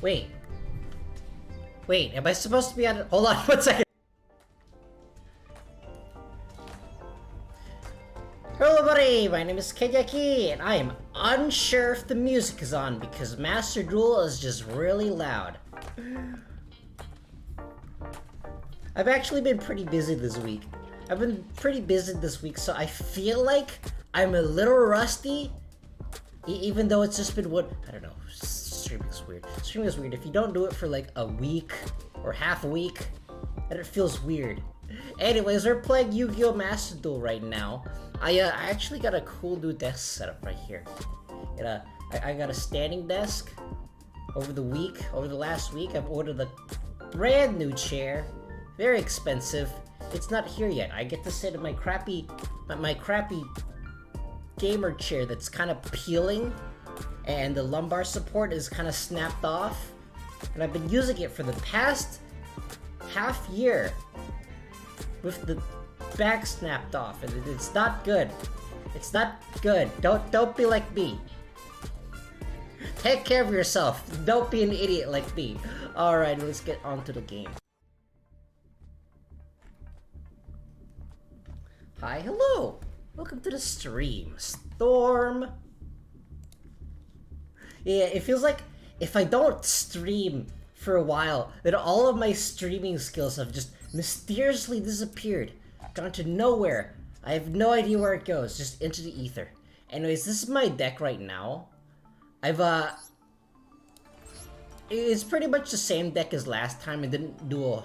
Wait. Wait, am I supposed to be on... Hold on, 1 second. Hello everybody, my name is Kenyaki, and I am unsure if the music is on because Master Duel is just really loud. I've actually been pretty busy this week. So I feel like I'm a little rusty, even though it's just been I don't know, streaming is weird. Streaming is weird. If you don't do it for like a week or half a week, then it feels weird. Anyways, we're playing Yugioh Master Duel right now. I actually got a cool new desk setup right here. I got a standing desk. Over the last week, I've ordered a brand new chair. Very expensive. It's not here yet. I get to sit in my crappy gamer chair that's kind of peeling, and the lumbar support is kind of snapped off. And I've been using it for the past half year with the back snapped off, and it's not good. It's not good. Don't be like me. Take care of yourself. Don't be an idiot like me. Alright, let's get on to the game. Hi, hello! Welcome to the stream. Storm! Yeah, it feels like if I don't stream for a while, then all of my streaming skills have just mysteriously disappeared. Gone to nowhere. I have no idea where it goes, just into the ether. Anyways, this is my deck right now. It's pretty much the same deck as last time. I didn't do a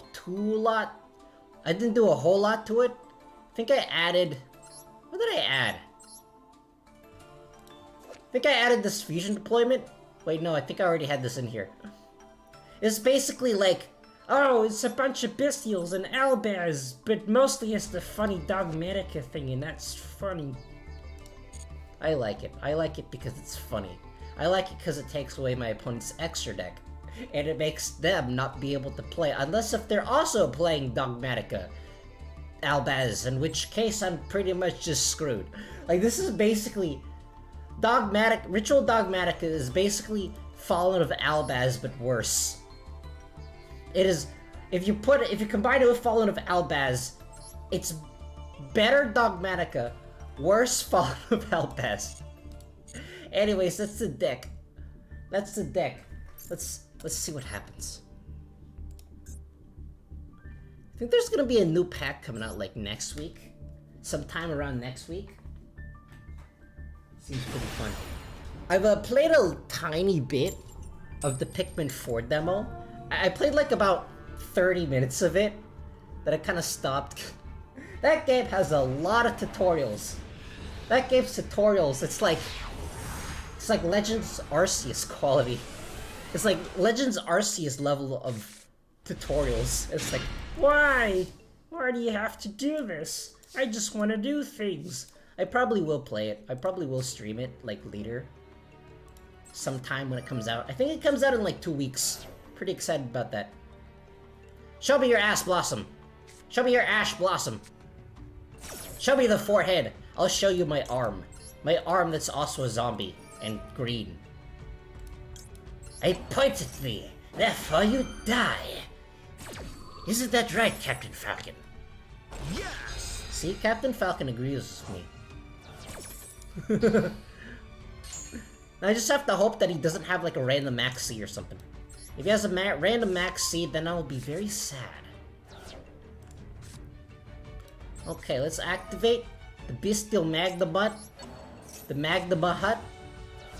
whole lot to it. I think I added... What did I add? I think I added this fusion deployment. Wait, no, I think I already had this in here. It's basically like, oh, it's a bunch of bestials and owlbears, but mostly it's the funny Dogmatika thing, and that's funny. I like it. I like it because it's funny. I like it because it takes away my opponent's extra deck, and it makes them not be able to play, unless if they're also playing Dogmatika. Albaz, in which case I'm pretty much just screwed. Like, this is basically Ritual Dogmatika is basically Fallen of Albaz, but worse. It is, if you combine it with Fallen of Albaz, it's better Dogmatika, worse Fallen of Albaz. Anyways, that's the deck. Let's see what happens. I think there's gonna be a new pack coming out like next week. Sometime around next week. Seems pretty fun. I've played a tiny bit of the Pikmin 4 demo. I played like about 30 minutes of it, then I kind of stopped. That game has a lot of tutorials. That game's tutorials, it's like Legends Arceus quality. It's like Legends Arceus level of tutorials. It's like, why? Why do you have to do this? I just want to do things. I probably will play it. I probably will stream it, like, later. Sometime when it comes out. I think it comes out in, like, 2 weeks. Pretty excited about that. Show me your ass, Blossom. Show me your Ash Blossom. Show me the forehead. I'll show you my arm. My arm that's also a zombie. And green. I point at thee. Therefore you die. Isn't that right, Captain Falcon? Yes! See, Captain Falcon agrees with me. I just have to hope that he doesn't have like a random max C or something. If he has a random max C, then I'll be very sad. Okay, let's activate the Bestial Magnabutt. The Magnabutt Hut.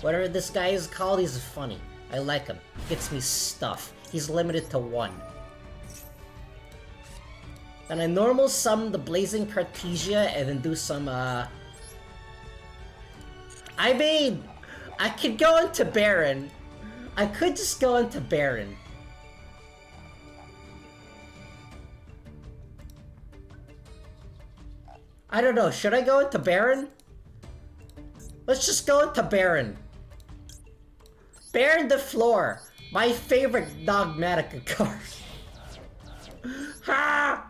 Whatever this guy is called, he's funny. I like him. Gets me stuff. He's limited to 1. Then I normal summon the Blazing Cartesia and then do some, I mean, I could go into Baron. I could just go into Baron. I don't know, should I go into Baron? Let's just go into Baron. Baron the Floor, my favorite Dogmatika card. Ha!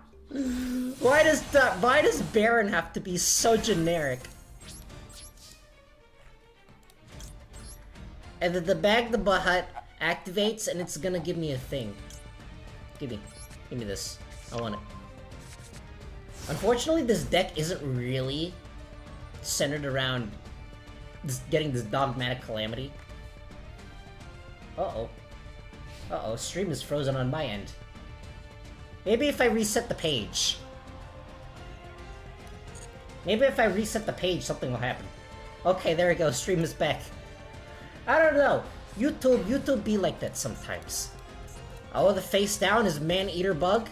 Why does Baron have to be so generic? And then the Magnabutt Hut activates, and it's gonna give me a thing. Give me this. I want it. Unfortunately, this deck isn't really centered around getting this Dogmatic Calamity. Uh-oh. Uh-oh, stream is frozen on my end. Maybe if I reset the page. Maybe if I reset the page, something will happen. Okay, there we go, stream is back. I don't know. YouTube be like that sometimes. Oh, the face down is Man-Eater Bug.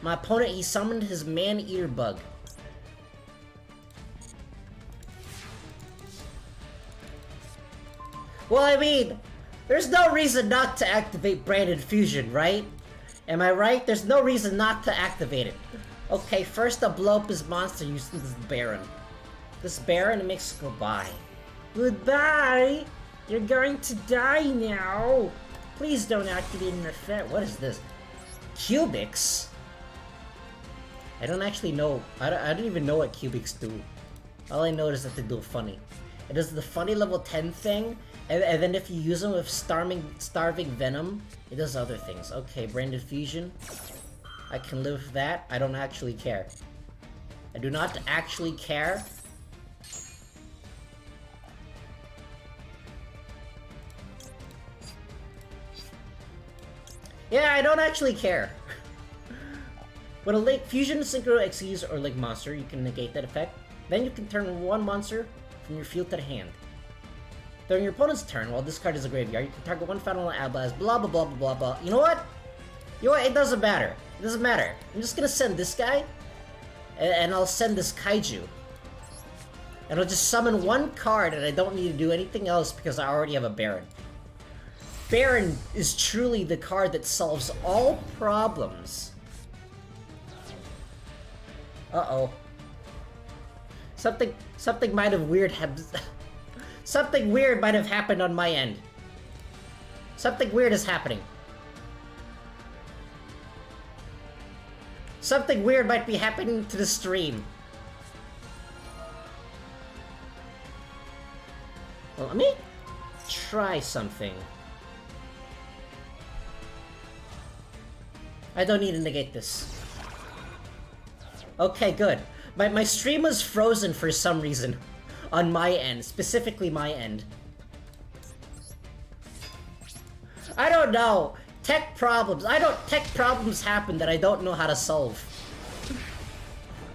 My opponent, he summoned his Man-Eater Bug. Well, I mean, there's no reason not to activate Branded Fusion, right? Am I right? There's no reason not to activate it. Okay, first I'll blow up his monster using this Baron. This Baron makes goodbye. Goodbye! You're going to die now! Please don't activate an effect. What is this? Cubics? I don't actually know. I don't even know what cubics do. All I know is that they do funny. It does the funny level 10 thing, and then if you use them with starving venom, it does other things. Okay, Branded Fusion. I can live with that. I don't actually care. I do not actually care. Yeah, I don't actually care. When a Lake Fusion Synchro exceeds or Lake monster, you can negate that effect. Then you can turn one monster from your field to the hand. During your opponent's turn, while this card is a graveyard, you can target one final Outblast, blah blah blah blah blah blah. You know what? You know what? It doesn't matter. It doesn't matter. I'm just gonna send this guy, and I'll send this Kaiju. And I'll just summon one card, and I don't need to do anything else because I already have a Baron. Baron is truly the card that solves all problems. Uh-oh. Something might have something weird might have happened on my end. Something weird is happening. Something weird might be happening to the stream. Well, let me try something. I don't need to negate this. Okay, good. My stream was frozen for some reason. On my end. Specifically my end. I don't know. Tech problems. Tech problems happen that I don't know how to solve.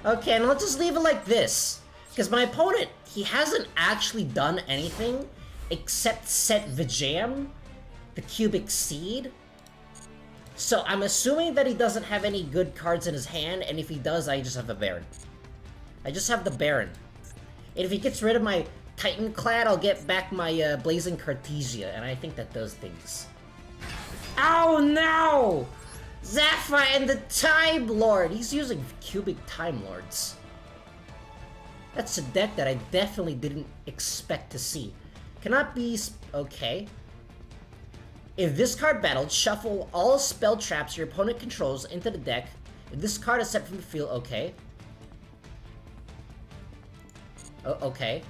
Okay, and I'll just leave it like this. Because my opponent, he hasn't actually done anything except set Vijayam, the Cubic Seed. So I'm assuming that he doesn't have any good cards in his hand, and if he does, I just have a Baron. I just have the Baron. And if he gets rid of my Titan Clad, I'll get back my Blazing Cartesia, and I think that does things. Oh no! Zephyr and the Time Lord! He's using Cubic Time Lords. That's a deck that I definitely didn't expect to see. Cannot be... okay. If this card battled, shuffle all spell traps your opponent controls into the deck. If this card is set from the field, okay. Okay.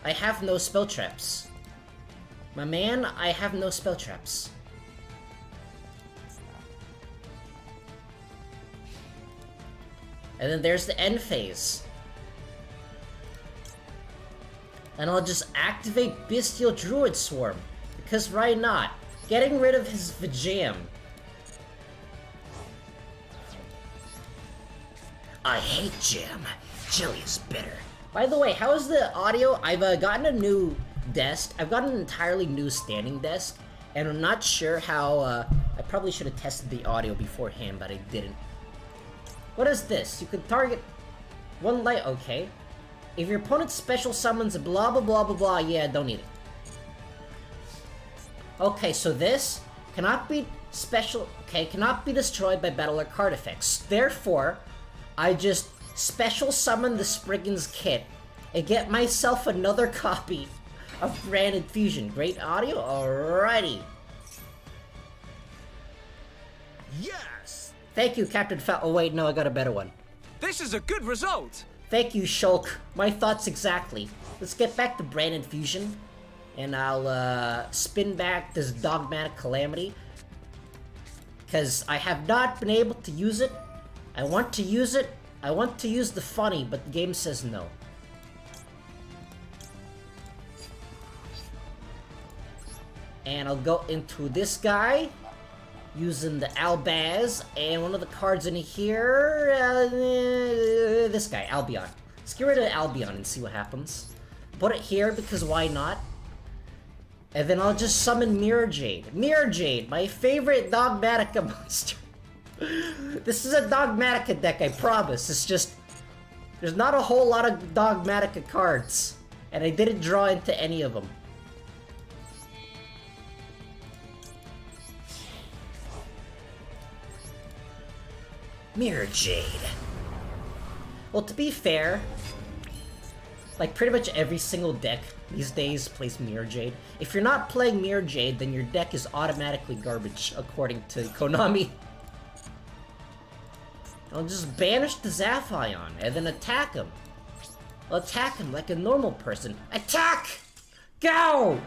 I have no spell traps. My man, I have no spell traps. And then there's the end phase. And I'll just activate Bestial Druid Swarm. Because why not? Getting rid of his Vijayam. I hate jam. Jelly is bitter. By the way, how is the audio? I've gotten a new desk. I've got an entirely new standing desk. And I'm not sure how... I probably should have tested the audio beforehand, but I didn't. What is this? You can target one light. Okay. If your opponent special summons blah blah blah blah blah, yeah, don't need it. Okay, so this cannot be special. Okay, cannot be destroyed by battle or card effects. Therefore, I just special summon the Spriggan's Kit and get myself another copy of Branded Fusion. Great audio? Alrighty. Yes! Thank you, Captain Oh wait, no, I got a better one. This is a good result! Thank you, Shulk. My thoughts exactly. Let's get back to Branded Fusion. And I'll spin back this Dogmatic Calamity. Because I have not been able to use it. I want to use it. I want to use the funny, but the game says no. And I'll go into this guy. Using the Albaz. And one of the cards in here... this guy, Albion. Let's get rid of Albion and see what happens. Put it here because why not? And then I'll just summon Mirror Jade. Mirror Jade, my favorite Dogmatika monster. This is a Dogmatika deck, I promise. It's just... there's not a whole lot of Dogmatika cards. And I didn't draw into any of them. Mirror Jade. Well, to be fair, like pretty much every single deck these days plays Mirror Jade. If you're not playing Mirror Jade, then your deck is automatically garbage, according to Konami. I'll just banish the Zaphion, and then attack him. I'll attack him like a normal person. Attack! Go!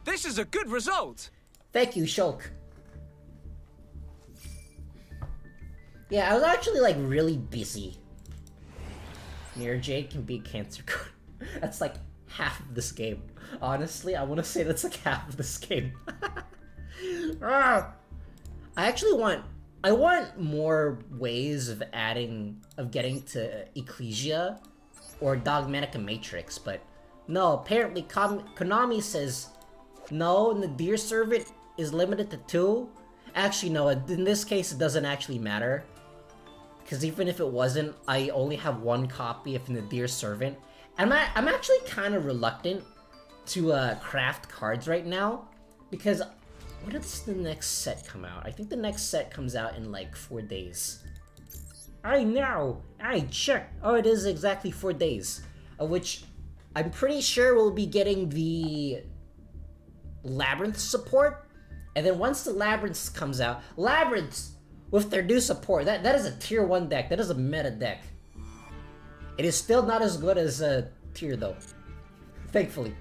This is a good result. Thank you, Shulk. Yeah, I was actually, like, really busy. Mirror Jade can be a cancer card. That's, like, half of this game. Honestly, I want to say that's, like, half of this game. I actually want... I want more ways of getting to Ecclesia or Dogmatika Matrix, but no, apparently Konami says, no, and the Deer Servant is limited to 2. Actually, no, in this case, it doesn't actually matter. Because even if it wasn't, I only have 1 copy of Nadir's Servant. And I'm actually kind of reluctant to craft cards right now. Because, when does the next set come out? I think the next set comes out in like 4 days. I know! I checked! Oh, it is exactly 4 days. Which, I'm pretty sure we'll be getting the Labyrinth support. And then once the Labyrinth comes out, Labyrinth! With their new support, that is a tier 1 deck. That is a meta deck. It is still not as good as a tier though. Thankfully.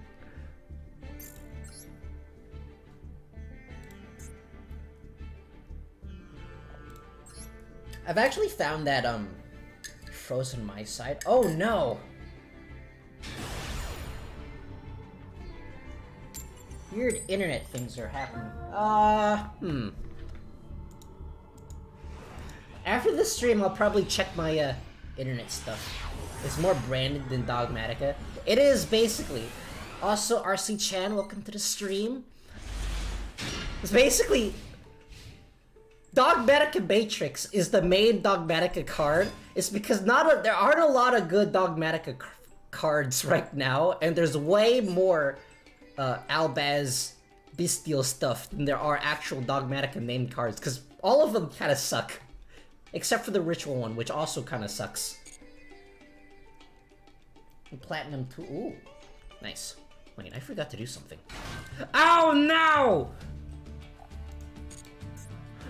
I've actually found that frozen my side. Oh no! Weird internet things are happening. After this stream, I'll probably check my internet stuff. It's more branded than Dogmatika. It is, basically. Also, RC Chan, welcome to the stream. It's basically... Dogmatika Matrix is the main Dogmatika card. It's because there aren't a lot of good Dogmatika cards right now, and there's way more Albaz Bestial stuff than there are actual Dogmatika named cards, because all of them kind of suck. Except for the ritual one, which also kind of sucks. And Platinum 2. Ooh. Nice. Wait, I forgot to do something. Oh no!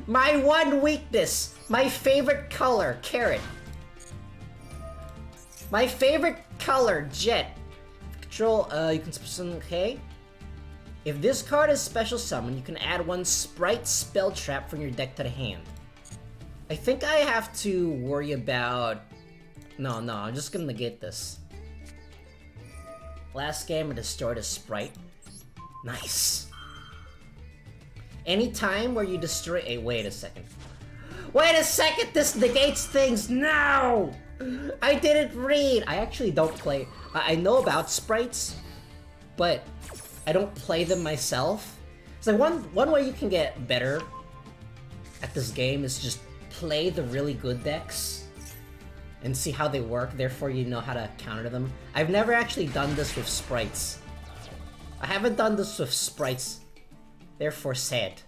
My one weakness! My favorite color, Carrot. My favorite color, Jet. Control, you can summon, okay. If this card is special summon, you can add 1 Sprite Spell Trap from your deck to the hand. I think I have to worry about... No, I'm just gonna negate this. Last game, I destroyed a Sprite. Nice. Anytime where you destroy... Hey, wait a second. Wait a second! This negates things! No! I didn't read! I actually don't play... I know about sprites, but I don't play them myself. So one way you can get better at this game is just play the really good decks and see how they work, therefore you know how to counter them. I've never actually done this with sprites. I haven't done this with sprites, therefore sad.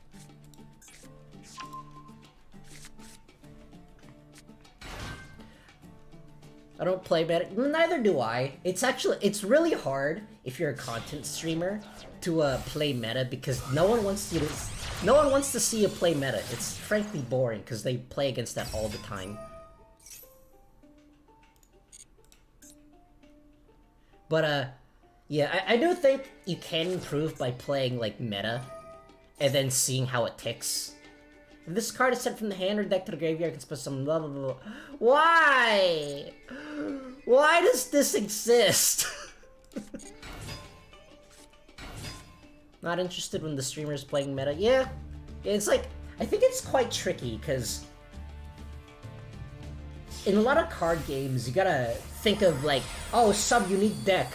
I don't play meta. Neither do I. It's really hard if you're a content streamer to play meta because no one wants to see you play meta. It's frankly boring because they play against that all the time. But Yeah, I do think you can improve by playing, like, meta, and then seeing how it ticks. If this card is sent from the hand or deck to the graveyard, you can put some blah blah blah. Why? Why does this exist? Not interested when the streamer's playing meta. Yeah, it's like, I think it's quite tricky, because in a lot of card games, you gotta think of, like, oh, some unique deck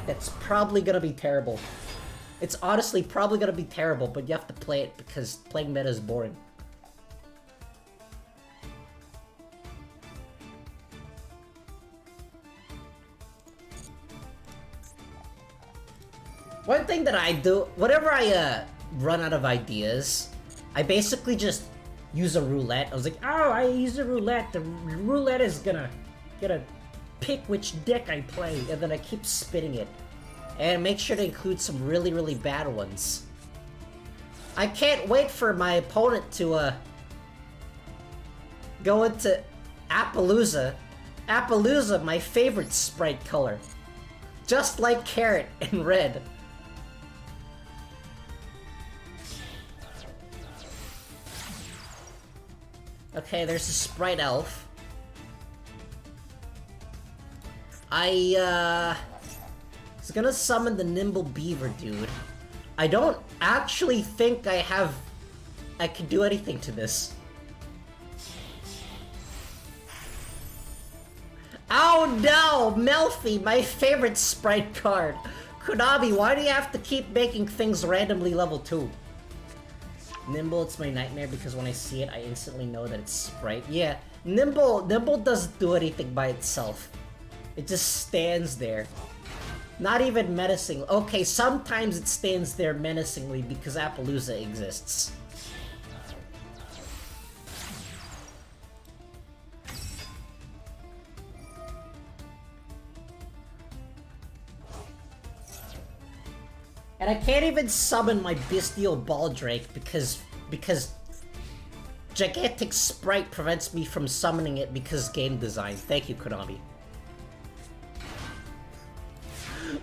that's probably gonna be terrible. It's honestly probably gonna be terrible, but you have to play it because playing meta is boring. One thing that I do, whenever I run out of ideas, I basically just use a roulette. I was like, oh, I use a roulette. The roulette is gonna pick which deck I play, and then I keep spinning it. And make sure to include some really, really bad ones. I can't wait for my opponent to go into Appaloosa. Appaloosa, my favorite sprite color. Just like carrot and red. Okay, there's a sprite elf. I was gonna summon the nimble beaver, dude. I don't actually think I can do anything to this. Oh no! Melfi, my favorite sprite card! Konami, why do you have to keep making things randomly level 2? Nimble, it's my nightmare because when I see it, I instantly know that it's sprite. Yeah, Nimble doesn't do anything by itself. It just stands there. Not even menacing. Okay, sometimes it stands there menacingly because Appaloosa exists. And I can't even summon my bestial Baldrake because Gigantic Sprite prevents me from summoning it because game design. Thank you, Konami.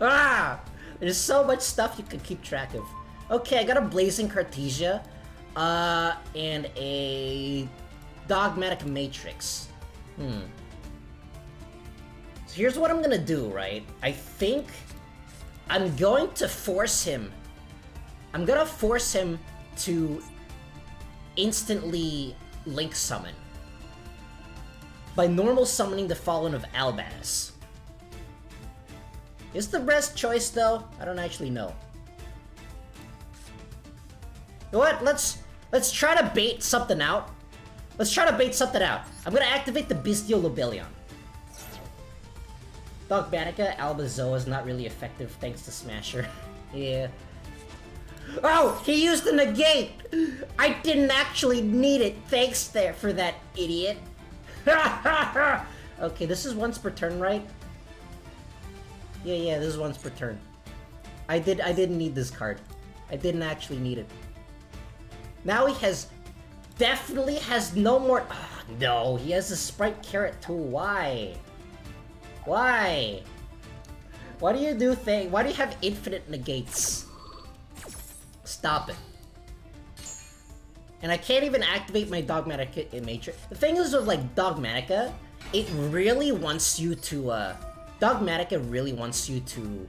Ah! There's so much stuff you can keep track of. Okay, I got a Blazing Cartesia, and a Dogmatic Matrix. So here's what I'm gonna do, right? I think I'm going to force him. I'm gonna force him to instantly Link Summon by normal summoning the Fallen of Albaz. Is the best choice though? I don't actually know. You know what? Let's try to bait something out. Let's try to bait something out. I'm gonna activate the Bestial Lobelion. Dogmatika, Albazoa is not really effective thanks to Smasher. Yeah. Oh! He used the negate! I didn't actually need it. Thanks there for that, idiot. Okay, this is once per turn, right? Yeah, this is once per turn. I didn't need this card. I didn't actually need it. Now he definitely has no more. Oh, no, he has a Sprite Carrot too. Why? Why? Why do you do things? Why do you have infinite negates? Stop it. And I can't even activate my Dogmatica Matrix. The thing is with like Dogmatica, it really wants you to Dogmatica really wants you to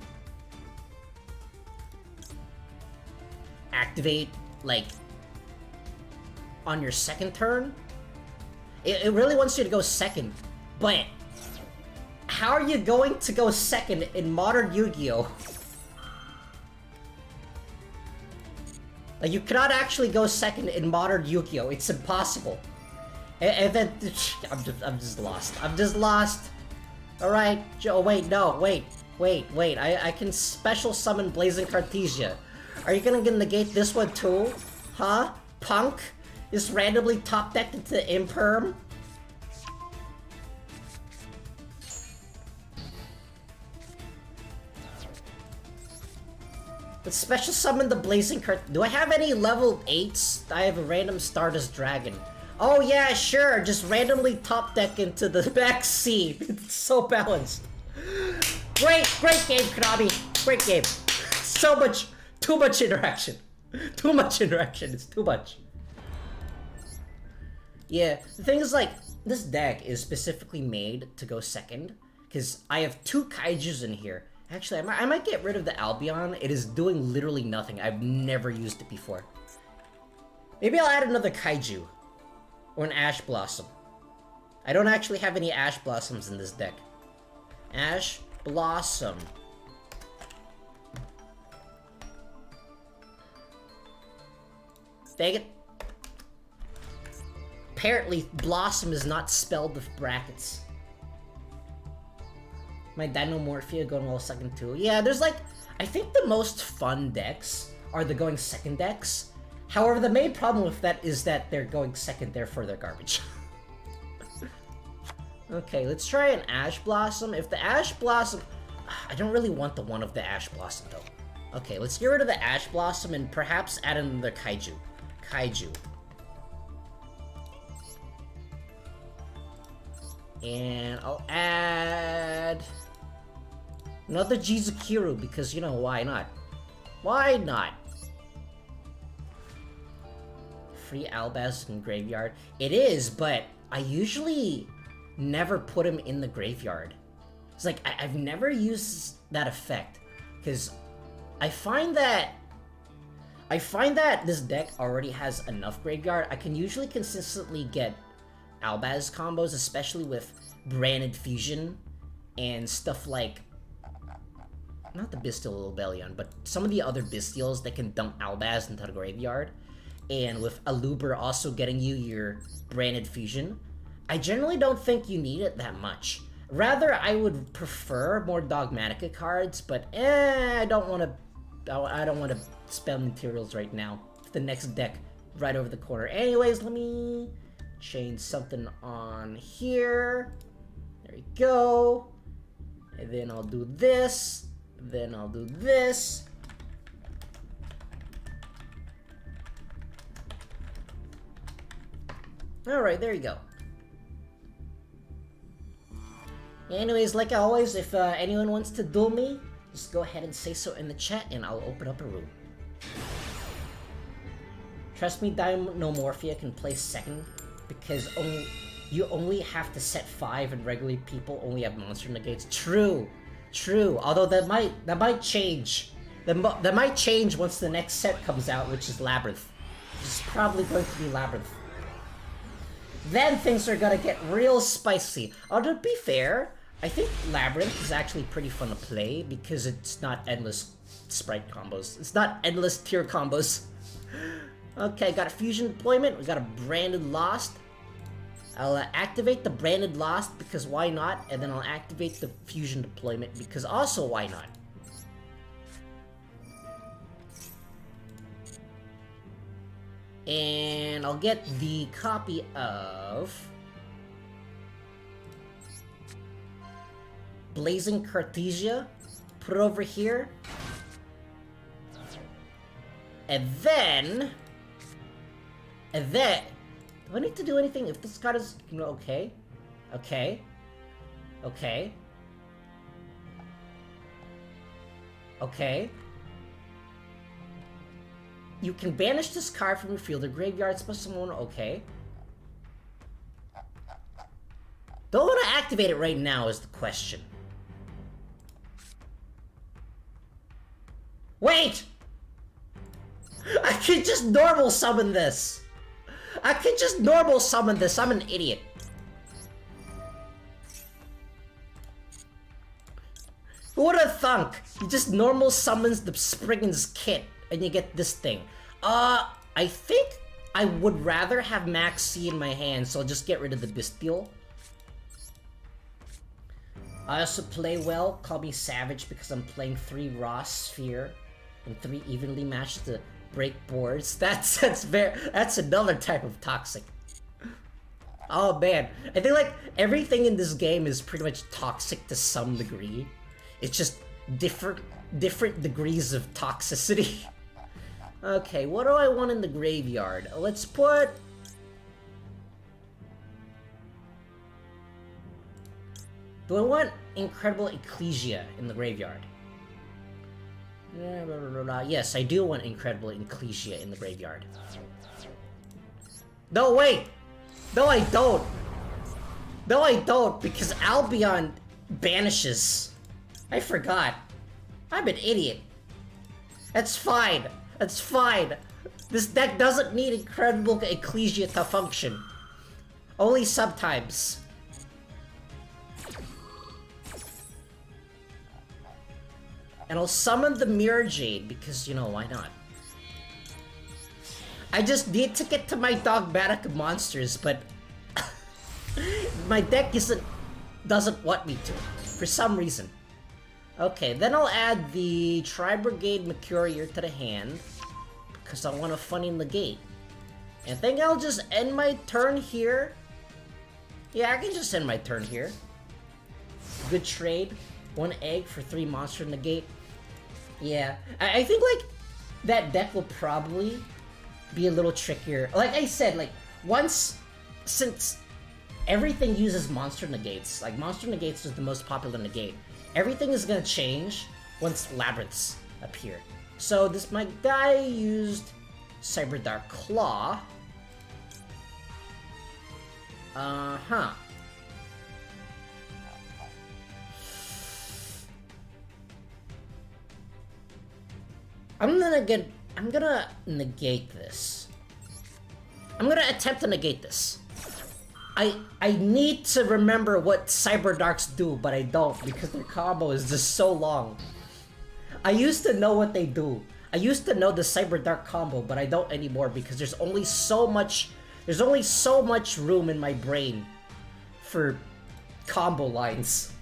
activate, like, on your second turn. It really wants you to go second, but how are you going to go second in modern Yu-Gi-Oh? Like, you cannot actually go second in modern Yu-Gi-Oh! It's impossible. And then I'm just lost. I'm just lost. Alright, Joe, wait, no, wait. I can special summon Blazing Cartesia. Are you gonna negate this one too? Huh? Punk? Is randomly top decked into Imperm? Let's special summon the Blazing Cart. Do I have any level 8s? I have a random Stardust Dragon. Oh yeah, sure, just randomly top deck into the back seat. It's so balanced. Great game, Konami. Great game. So much, too much interaction. Too much interaction. It's too much. Yeah, the thing is, like, this deck is specifically made to go second because I have 2 kaijus in here. Actually, I might get rid of the Albion. It is doing literally nothing. I've never used it before. Maybe I'll add another kaiju or an Ash Blossom. I don't actually have any Ash Blossoms in this deck. Ash Blossom. Dang it. Apparently, Blossom is not spelled with brackets. My Dinomorphia going well second too. Yeah, there's like... I think the most fun decks are the going second decks. However, the main problem with that is that they're going second, therefore they're garbage. Okay, let's try an Ash Blossom. If the Ash Blossom... I don't really want the one of the Ash Blossom, though. Okay, let's get rid of the Ash Blossom and perhaps add another Kaiju. Kaiju. And I'll add... another Jizukiru, because, you know, why not? Why not? Free Albaz in Graveyard. It is, but I usually never put him in the graveyard. It's like, I've never used that effect, because I find that this deck already has enough graveyard. I can usually consistently get Albaz combos, especially with Branded Fusion and stuff like, not the Bestial Rebellion, but some of the other Bestials that can dump Albaz into the graveyard. And with Aluber also getting you your Branded Fusion, I generally don't think you need it that much. Rather, I would prefer more Dogmatika cards, but I don't want to spend materials right now. The next deck right over the corner. Anyways, let me change something on here. There we go. And then I'll do this. Then I'll do this. Alright, there you go. Anyways, like always, if anyone wants to duel me, just go ahead and say so in the chat and I'll open up a room. Trust me, Dinomorphia can play second because you only have to set 5 and regularly people only have monster negates. True. True. Although that might change. That might change once the next set comes out, which is Labyrinth. It's probably going to be Labyrinth. Then things are gonna get real spicy. Although to be fair, I think Labyrinth is actually pretty fun to play because it's not endless sprite combos. It's not endless tier combos. Okay, got a fusion deployment. We got a Branded Lost. I'll activate the Branded Lost because why not? And then I'll activate the fusion deployment because also why not? And I'll get the copy of Blazing Cartesia, put it over here, and then, do I need to do anything if this card is, okay, okay, okay, okay. You can banish this card from your field or graveyard, special summon, okay. Don't want to activate it right now is the question. Wait! I can just normal summon this! I can just normal summon this, I'm an idiot. Who would have thunk? He just normal summons the Spriggan's kit. And you get this thing. I think I would rather have Max C in my hand, so I'll just get rid of the Bestial. I also play well, call me savage because I'm playing 3 Raw Sphere and 3 evenly matched to break boards. That's another type of toxic. Oh man, I think like everything in this game is pretty much toxic to some degree. It's just different degrees of toxicity. Okay, what do I want in the graveyard? Let's put... Do I want Incredible Ecclesia in the graveyard? Yes, I do want Incredible Ecclesia in the graveyard. No, wait! No, I don't! No, I don't, because Albion banishes. I forgot. I'm an idiot. That's fine. That's fine. This deck doesn't need Incredible Ecclesia to function. Only sometimes. And I'll summon the Mirror Jade because, you know, why not? I just need to get to my Dogmatika monsters, but my deck doesn't want me to, for some reason. Okay, then I'll add the Tri-Brigade Mercurier to the hand, because I want to funny negate. And I think I'll just end my turn here. Yeah, I can just end my turn here. Good trade. 1 egg for 3 monster negate. Yeah, I think, like, that deck will probably be a little trickier. Like I said, like, since everything uses monster negates, like, monster negates is the most popular negate, everything is gonna change once labyrinths appear. So my guy used Cyber Dark Claw. Uh-huh. I'm gonna negate this. I'm gonna attempt to negate this. I need to remember what Cyber Darks do, but I don't because their combo is just so long. I used to know what they do. I used to know the Cyber Dark combo, but I don't anymore because there's only so much room in my brain for combo lines.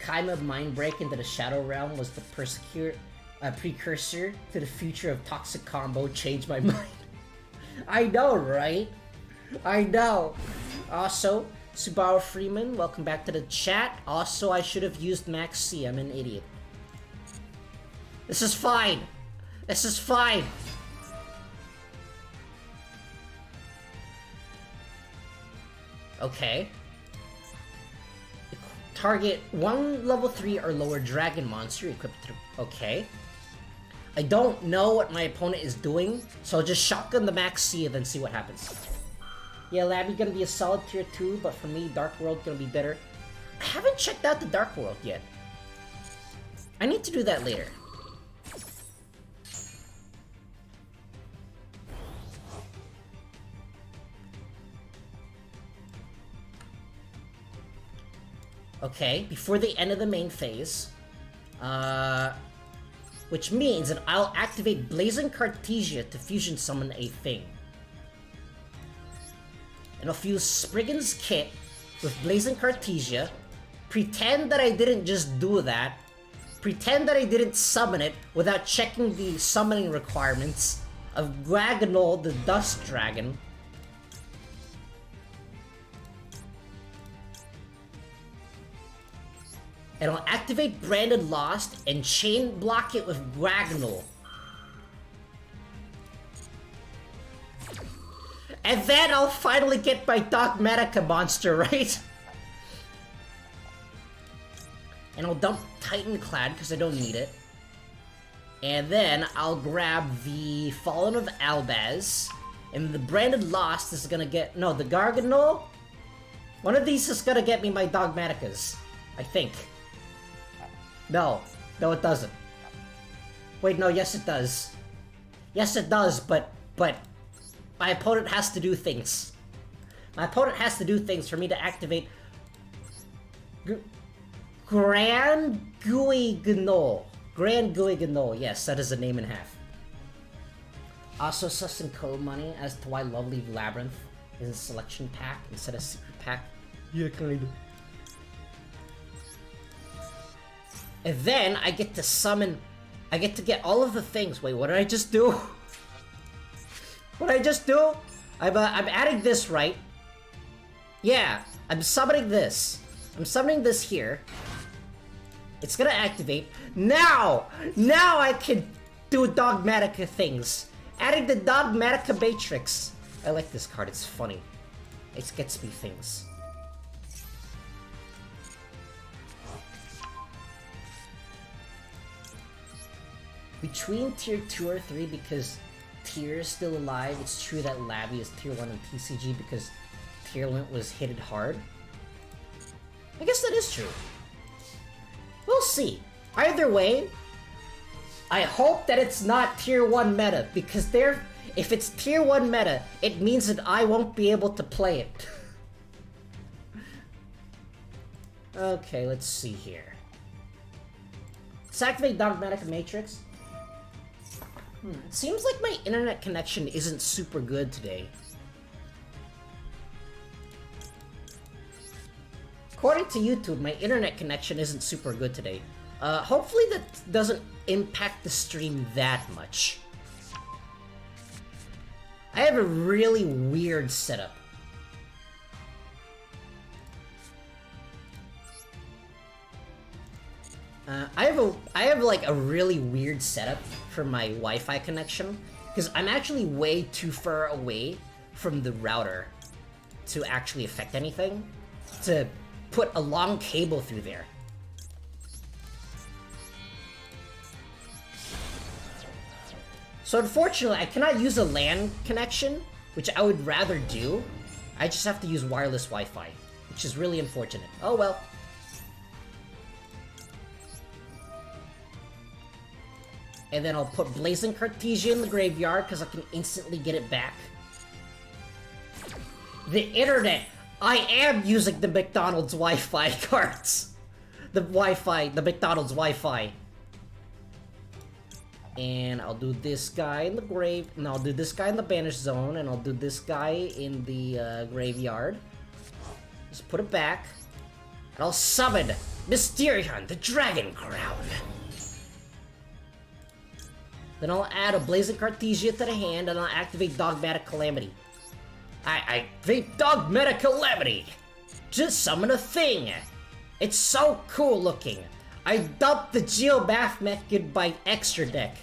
Kaima Mind Break into the Shadow Realm was the precursor to the future of Toxic Combo. Change my mind. I know, right? I know. Also, Subaru Freeman, welcome back to the chat. Also, I should have used Max C. I'm an idiot. This is fine. This is fine. Okay. Target 1 level 3 or lower dragon monster equipped to... Okay. I don't know what my opponent is doing, so I'll just shotgun the Max C and then see what happens. Yeah, Labby's gonna be a solid tier 2, but for me, Dark World gonna be better. I haven't checked out the Dark World yet. I need to do that later. Okay, before the end of the main phase. Which means that I'll activate Blazing Cartesia to fusion summon a thing. And I'll fuse Spriggan's Kit with Blazing Cartesia, pretend that I didn't just do that, pretend that I didn't summon it without checking the summoning requirements of Gragonol the Dust Dragon. And I'll activate Branded Lost and chain block it with Gragonol. And then I'll finally get my Dogmatika monster, right? And I'll dump Titanclad because I don't need it. And then I'll grab the Fallen of Albaz. And the Branded Lost is gonna get... No, the Garganol? One of these is gonna get me my Dogmatikas. I think. No. No, it doesn't. Wait, no, yes it does. Yes it does, but my opponent has to do things. My opponent has to do things for me to activate... Grand Guignol. Grand Guignol, yes, that is a name and a half. Also sus and code money as to why Lovely Labyrinth is a selection pack instead of secret pack. Yeah, kinda. And then I get to summon... I get to get all of the things. Wait, what did I just do? What did I just do? I'm adding this, right? Yeah, I'm summoning this. I'm summoning this here. It's gonna activate. Now I can do Dogmatika things. Adding the Dogmatika Matrix. I like this card, it's funny. It gets me things. between tier 2 or 3 because tier is still alive. It's true that Labby is tier 1 in TCG because tier 1 was hit hard. I guess that is true. We'll see. Either way, I hope that it's not tier 1 meta, because if it's tier 1 meta, it means that I won't be able to play it. Okay, let's see here. Let's activate Dogmatika Matrix. It seems like my internet connection isn't super good today. According to YouTube, my internet connection isn't super good today. Hopefully that doesn't impact the stream that much. I have a really weird setup. I have like a really weird setup for my Wi-Fi connection because I'm actually way too far away from the router to actually affect anything, to put a long cable through there. So unfortunately, I cannot use a LAN connection, which I would rather do. I just have to use wireless Wi-Fi, which is really unfortunate. Oh well. And then I'll put Blazing Cartesia in the graveyard because I can instantly get it back. The internet! I am using the McDonald's Wi-Fi cards! The McDonald's Wi-Fi. And I'll do this guy in the grave, and I'll do this guy in the banish zone, and I'll do this guy in the graveyard. Just put it back. And I'll summon Mysterion, the Dragon Crown. Then I'll add a Blazing Cartesia to the hand, and I'll activate Dogmatika Calamity. I activate Dogmatika Calamity! Just summon a thing! It's so cool looking! I dumped the Geomath method by extra deck.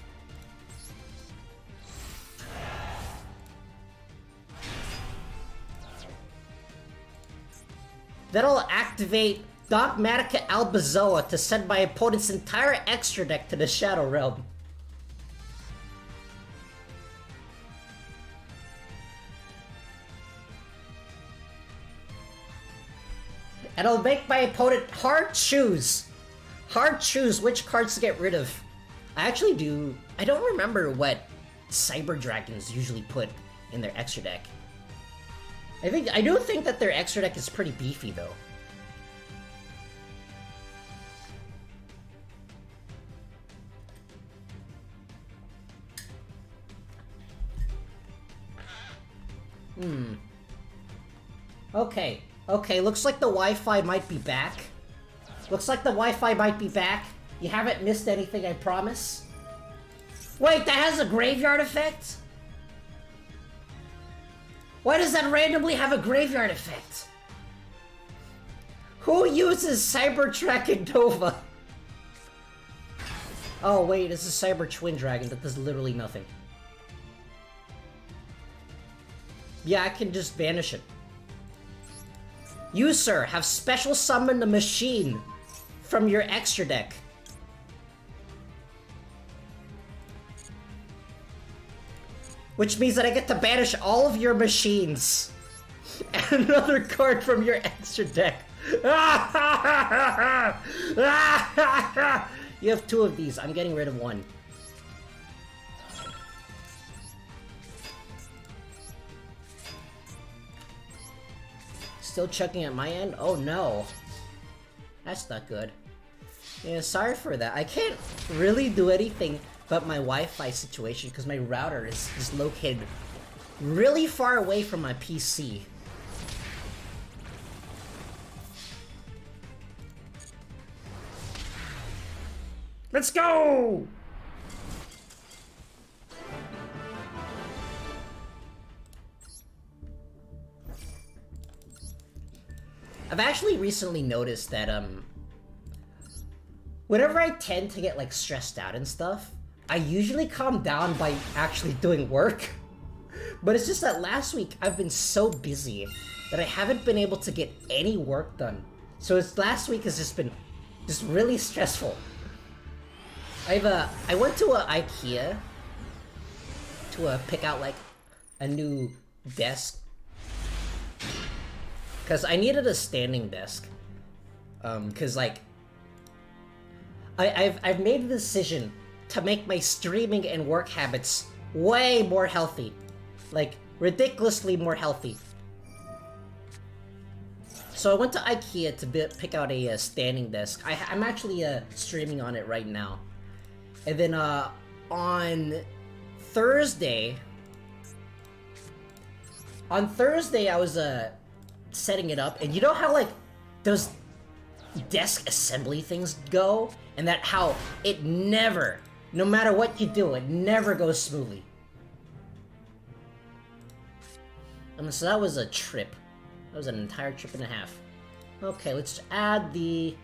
Then I'll activate Dogmatika Albazoa to send my opponent's entire extra deck to the Shadow Realm. And I'll make my opponent hard choose which cards to get rid of. I don't remember what Cyber Dragons usually put in their extra deck. I do think that their extra deck is pretty beefy though. Okay, looks like the Wi-Fi might be back. You haven't missed anything, I promise. Wait, that has a graveyard effect? Why does that randomly have a graveyard effect? Who uses Cyber Dragon Nova? Oh wait, it's a Cyber Twin Dragon that does literally nothing. Yeah, I can just banish it. You, sir, have special summoned a machine from your extra deck. Which means that I get to banish all of your machines. And another card from your extra deck. You have 2 of these. I'm getting rid of 1. Still checking at my end? Oh no. That's not good. Yeah, sorry for that. I can't really do anything but my Wi-Fi situation because my router is located really far away from my PC. Let's go! I've actually recently noticed that, whenever I tend to get, like, stressed out and stuff, I usually calm down by actually doing work. But it's just that last week I've been so busy that I haven't been able to get any work done. So last week has just been really stressful. I went to a IKEA to pick out like a new desk because I needed a standing desk. Because like I've made the decision to make my streaming and work habits way more healthy, like ridiculously more healthy. So I went to IKEA to pick out a standing desk. I'm actually streaming on it right now. And then on Thursday I was setting it up, and you know how like those desk assembly things go, and that how it never, no matter what you do, it never goes smoothly. So that was a trip. That was an entire trip and a half. Okay, let's activate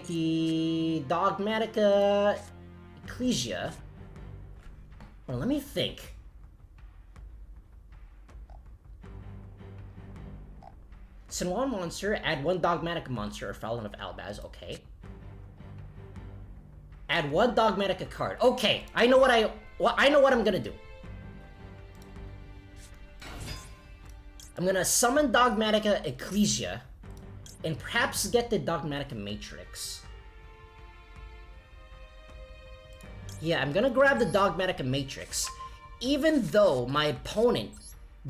the Dogmatika Ecclesia. Well, let me think. Send one monster, add one Dogmatika monster or Fallen of Albaz, okay. Add one Dogmatika card. Okay, I know what I'm gonna do. I'm gonna summon Dogmatika Ecclesia and perhaps get the Dogmatika Matrix. Yeah, I'm gonna grab the Dogmatika Matrix, even though my opponent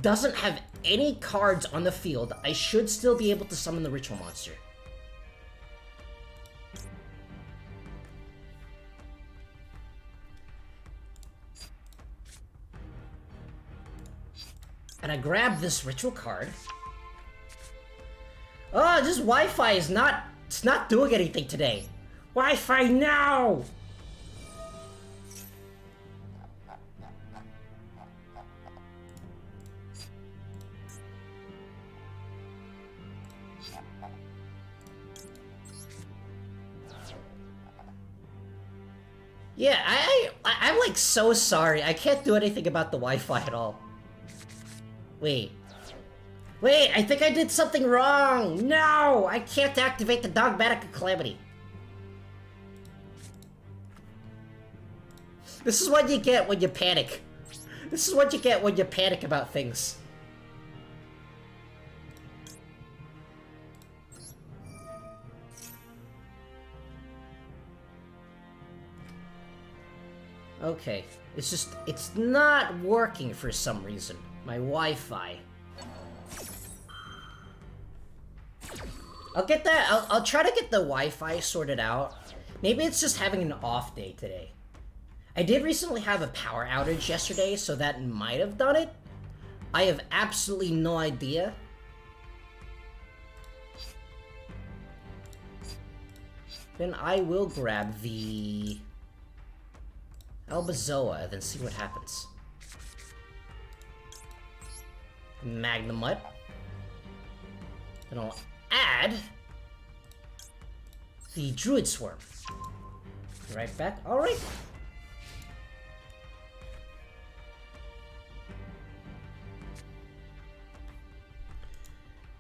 doesn't have any cards on the field. I should still be able to summon the Ritual Monster. And I grab this Ritual card. Oh, this Wi-Fi is not... It's not doing anything today. Wi-Fi now! Yeah, I'm like so sorry. I can't do anything about the Wi-Fi at all. Wait, I think I did something wrong! No! I can't activate the Dogmatika Calamity. This is what you get when you panic. This is what you get when you panic about things. Okay, it's not working for some reason. My Wi-Fi. I'll get that, I'll try to get the Wi-Fi sorted out. Maybe it's just having an off day today. I did recently have a power outage yesterday, so that might have done it. I have absolutely no idea. Then I will grab the Albazoa, then see what happens. Magnemite. Then I'll add the Druid Swarm. Right back. Alright.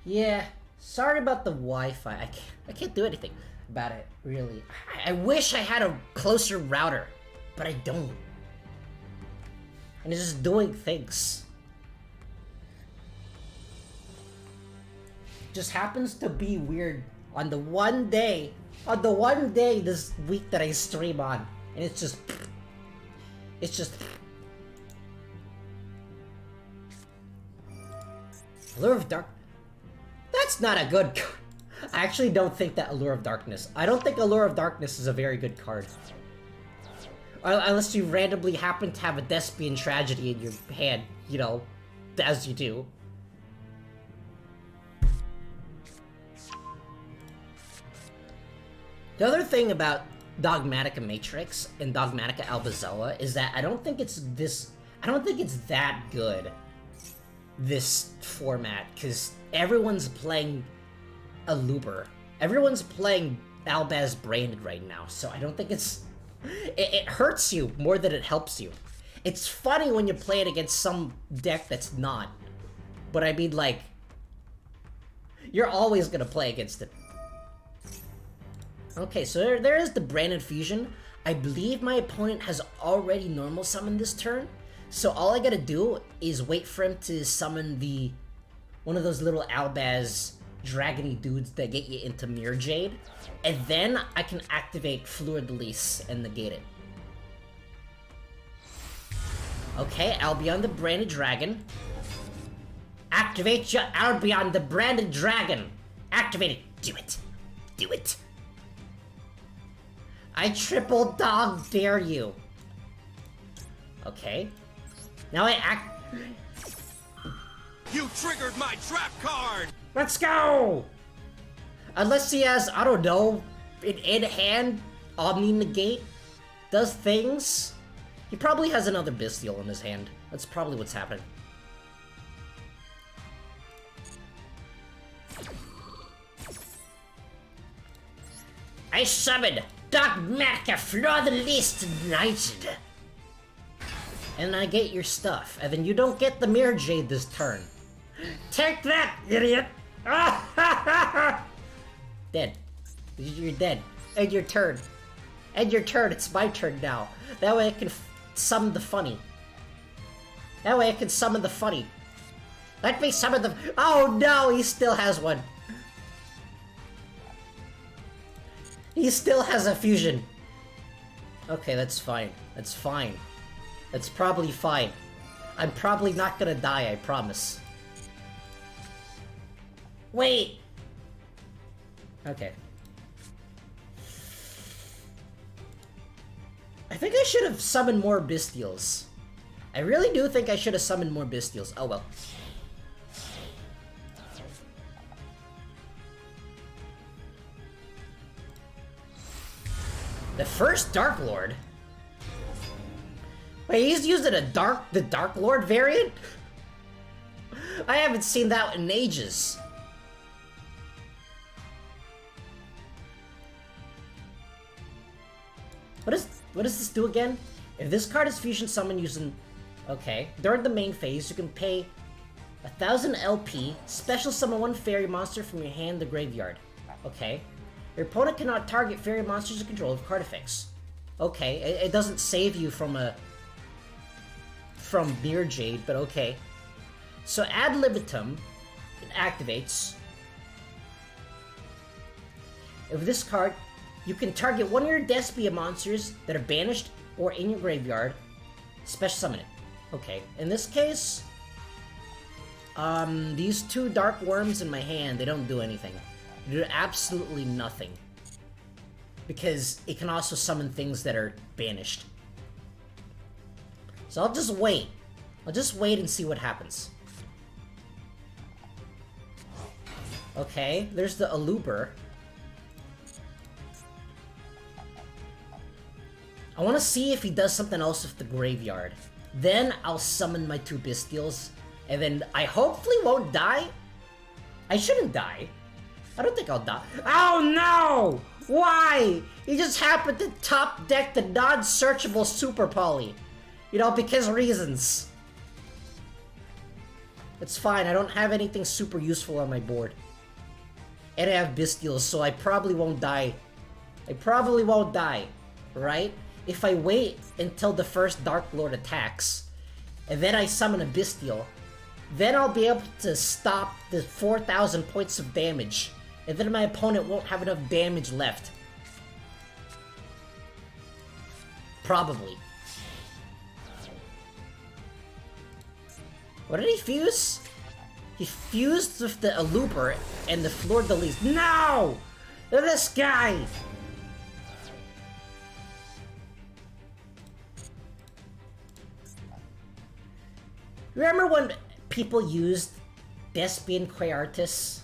Yeah, sorry about the Wi-Fi. I can't do anything about it, really. I wish I had a closer router, but I don't. And it's just doing things. Just happens to be weird on the one day this week that I stream on, and it's just Allure of Dark. That's not a good. I actually don't think that Allure of Darkness. I don't think Allure of Darkness is a very good card. Unless you randomly happen to have a Thespian Tragedy in your hand, you know, as you do. The other thing about Dogmatika Matrix and Dogmatika Albazoa is that I don't think it's that good, this format, because everyone's playing Aluber. Everyone's playing Albaz branded right now, so I don't think it hurts you more than it helps you. It's funny when you play it against some deck that's not, but I mean, like, you're always gonna play against it. Okay, so there is the branded fusion. I believe my opponent has already normal summoned this turn, so all I gotta do is wait for him to summon one of those little Albaz dragony dudes that get you into Mirror Jade, and then I can activate Fleur-de-Lis and negate it. Okay, Albion the Branded Dragon. Activate your Albion the Branded Dragon! Activate it! Do it! Do it! I triple dog dare you! Okay. Now You triggered my trap card! Let's go! Unless he has, I don't know, in hand, Omni Negate, does things. He probably has another Bestial in his hand. That's probably what's happening. I summoned Dogmatika Fleur-de-Lis United. And I get your stuff, and then you don't get the Mirror Jade this turn. Take that, idiot! Dead. You're dead. End your turn. End your turn, it's my turn now. That way I can summon the funny. That way I can summon the funny. Let me summon the... Oh no, he still has one. He still has a fusion. Okay, that's fine. That's fine. That's probably fine. I'm probably not gonna die, I promise. Wait! Okay. I think I should have summoned more Bestials. I really do think I should have summoned more Bestials. Oh well. The first Dark Lord? Wait, he's using the Dark Lord variant? I haven't seen that in ages. What does this do again? If this card is fusion summoned using... Okay. During the main phase, you can pay 1,000 LP, special summon one fairy monster from your hand to the graveyard. Okay. Your opponent cannot target fairy monsters you control with card effects. Okay, it doesn't save you from Mirror Jade, but okay. So ad libitum, it activates. If this card, you can target one of your Despia monsters that are banished or in your graveyard, special summon it. Okay, in this case, these two Dark Worms in my hand, they don't do anything. They do absolutely nothing. Because it can also summon things that are banished. So I'll just wait. I'll just wait and see what happens. Okay, there's the Aluber. I want to see if he does something else with the graveyard. Then I'll summon my two Bestials. And then I hopefully won't die. I shouldn't die. I don't think I'll die. Oh no! Why? He just happened to top deck the non-searchable Super Poly. You know, because reasons. It's fine, I don't have anything super useful on my board. And I have Bestials, so I probably won't die. I probably won't die, right? If I wait until the first Dark Lord attacks, and then I summon a Bestial, then I'll be able to stop the 4,000 points of damage, and then my opponent won't have enough damage left. Probably. What did he fuse? He fused with the Aluber and the Fleur-de-Lis. No! This guy! Remember when people used Despian Quaartis?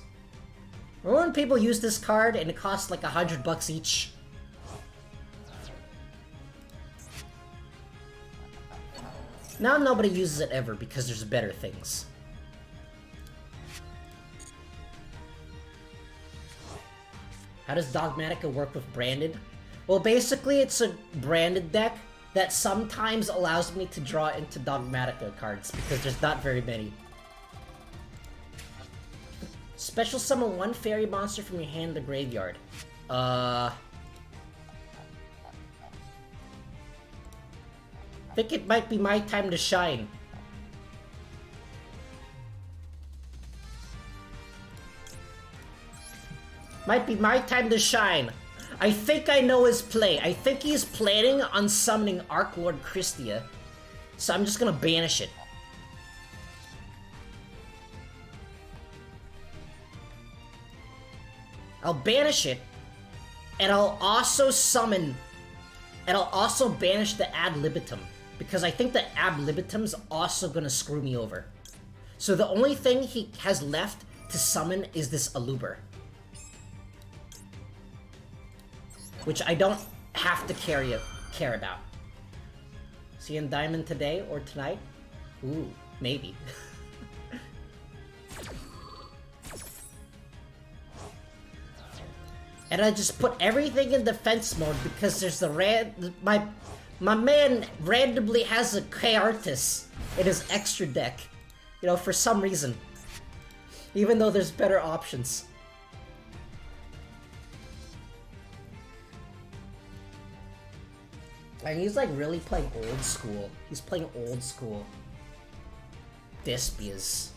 Remember when people used this card and it cost like $100 each? Now nobody uses it ever because there's better things. How does Dogmatika work with Branded? Well, basically it's a Branded deck that sometimes allows me to draw into Dogmatika cards because there's not very many. Special summon one fairy monster from your hand to the graveyard. Think it might be my time to shine. Might be my time to shine. I think I know his play. I think he's planning on summoning Arc Lord Christia. So I'm just gonna banish it. I'll banish it. And I'll also summon... And I'll also banish the Ad Libitum. Because I think the Ad Libitum's also gonna screw me over. So the only thing he has left to summon is this Aluber. Which I don't have to care about. See in Diamond today or tonight? Ooh, maybe. And I just put everything in defense mode because there's the my man randomly has a K-Artis in his extra deck. You know, for some reason. Even though there's better options. And he's like really playing old school. He's playing old school Despias.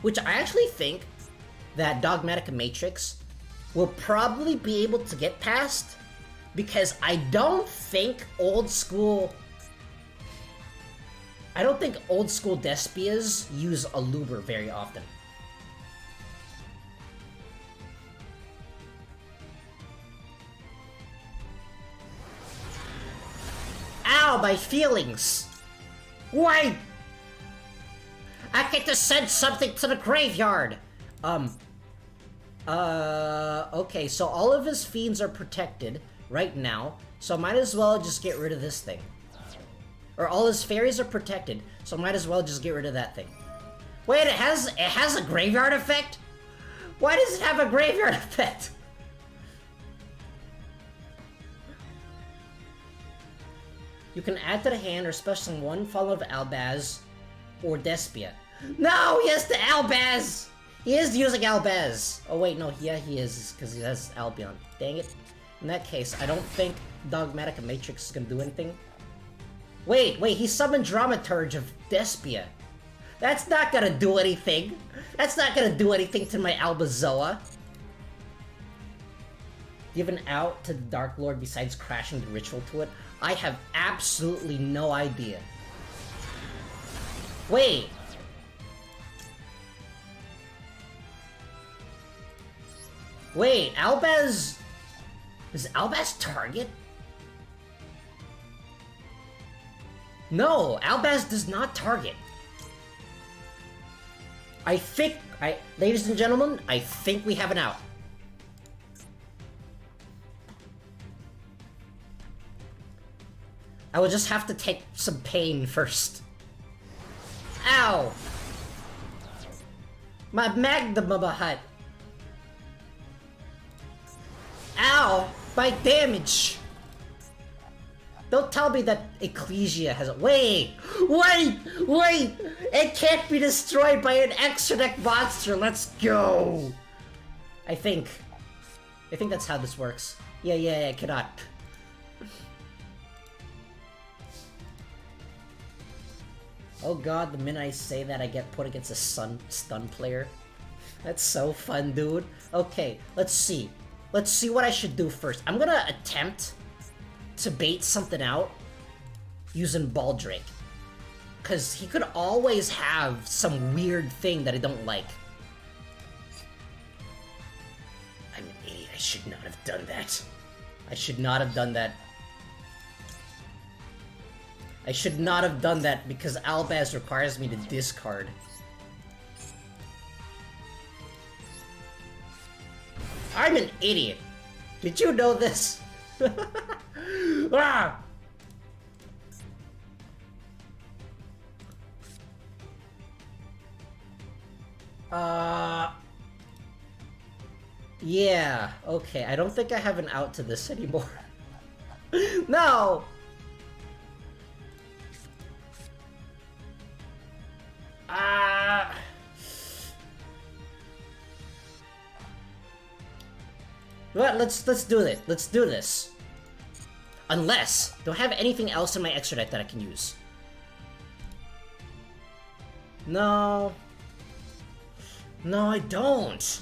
Which I actually think that Dogmatika Matrix will probably be able to get past, because I don't think old school Despias use Aluber very often. Ow, my feelings! Wait! I get to send something to the graveyard! Okay, so all of his fiends are protected right now, so I might as well just get rid of this thing. Or all his fairies are protected, so I might as well just get rid of that thing. Wait, it has a graveyard effect? Why does it have a graveyard effect? You can add to the hand or special summon one follow of Albaz or Despia. No, he has the Albaz! He is using Albaz! Oh wait, no, yeah he is, because he has Albion. Dang it. In that case, I don't think Dogmatika Matrix is gonna do anything. Wait, he summoned Dramaturge of Despia. That's not gonna do anything! That's not gonna do anything to my Albazoa. Give an out to the Dark Lord besides crashing the ritual to it? I have absolutely no idea. Wait! Wait, Albaz... Is Albaz target? No, Albaz does not target. Ladies and gentlemen, I think we have an out. I will just have to take some pain first. Ow! My Magma Hut! Ow! My damage! Don't tell me that Ecclesia has a- Wait! It can't be destroyed by an extra deck monster! Let's go! I think that's how this works. Yeah, it cannot. Oh god, the minute I say that I get put against a stun player. That's so fun, dude. Okay, let's see. Let's see what I should do first. I'm gonna attempt to bait something out using Baldrake. Because he could always have some weird thing that I don't like. I'm an idiot. I should not have done that. I should not have done that. I should not have done that because Albaz requires me to discard. I'm an idiot. Did you know this? Ah! Yeah, okay. I don't think I have an out to this anymore. No! Well, let's do it. Let's do this. Unless, do I have anything else in my extra deck that I can use? No. No, I don't.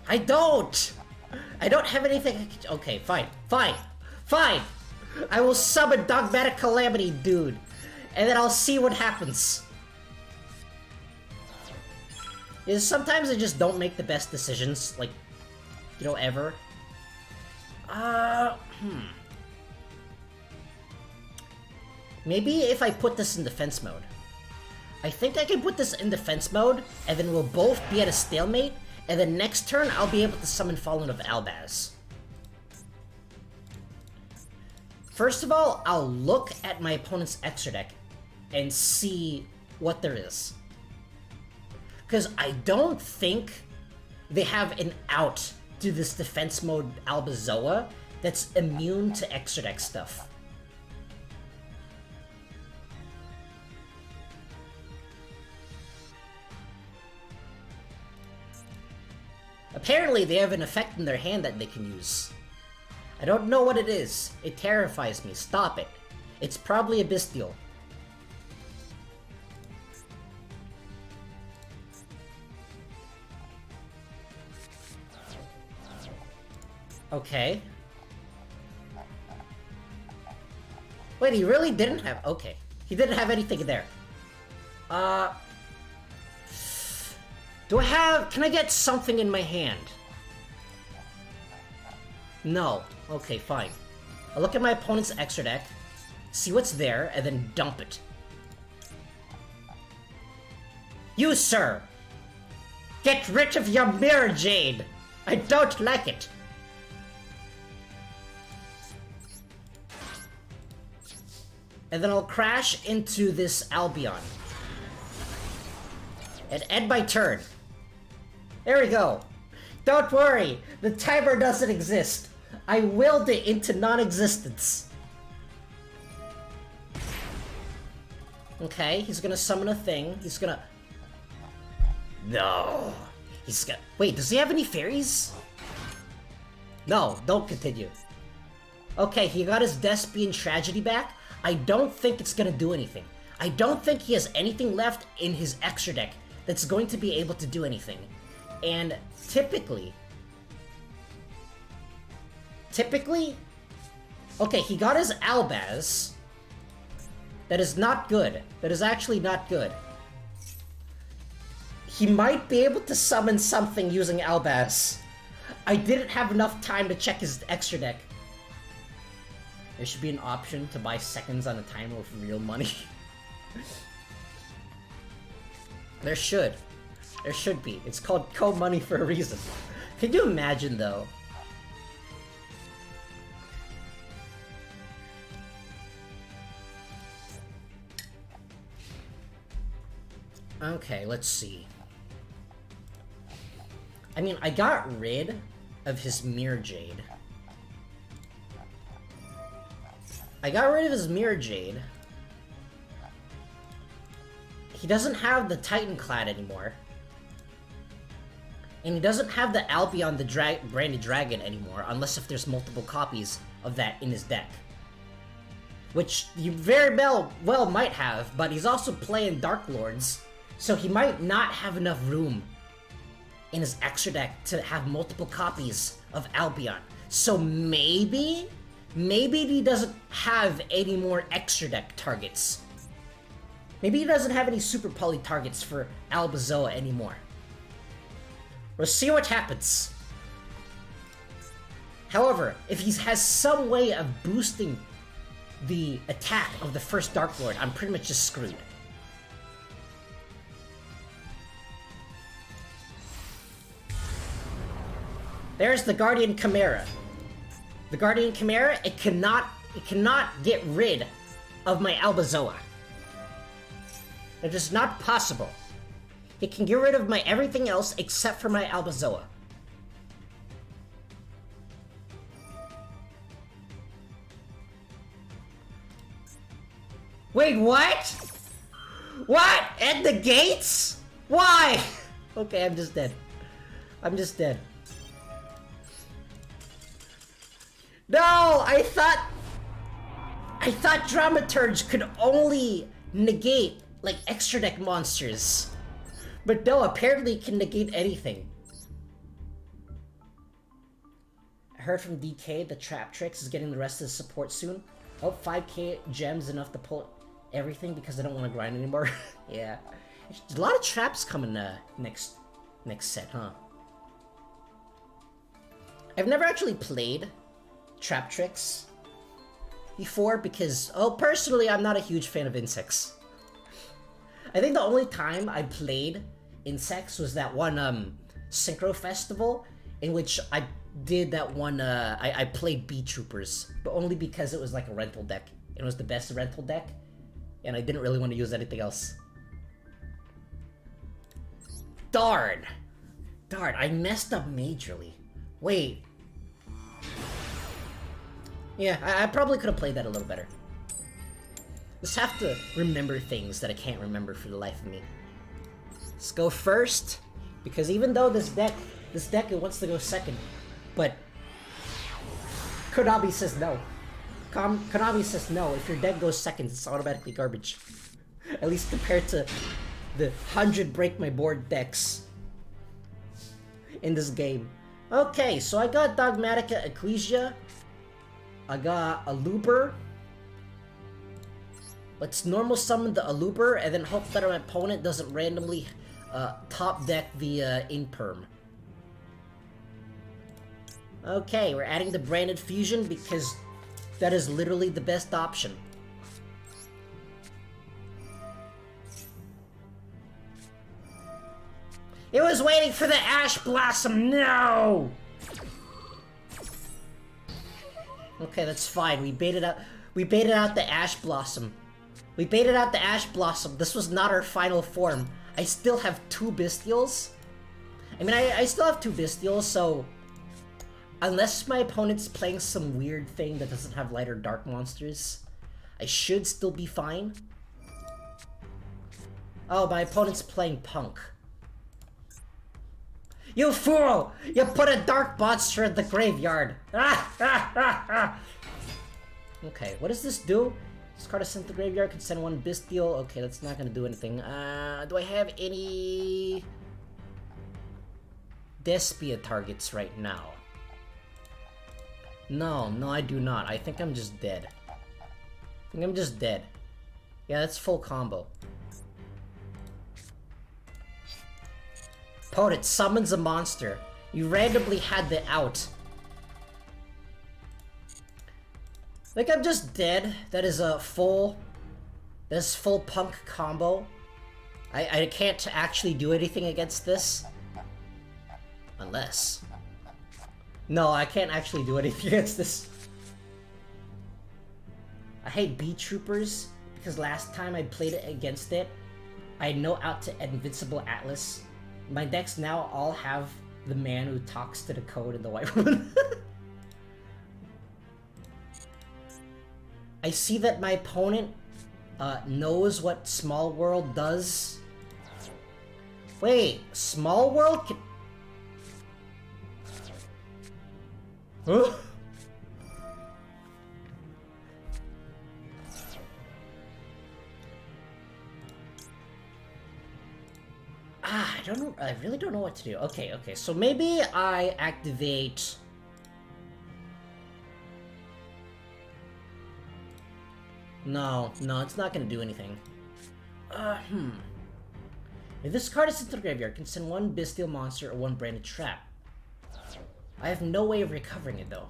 I don't! I don't have anything. Okay, fine. Fine. Fine! I will summon Dogmatic Calamity, dude. And then I'll see what happens. Is sometimes I just don't make the best decisions, like, you know, ever. Maybe if I put this in defense mode. I think I can put this in defense mode, and then we'll both be at a stalemate, and then next turn I'll be able to summon Fallen of Albaz. First of all, I'll look at my opponent's extra deck and see what there is. Because I don't think they have an out to this defense mode Albazoa that's immune to extra deck stuff. Apparently they have an effect in their hand that they can use. I don't know what it is. It terrifies me. Stop it. It's probably a Bestial. Okay. Wait, he really didn't have... Okay. He didn't have anything there. Do I have... Can I get something in my hand? No. Okay, fine. I'll look at my opponent's extra deck, see what's there, and then dump it. You, sir! Get rid of your Mirror Jade! I don't like it! And then I'll crash into this Albion. And end my turn. There we go. Don't worry, the timer doesn't exist. I willed it into non-existence. Okay, he's gonna summon a thing. He's gonna... No. He's gonna... Wait, does he have any fairies? No, don't continue. Okay, he got his Despian Tragedy back. I don't think it's gonna do anything. I don't think he has anything left in his extra deck that's going to be able to do anything. And typically... Okay, he got his Albaz. That is not good. That is actually not good. He might be able to summon something using Albaz. I didn't have enough time to check his extra deck. There should be an option to buy seconds on a timer with real money. There should. There should be. It's called co-money for a reason. Can you imagine, though? Okay, let's see. I mean, I got rid of his Mirror Jade. He doesn't have the Titan Clad anymore. And he doesn't have the Albion the Brandy Dragon anymore, unless if there's multiple copies of that in his deck. Which you very well might have, but he's also playing Dark Lords, so he might not have enough room in his extra deck to have multiple copies of Albion. So maybe he doesn't have any more extra deck targets. Maybe he doesn't have any Super Poly targets for Albazoa anymore. We'll see what happens. However, if he has some way of boosting the attack of the first Dark Lord, I'm pretty much just screwed. There's the Guardian Chimera. The Guardian Chimera, it cannot get rid of my Albazoa. It is not possible. It can get rid of my everything else except for my Albazoa. Wait, what? What? At the gates? Why? Okay, I'm just dead. I'm just dead. No! I thought Dramaturge could only negate, like, extra deck monsters. But no, apparently it can negate anything. I heard from DK the Trap Tricks is getting the rest of the support soon. Oh, 5k gems enough to pull everything because I don't want to grind anymore. Yeah. There's a lot of traps coming next set, huh? I've never actually played Trap Tricks before because, personally, I'm not a huge fan of insects. I think the only time I played insects was that one Synchro Festival in which I did that one, I played VTubers, but only because it was like a rental deck. It was the best rental deck, and I didn't really want to use anything else. Darn! Darn, I messed up majorly. Wait. Yeah, I probably could have played that a little better. Just have to remember things that I can't remember for the life of me. Let's go first, because even though this deck it wants to go second, but Konami says no. Konami says no. If your deck goes second, it's automatically garbage. At least compared to the 100 break my board decks in this game. Okay, so I got Dogmatika Ecclesia. I got a Looper. Let's normal summon the Aluber and then hope that our opponent doesn't randomly top deck the Imperm. Okay, we're adding the branded fusion because that is literally the best option. It was waiting for the Ash Blossom, no! Okay, that's fine. We baited out the Ash Blossom. We baited out the Ash Blossom. This was not our final form. I still have 2 Bestials. I mean, I still have 2 Bestials, so unless my opponent's playing some weird thing that doesn't have light or dark monsters, I should still be fine. Oh, my opponent's playing Punk. You fool! You put a dark monster in the graveyard! Okay, what does this do? Discard a center the graveyard, can send 1 Bestial. Okay, that's not gonna do anything. Do I have any Despia targets right now? No, I do not. I think I'm just dead. Yeah, that's full combo. Opponent summons a monster. You randomly had the out. I think I'm just dead. That is a full Punk combo. I can't actually do anything against this. Unless... No, I can't actually do anything against this. I hate VTubers because last time I played it against it, I had no out to Invincible Atlas. My decks now all have the man who talks to the code in the white one. I see that my opponent knows what Small World does. Wait, Small World can... Huh? I don't know. I really don't know what to do. Okay, so maybe I activate... No, it's not gonna do anything. If this card is sent to the graveyard, can send 1 Bestial monster or 1 branded trap. I have no way of recovering it though.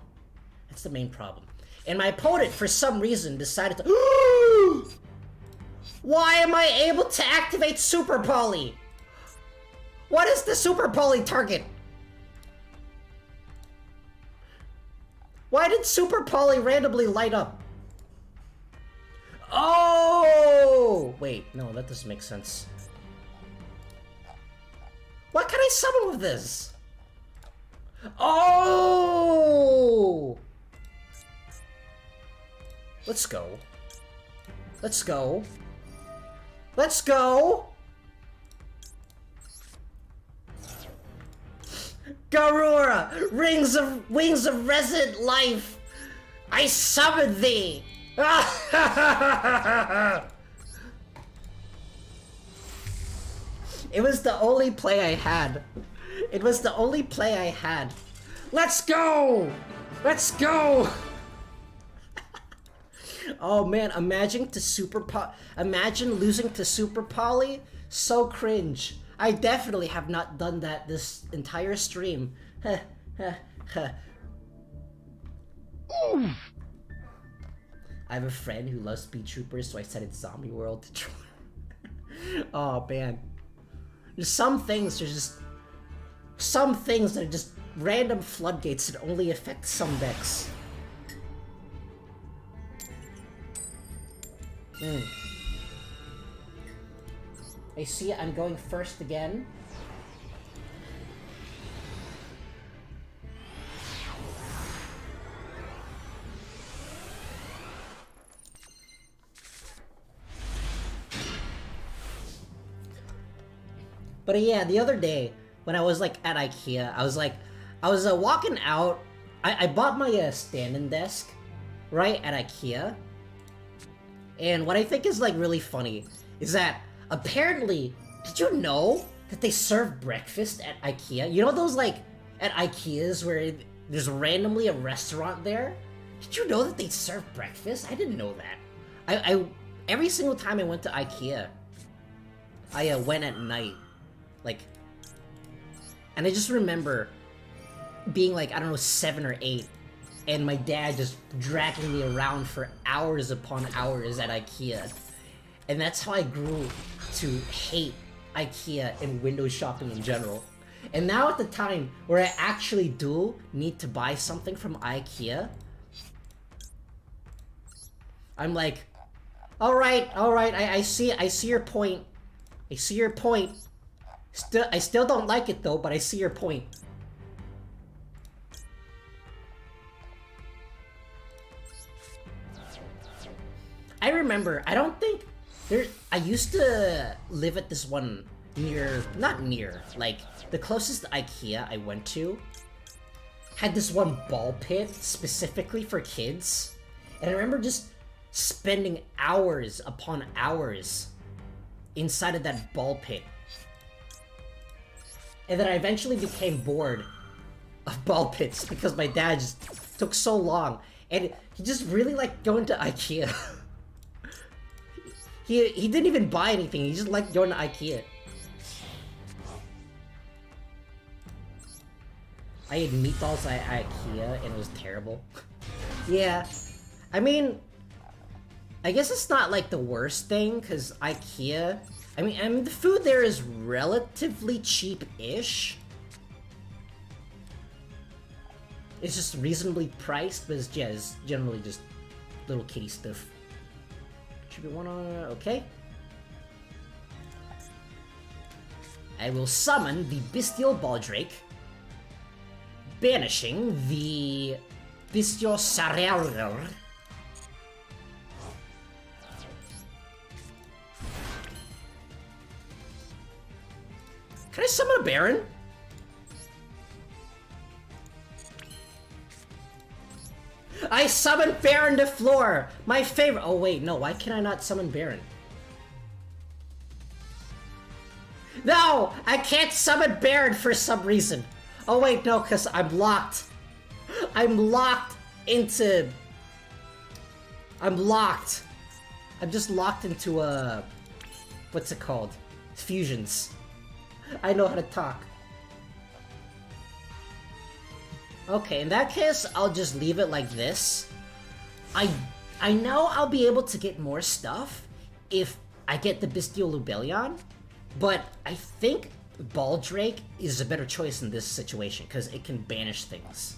That's the main problem. And my opponent, for some reason, decided to... Why am I able to activate Super Poly? What is the Super Poly target? Why did Super Poly randomly light up? Oh! Wait, no, that doesn't make sense. What can I summon with this? Oh! Let's go. Let's go. Let's go! Garura, wings of resident life, I summon thee! It was the only play I had. It was the only play I had. Let's go! Let's go! Oh man, imagine losing to Super Poly? So cringe. I definitely have not done that this entire stream. I have a friend who loves VTubers, so I said it's Zombie World to troll. Oh man. There's some things that are just random floodgates that only affect some decks. I see I'm going first again. But yeah, the other day, when I was like at IKEA, I was walking out. I bought my stand-in desk, right, at IKEA. And what I think is like really funny is that apparently, did you know that they serve breakfast at IKEA? You know those like at IKEAs where there's randomly a restaurant there? Did you know that they serve breakfast? I didn't know that. I every single time I went to IKEA, I went at night. Like, and I just remember being like, I don't know, 7 or 8, and my dad just dragging me around for hours upon hours at IKEA. And that's how I grew to hate IKEA and window shopping in general. And now at the time where I actually do need to buy something from IKEA, I'm like, alright, I see your point. I see your point. I still don't like it though, but I see your point. I remember, I don't think I used to live at this one not near, like the closest IKEA I went to had this one ball pit specifically for kids. And I remember just spending hours upon hours inside of that ball pit. And then I eventually became bored of ball pits because my dad just took so long. And he just really liked going to IKEA. He didn't even buy anything, he just liked going to IKEA. I ate meatballs at IKEA and it was terrible. Yeah, I mean, I guess it's not like the worst thing, because IKEA, I mean, the food there is relatively cheap-ish. It's just reasonably priced, but it's generally just little kitty stuff. Should be one on, okay. I will summon the Bestial Baldrake, banishing the Bestial Sarerer. Can I summon a Baron? I summoned Baron to floor! My favorite- oh wait, no, why can I not summon Baron? No! I can't summon Baron for some reason! Oh wait, no, cause I'm locked. I'm locked into... I'm just locked into, what's it called? Fusions. I know how to talk. Okay, in that case, I'll just leave it like this. I know I'll be able to get more stuff if I get the Bestial Lubellion, but I think Baldrake is a better choice in this situation, because it can banish things.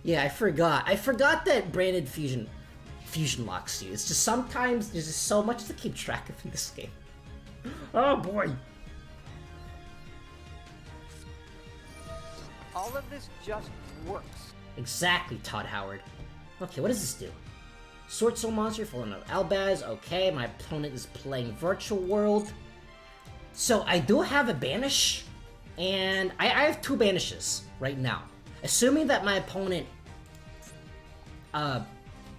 Yeah, I forgot that branded fusion locks you. It's just sometimes there's just so much to keep track of in this game. Oh boy! All of this just works. Exactly, Todd Howard. Okay, what does this do? Sword Soul Monster, falling out Albaz. Okay, my opponent is playing Virtual World. So I do have a banish And I have 2 banishes right now. Assuming that my opponent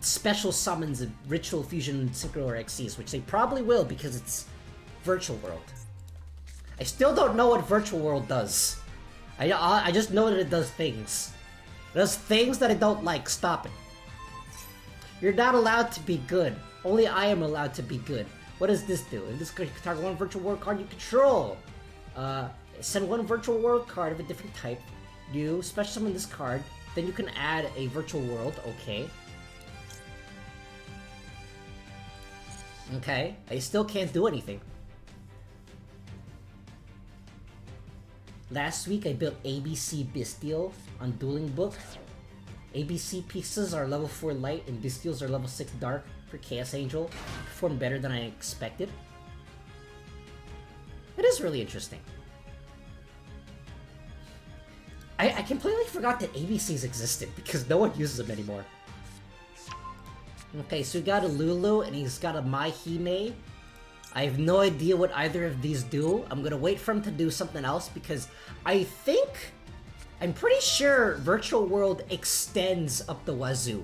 special summons a Ritual Fusion Synchro or Xyz, which they probably will because it's Virtual World. I still don't know what Virtual World does. I just know that it does things. It does things that I don't like. Stop it. You're not allowed to be good. Only I am allowed to be good. What does this do? In this case, you can target 1 Virtual World card you control. Send 1 Virtual World card of a different type. You special summon this card. Then you can add a Virtual World. Okay. Okay. I still can't do anything. Last week I built ABC Bestial on Dueling Book. ABC pieces are level 4 light and Bestials are level 6 dark for Chaos Angel. Performed better than I expected. It is really interesting. I completely forgot that ABCs existed because no one uses them anymore. Okay, so we got a Lulu and he's got a Mahime. I have no idea what either of these do. I'm gonna wait for him to do something else because I'm pretty sure Virtual World extends up the wazoo.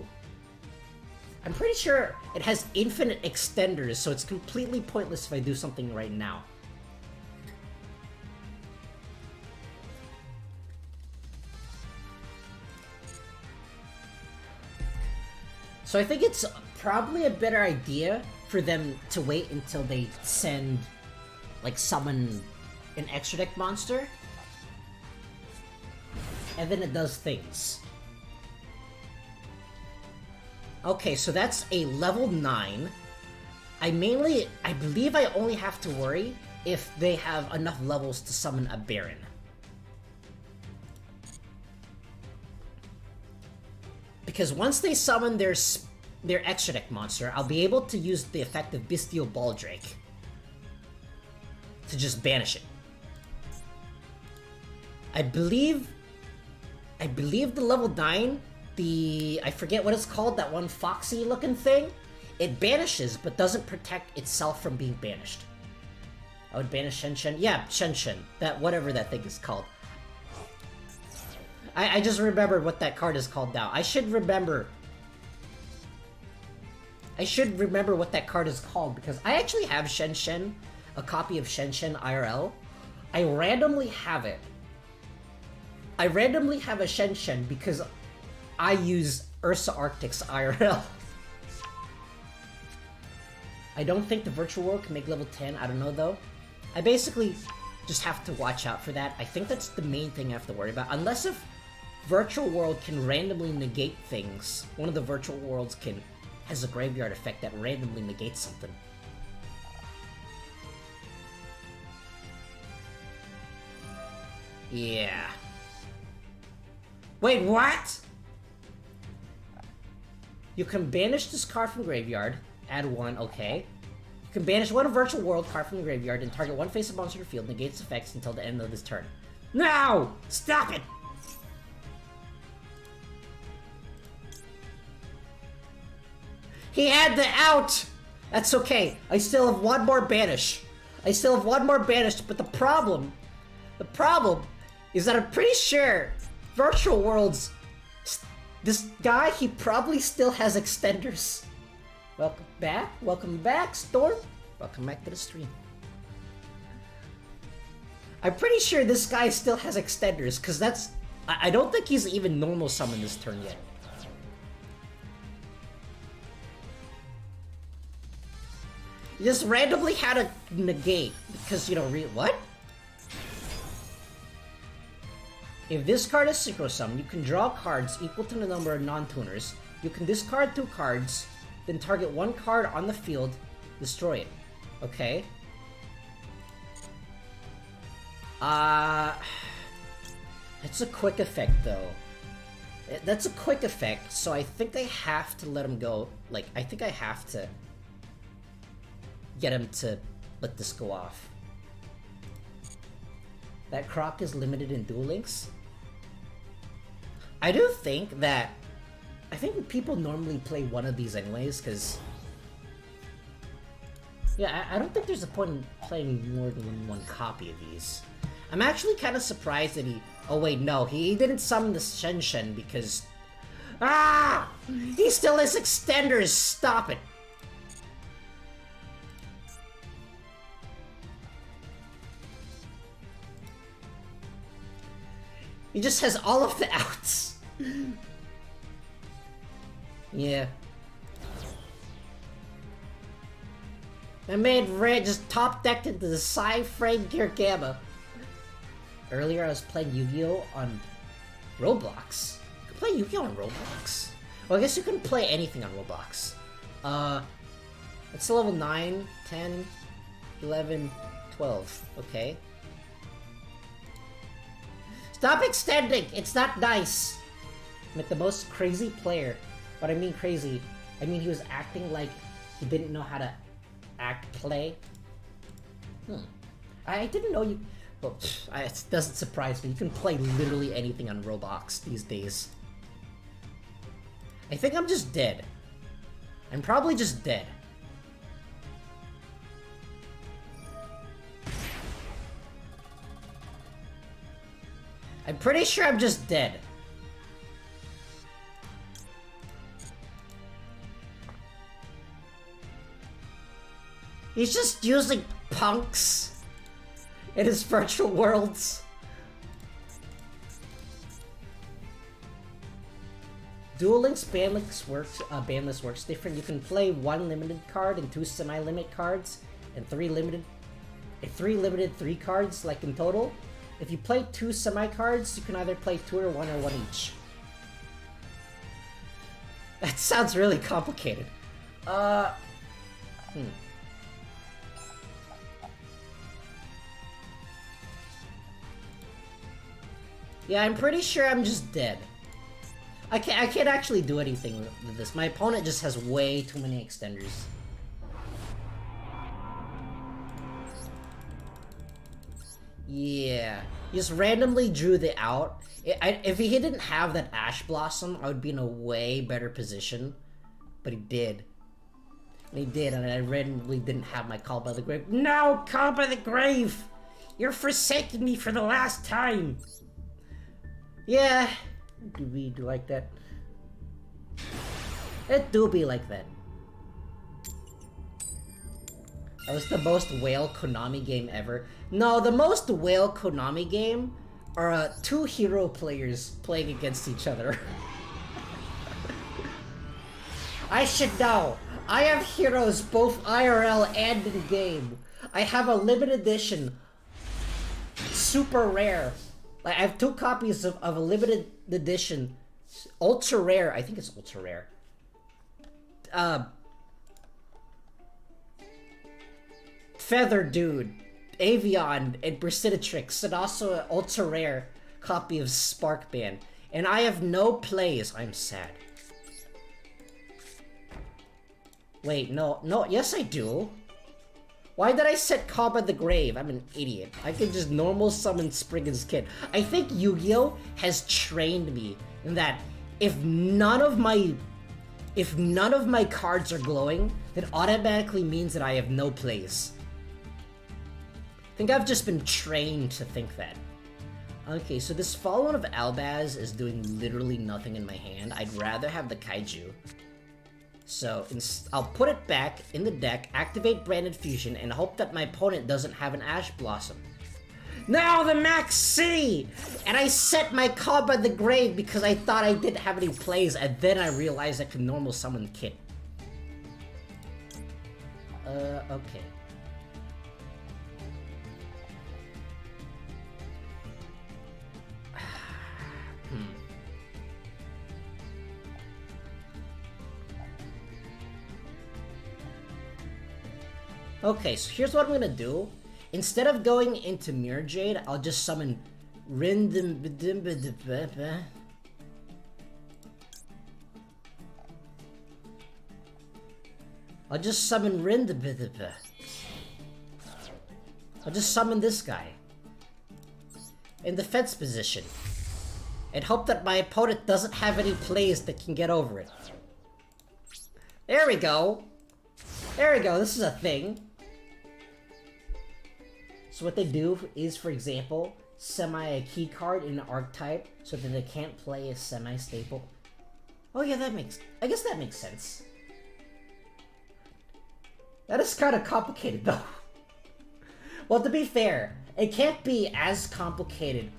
I'm pretty sure it has infinite extenders, so it's completely pointless if I do something right now. So I think it's probably a better idea for them to wait until they send, like, summon an extra deck monster. And then it does things. Okay, so that's a level 9. I believe I only have to worry if they have enough levels to summon a Baron. Because once they summon their extra deck monster, I'll be able to use the effect of Bestial Baldrake to just banish it. I believe the level 9, I forget what it's called, that one foxy looking thing, it banishes but doesn't protect itself from being banished. I would banish Shen. Yeah, Shen. That, whatever that thing is called. I just remembered what that card is called now. I should remember what that card is called because I actually have Shen, a copy of Shen IRL. I randomly have it. I randomly have a Shen because I use Ursa Arctic's IRL. I don't think the Virtual World can make level 10. I don't know though. I basically just have to watch out for that. I think that's the main thing I have to worry about. Unless if Virtual World can randomly negate things. One of the Virtual Worlds has a graveyard effect that randomly negates something. Yeah. Wait, what? You can banish this card from graveyard, add 1, okay. You can banish 1 Virtual World card from the graveyard and target 1 face of monster in your field, negates effects until the end of this turn. No! Stop it! He had the out! That's okay. I still have 1 more banish. But the problem is that I'm pretty sure Virtual Worlds, this guy, he probably still has extenders. Welcome back, Storm. Welcome back to the stream. I'm pretty sure this guy still has extenders, because I don't think he's even normal summoned this turn yet. You just randomly had a negate, because, you know, what? If this card is Synchro Summon, you can draw cards equal to the number of non-tuners. You can discard 2 cards, then target 1 card on the field, destroy it. Okay. That's a quick effect, though. That's a quick effect, so I think I have to let him go. Like, I think I have to get him to let this go off. That Croc is limited in Duel Links. I do think that... I think people normally play one of these anyways, because... Yeah, I don't think there's a point in playing more than 1 copy of these. I'm actually kind of surprised that he... Oh wait, no, he didn't summon the Shen because... Ah! He still has extenders! Stop it! He just has all of the outs. Yeah. I made Red just top decked into the side frame Gear Gamma. Earlier I was playing Yu-Gi-Oh! On Roblox. You can play Yu-Gi-Oh! On Roblox? Well, I guess you couldn't play anything on Roblox. It's level 9, 10, 11, 12. Okay. Stop extending! It's not nice! I'm like the most crazy player. What I mean crazy, I mean he was acting like he didn't know how to play. I didn't know you... Well, it doesn't surprise me. You can play literally anything on Roblox these days. I think I'm just dead. I'm probably just dead. I'm pretty sure I'm just dead. He's just using punks in his virtual worlds. Duel Links banlist works different. You can play 1 limited card and 2 semi-limit cards, and 3 limited 3 cards, like in total. If you play 2 semi-cards, you can either play 2 or 1 each. That sounds really complicated. Yeah, I'm pretty sure I'm just dead. I can't actually do anything with this. My opponent just has way too many extenders. Yeah, he just randomly drew the out. If he didn't have that Ash Blossom, I would be in a way better position. But he did. And he did, and I randomly didn't have my Call by the Grave. No, Call by the Grave! You're forsaking me for the last time! Yeah, it do be like that. It do be like that. That was the most whale Konami game ever. No, the most whale Konami game are 2 hero players playing against each other. I should know. I have heroes both IRL and in game. I have a limited edition, super rare. Like I have 2 copies of a limited edition, ultra rare. I think it's ultra rare. Feather Dude, Avion, and Brasidatrix, and also an ultra rare copy of Sparkband. And I have no plays. I'm sad. Wait, no, yes I do. Why did I set Cobb at the Grave? I'm an idiot. I could just normal summon Spriggan's Kid. I think Yu-Gi-Oh! Has trained me in that if none of my cards are glowing, that automatically means that I have no plays. I think I've just been trained to think that. Okay, so this follow-on of Albaz is doing literally nothing in my hand. I'd rather have the Kaiju. So, I'll put it back in the deck, activate Branded Fusion, and hope that my opponent doesn't have an Ash Blossom. Now the Max C! And I set my Cobb by the Grave because I thought I didn't have any plays, and then I realized I could normal summon Kit. Okay. Okay, so here's what I'm gonna do. Instead of going into Mirror Jade, I'll just summon I'll just summon this guy in defense position and hope that my opponent doesn't have any plays that can get over it. There we go. There we go, this is a thing. So what they do is, for example, semi-key card in an archetype so that they can't play a semi-staple. Oh yeah, I guess that makes sense. That is kind of complicated though. Well, to be fair, it can't be as complicated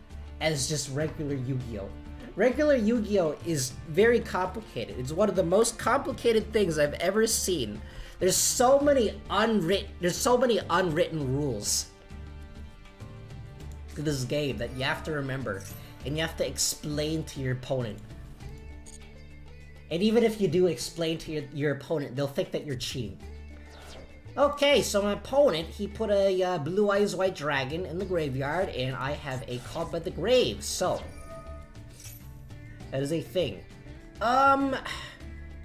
as just regular Yu-Gi-Oh! Regular Yu-Gi-Oh! Is very complicated. It's one of the most complicated things I've ever seen. There's so many unwritten rules to this game that you have to remember, and you have to explain to your opponent. And even if you do explain to your opponent, they'll think that you're cheating. Okay, so my opponent, he put a Blue Eyes White Dragon in the graveyard, and I have a Called by the Grave, so that is a thing.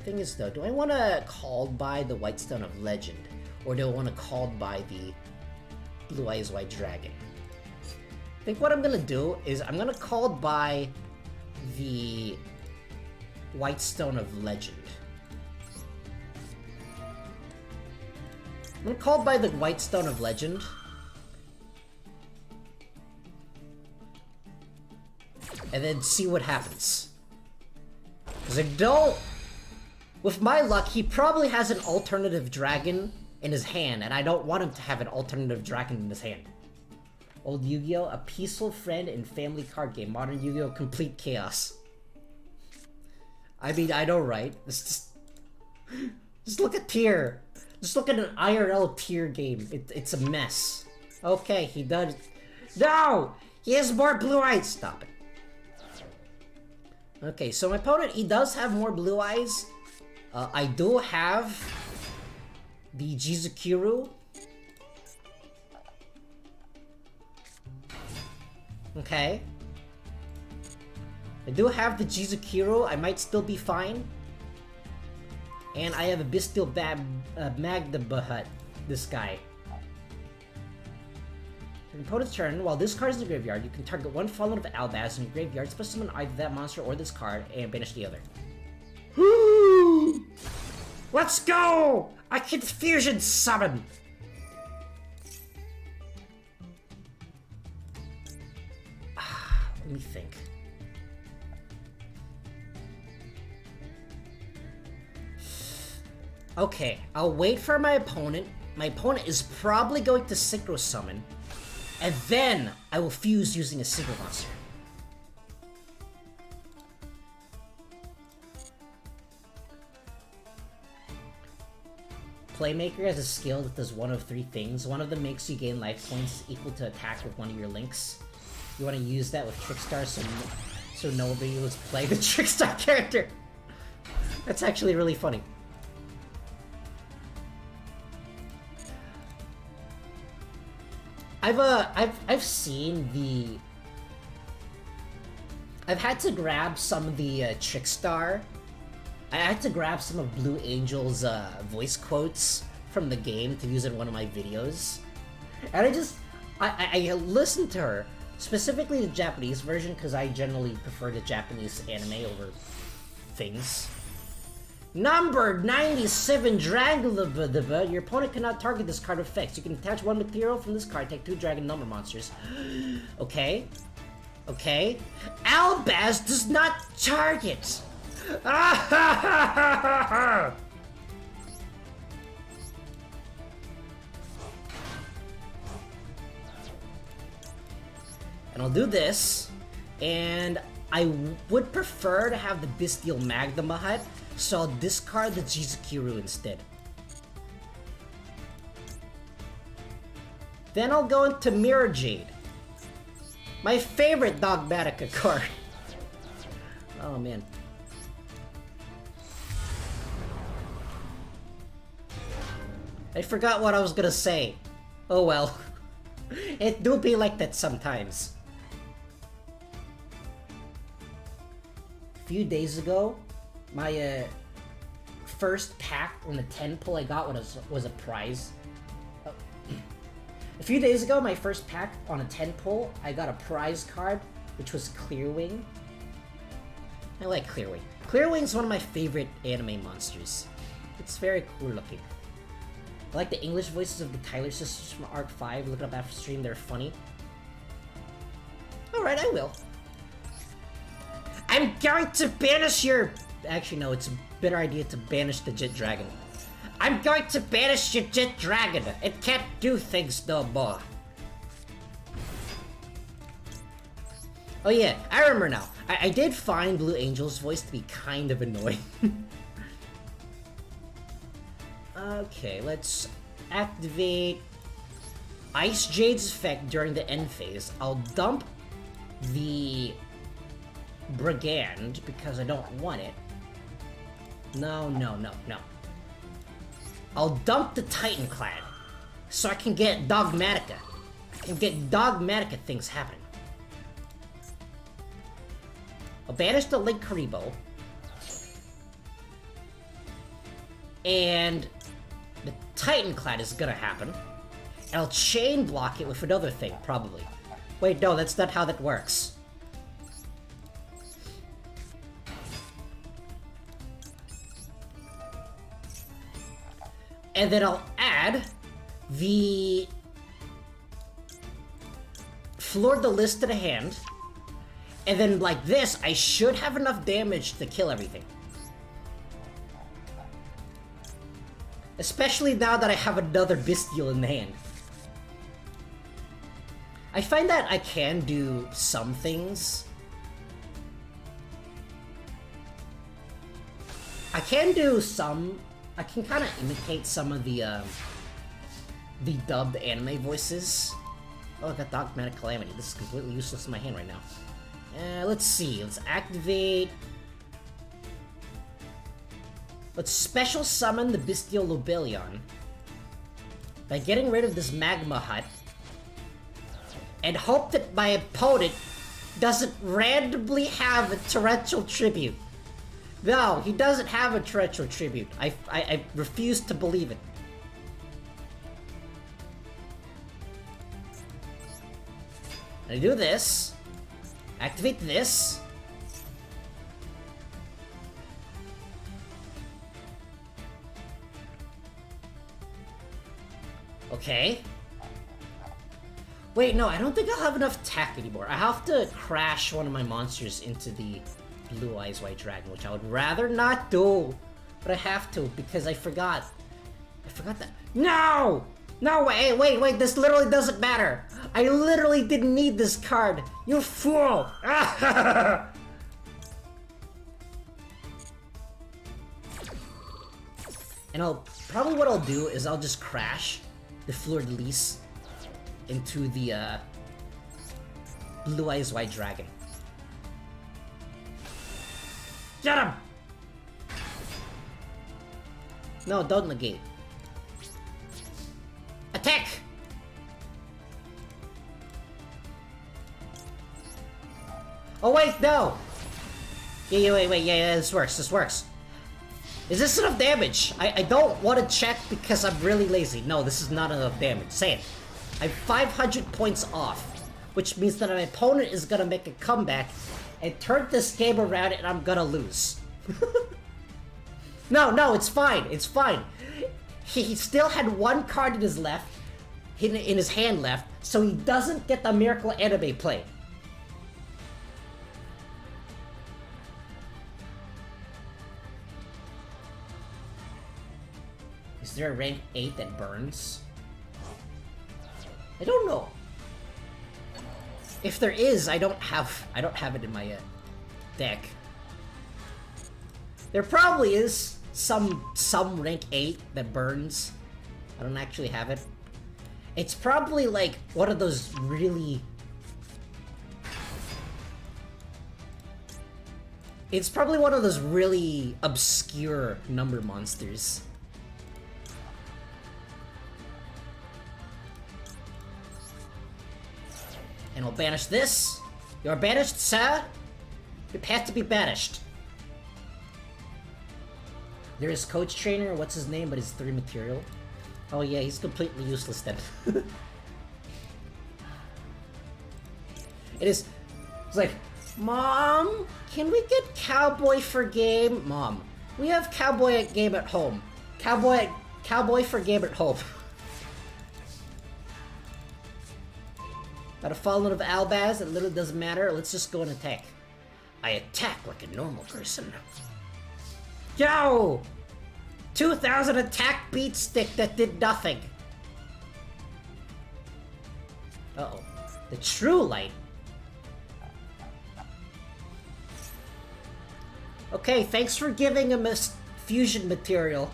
Thing is though, do I want to Called by the White Stone of Legend, or do I want to Called by the Blue Eyes White Dragon? I think what I'm gonna do is I'm gonna Called by the White Stone of Legend. I'm gonna Called by the White Stone of Legend. And then see what happens. Because I don't... With my luck, he probably has an alternative dragon in his hand, and I don't want him to have an alternative dragon in his hand. Old Yu-Gi-Oh! A peaceful friend and family card game. Modern Yu-Gi-Oh! Complete chaos. I mean, I know, right? Just look at tier. Just look at an IRL tier game. It's a mess. Okay, he does... No! He has more blue eyes! Stop it. Okay, so my opponent, he does have more blue eyes. I do have the Jizukiru. Okay. I do have the Jizukiru. I might still be fine. And I have a Bestial Magdabahat, this guy. Your opponent's turn, while this card is in the graveyard, you can target one Fallen of Albaz in your graveyard, special summon either that monster or this card, and banish the other. Let's go! I can fusion summon! Let me think. Okay, I'll wait for my opponent. My opponent is probably going to Synchro Summon, and then I will fuse using a Synchro Monster. Playmaker has a skill that does one of three things. One of them makes you gain life points equal to attack with one of your links. You want to use that with Trickstar so nobody was playing the Trickstar character. That's actually really funny. I've seen the... I've had to grab some of the Trickstar. I had to grab some of Blue Angel's voice quotes from the game to use in one of my videos. And I listened to her, specifically the Japanese version, because I generally prefer the Japanese anime over things. Number 97 Dragon. Your opponent cannot target this card with effects. You can attach one material from this card, take two Dragon number monsters. Okay. Okay. Albaz does not target! And I'll do this, and I would prefer to have the Bestial Magdabahat, so I'll discard the Jizukiru instead. Then I'll go into Mirror Jade, my favorite Dogmatika card. Oh man. I forgot what I was gonna say. Oh well. It do be like that sometimes. A few days ago, my first pack on the 10 pull I got was a prize. Oh. A few days ago, my first pack on a 10 pull, I got a prize card, which was Clearwing. I like Clearwing. Clearwing's one of my favorite anime monsters. It's very cool looking. I like the English voices of the Tyler sisters from Arc 5. Look it up after stream, they're funny. Alright, I will. I'm going to banish your... Actually, no, it's a better idea to banish the Jet Dragon. I'm going to banish your Jet Dragon. It can't do things no more. Oh yeah, I remember now. I did find Blue Angel's voice to be kind of annoying. Okay, let's activate Ice Jade's effect during the end phase. I'll dump the Brigand because I don't want it. No. I'll dump the Titanclad so I can get Dogmatika. I can get Dogmatika things happening. I'll banish the Link Karibo. And the Titanclad is gonna happen. And I'll chain block it with another thing, probably. Wait, no, that's not how that works. And then I'll add the Fleur-de-Lis to the hand. And then, like this, I should have enough damage to kill everything. Especially now that I have another Bestial in the hand. I find that I can do some things. I can kind of imitate some of the dubbed anime voices. Oh, I got Dogmatic Calamity. This is completely useless in my hand right now. Let's see. Let's activate... Let's special summon the Bestial Lobelion by getting rid of this Magma Hut and hope that my opponent doesn't randomly have a Torrential Tribute. No, he doesn't have a Torrential Tribute. I refuse to believe it. I do this. Activate this. Okay. Wait, no, I don't think I'll have enough attack anymore. I have to crash one of my monsters into the Blue Eyes White Dragon, which I would rather not do. But I have to, because I forgot. I forgot that. No! No, wait, this literally doesn't matter. I literally didn't need this card. You fool! And what I'll do is I'll just crash the Fleur-de-Lis into the Blue Eyes White Dragon. Get him! No, don't negate. Attack! Oh wait, no! Wait, yeah, this works. Is this enough damage? I don't want to check because I'm really lazy. No, this is not enough damage. Say it. I'm 500 points off, which means that my opponent is gonna make a comeback and turn this game around and I'm gonna lose. No, it's fine. He still had one card in his hand left, so he doesn't get the Miracle Anime play. Is there a rank 8 that burns? I don't know. If there is, I don't have it in my deck. There probably is some rank 8 that burns. I don't actually have it. It's probably like one of those really... It's probably one of those really obscure number monsters. And I'll banish this. You're banished, sir. You have to be banished. There is Coach Trainer, what's his name, but it's 3 material. Oh yeah, he's completely useless then. It's like, Mom, can we get Cowboy for game? Mom, we have Cowboy game at home. Cowboy for game at home. Got a fallen of Albaz, it literally doesn't matter. Let's just go and attack. I attack like a normal person. Yo! 2000 attack beat stick that did nothing. Uh-oh. The true light. Okay, thanks for giving him a fusion material.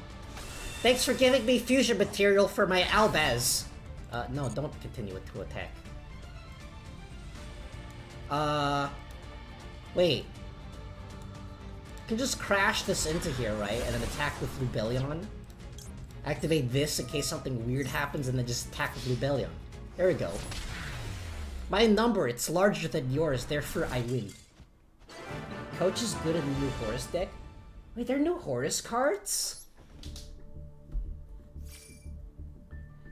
Thanks for giving me fusion material for my Albaz. No, don't continue it to attack. Wait. You can just crash this into here, right? And then attack with Lubellion. Activate this in case something weird happens and then just attack with Lubellion. There we go. My number, it's larger than yours, therefore I win. Coach is good in the new Horus deck. Wait, there are new Horus cards?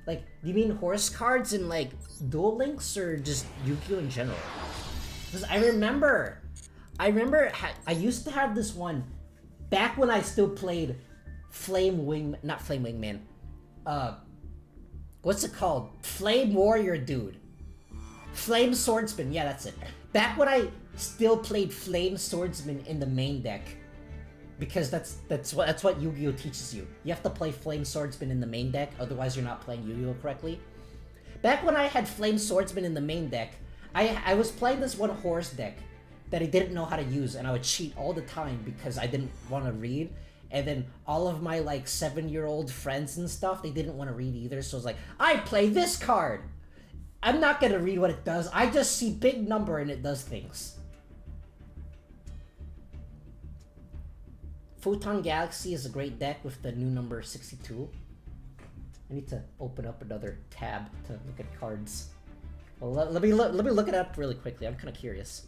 Like, do you mean Horus cards in, like, Duel Links or just Yugioh in general? Because I remember I used to have this one back when I still played not Flame Wingman. What's it called? Flame Warrior Dude. Flame Swordsman, yeah, that's it. Back when I still played Flame Swordsman in the main deck. Because that's what Yu-Gi-Oh teaches you. You have to play Flame Swordsman in the main deck, otherwise you're not playing Yu-Gi-Oh correctly. Back when I had Flame Swordsman in the main deck, I was playing this one Horus deck that I didn't know how to use, and I would cheat all the time because I didn't want to read. And then all of my, like, 7-year-old friends and stuff, they didn't want to read either, so I was like, I play this card! I'm not gonna read what it does, I just see big number and it does things. Photon Galaxy is a great deck with the new number 62. I need to open up another tab to look at cards. Well, let me look it up really quickly. I'm kind of curious.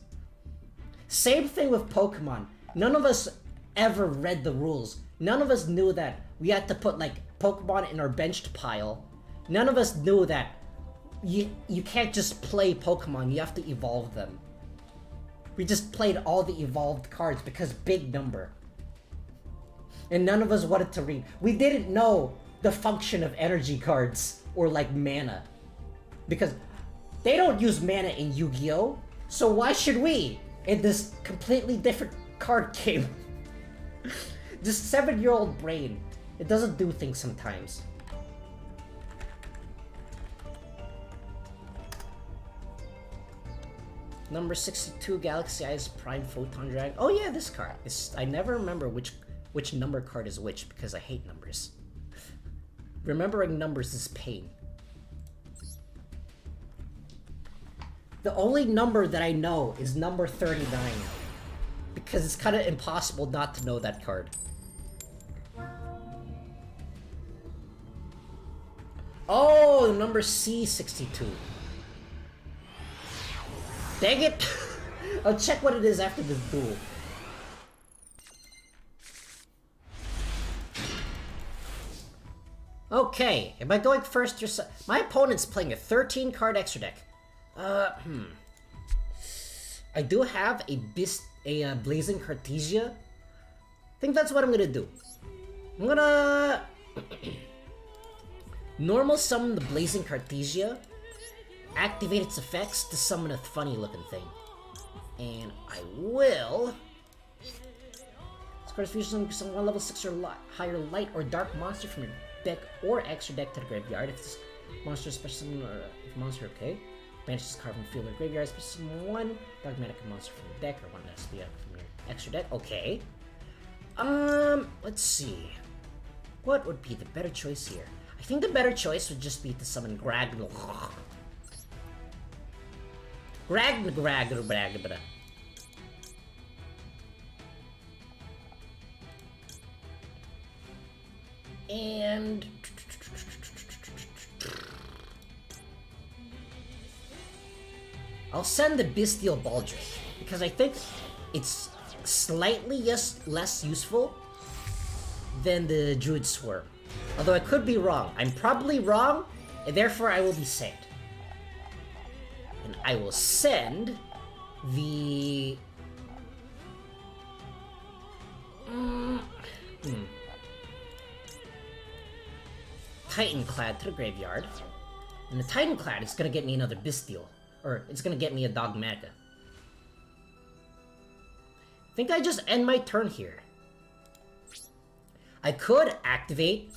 Same thing with Pokemon. None of us ever read the rules. None of us knew that we had to put, like, Pokemon in our benched pile. None of us knew that you can't just play Pokemon, you have to evolve them. We just played all the evolved cards because big number. And none of us wanted to read. We didn't know the function of energy cards or, like, mana. Because they don't use mana in Yu-Gi-Oh! So why should we? In this completely different card game. Just 7-year-old brain. It doesn't do things sometimes. Number 62, Galaxy Eyes Prime Photon Dragon. Oh yeah, this card. I never remember which number card is which because I hate numbers. Remembering numbers is pain. The only number that I know is number 39. Because it's kind of impossible not to know that card. Oh, number C62. Dang it! I'll check what it is after this duel. Okay, am I going first or my opponent's playing a 13-card extra deck. I do have a Blazing Cartesia. I think that's what I'm gonna do. I'm gonna normal summon the Blazing Cartesia, activate its effects to summon a funny-looking thing, and I will. This card is fusion summon one level 6 or higher light or dark monster from your deck or extra deck to the graveyard. If this monster is special summon or if monster, okay. Banish this card from the field or graveyard, special summon one Dogmatika monster from the deck or one SP from your extra deck. Okay. Let's see. What would be the better choice here? I think the better choice would just be to summon Gragl. Gragl. And I'll send the Bestial Baldric because I think it's slightly less useful than the Druid Swarm. Although I could be wrong. I'm probably wrong, and therefore I will be sad. And I will send the... Titanclad to the graveyard. And the Titanclad is gonna get me another Bestial. Or it's gonna get me a Dogmatika. I think I just end my turn here. I could activate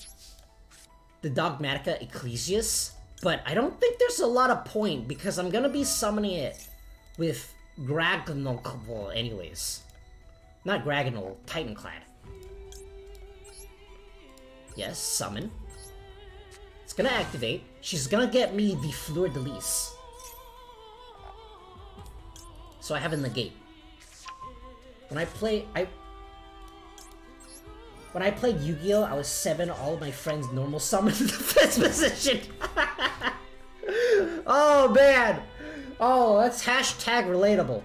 the Dogmatika Ecclesias, but I don't think there's a lot of point because I'm gonna be summoning it with Gragnol anyways. Not Gragnol, Titanclad. Yes, summon. It's gonna activate. She's gonna get me the Fleur de Lis. So I have a negate. When I played Yu-Gi-Oh, I was 7. All of my friends normal summoned the defense position. Oh man! Oh, that's hashtag relatable.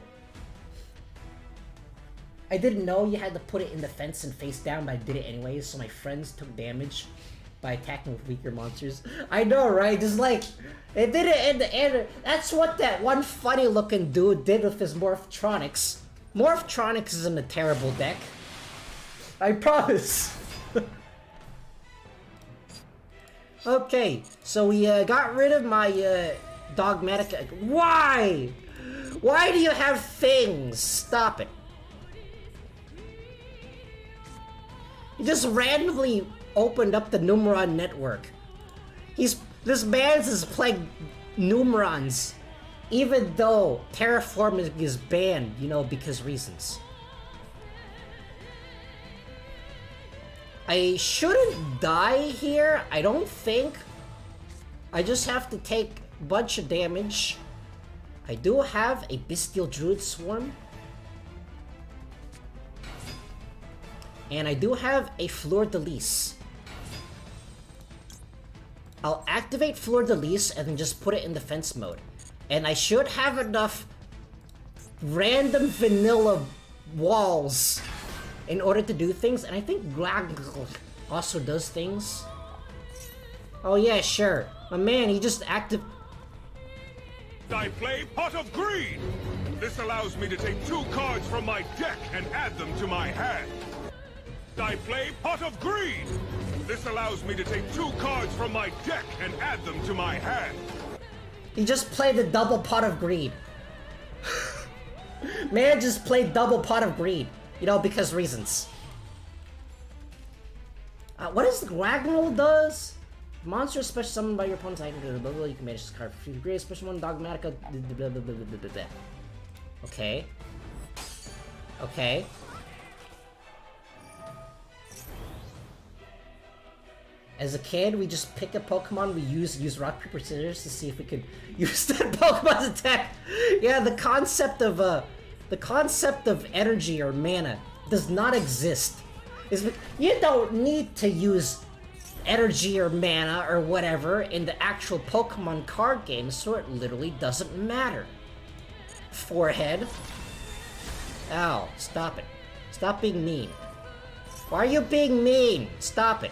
I didn't know you had to put it in defense and face down, but I did it anyways, so my friends took damage by attacking with weaker monsters. I know, right? Just like, it did it in the end. That's what that one funny looking dude did with his Morphtronics. Morphtronics isn't a terrible deck. I promise. Okay, so we got rid of my Dogmatika. Why? Why do you have things? Stop it. He just randomly opened up the Numeron network. This man's is playing Numerons, even though terraforming is banned, you know, because reasons. I shouldn't die here, I don't think. I just have to take a bunch of damage. I do have a Bestial Druid Swarm. And I do have a Fleur de Lis. I'll activate Fleur de Lis and then just put it in defense mode. And I should have enough random vanilla walls in order to do things. And I think Glag also does things. Oh yeah, sure. My man, he just I play Pot of Greed! This allows me to take 2 cards from my deck and add them to my hand. I play Pot of Greed! This allows me to take 2 cards from my deck and add them to my hand. He just played the double Pot of Greed. Man just played double Pot of Greed. You know, because reasons. What does the Ragnarol does? Monster is special summoned by your opponent's item. Blah, blah, you can manage this card for free. Great special one, Dogmatika. Blah, blah, blah, blah, blah, blah. Okay. Okay. As a kid, we just pick a Pokemon, we use rock, paper, scissors to see if we could use that Pokemon's attack. Yeah, the concept of energy or mana does not exist. You don't need to use energy or mana or whatever in the actual Pokemon card game, so it literally doesn't matter. Forehead. Ow, stop it. Stop being mean. Why are you being mean? Stop it.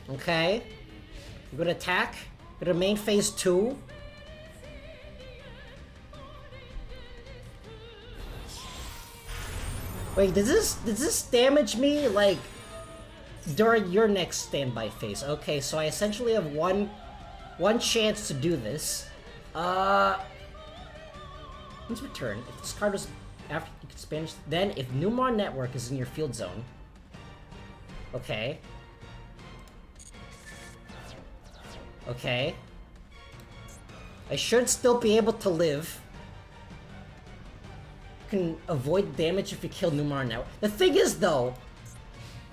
Okay. Good attack. Go to main phase 2. Wait, does this damage me like during your next standby phase? Okay, so I essentially have one chance to do this. Let's return. If this card was after you can Spanish, then if Numeron Network is in your field zone. Okay. Okay. I should still be able to live. You can avoid damage if you kill Numeron now. The thing is, though,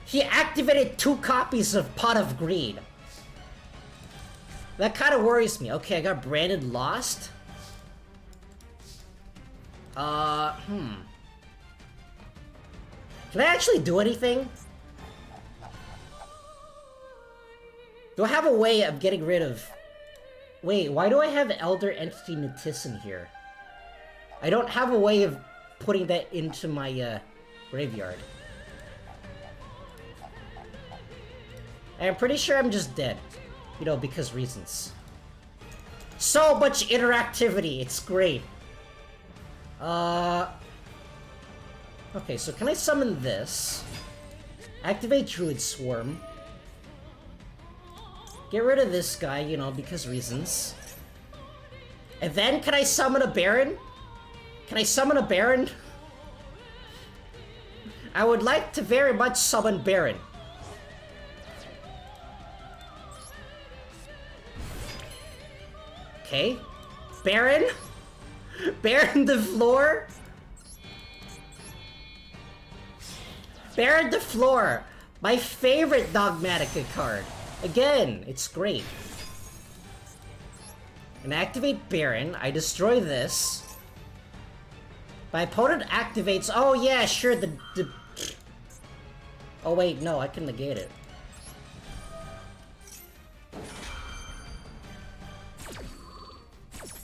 he activated 2 copies of Pot of Greed. That kind of worries me. Okay, I got branded lost. Can I actually do anything? Do I have a way of getting rid of... Wait, why do I have Elder Entity Nitissen here? I don't have a way of putting that into my, graveyard. I'm pretty sure I'm just dead. You know, because reasons. So much interactivity, it's great. Okay, so can I summon this? Activate Druid Swarm. Get rid of this guy, you know, because reasons. And then, can I summon a Baron? Can I summon a Baron? I would like to very much summon Baron. Okay. Baron? Baron the floor? Baron the floor! My favorite Dogmatika card. Again, it's great. And activate Baron. I destroy this. My opponent activates... Oh yeah, sure, the... Oh wait, no, I can negate it.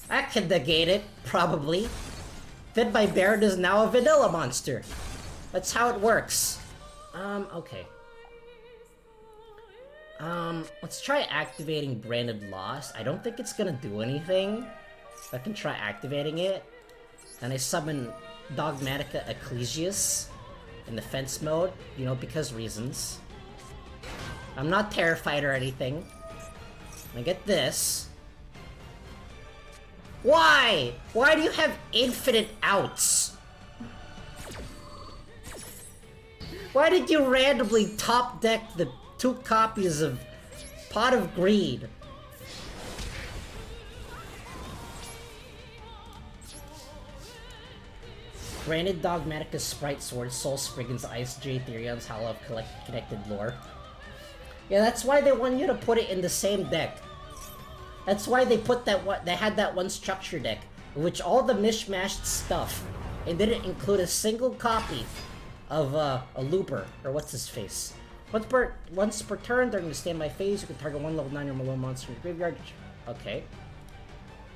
I can negate it, probably. Then my Baron is now a vanilla monster. That's how it works. Okay. Let's try activating Branded Lost. I don't think it's gonna do anything. I can try activating it. And I summon Dogmatika Ecclesius in defense mode, you know, because reasons. I'm not terrified or anything. I get this. Why? Why do you have infinite outs? Why did you randomly top deck the 2 copies of Pot of Greed? Granted, Dogmatika's Sprite Sword, Soul Spriggan's Ice, J Therion's Hollow of Connected Lore. Yeah, that's why they want you to put it in the same deck. That's why they put that one. They had that one structure deck, in which all the mishmashed stuff, and didn't include a single copy of a looper, or what's his face. Once per turn during the standby phase, you can target one level 9 or below monster in your graveyard. Okay.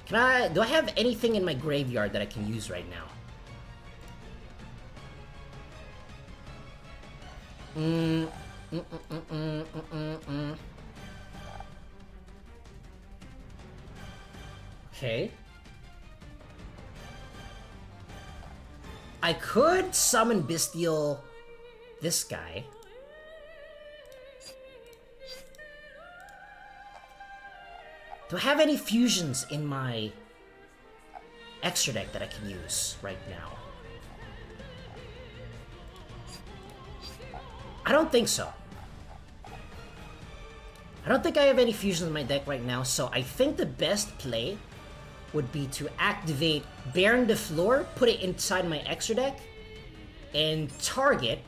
Do I have anything in my graveyard that I can use right now? Okay. I could summon Bestial this guy. Do I have any fusions in my extra deck that I can use right now? I don't think so. I don't think I have any fusions in my deck right now, so I think the best play would be to activate Baron de Fleur, put it inside my extra deck, and target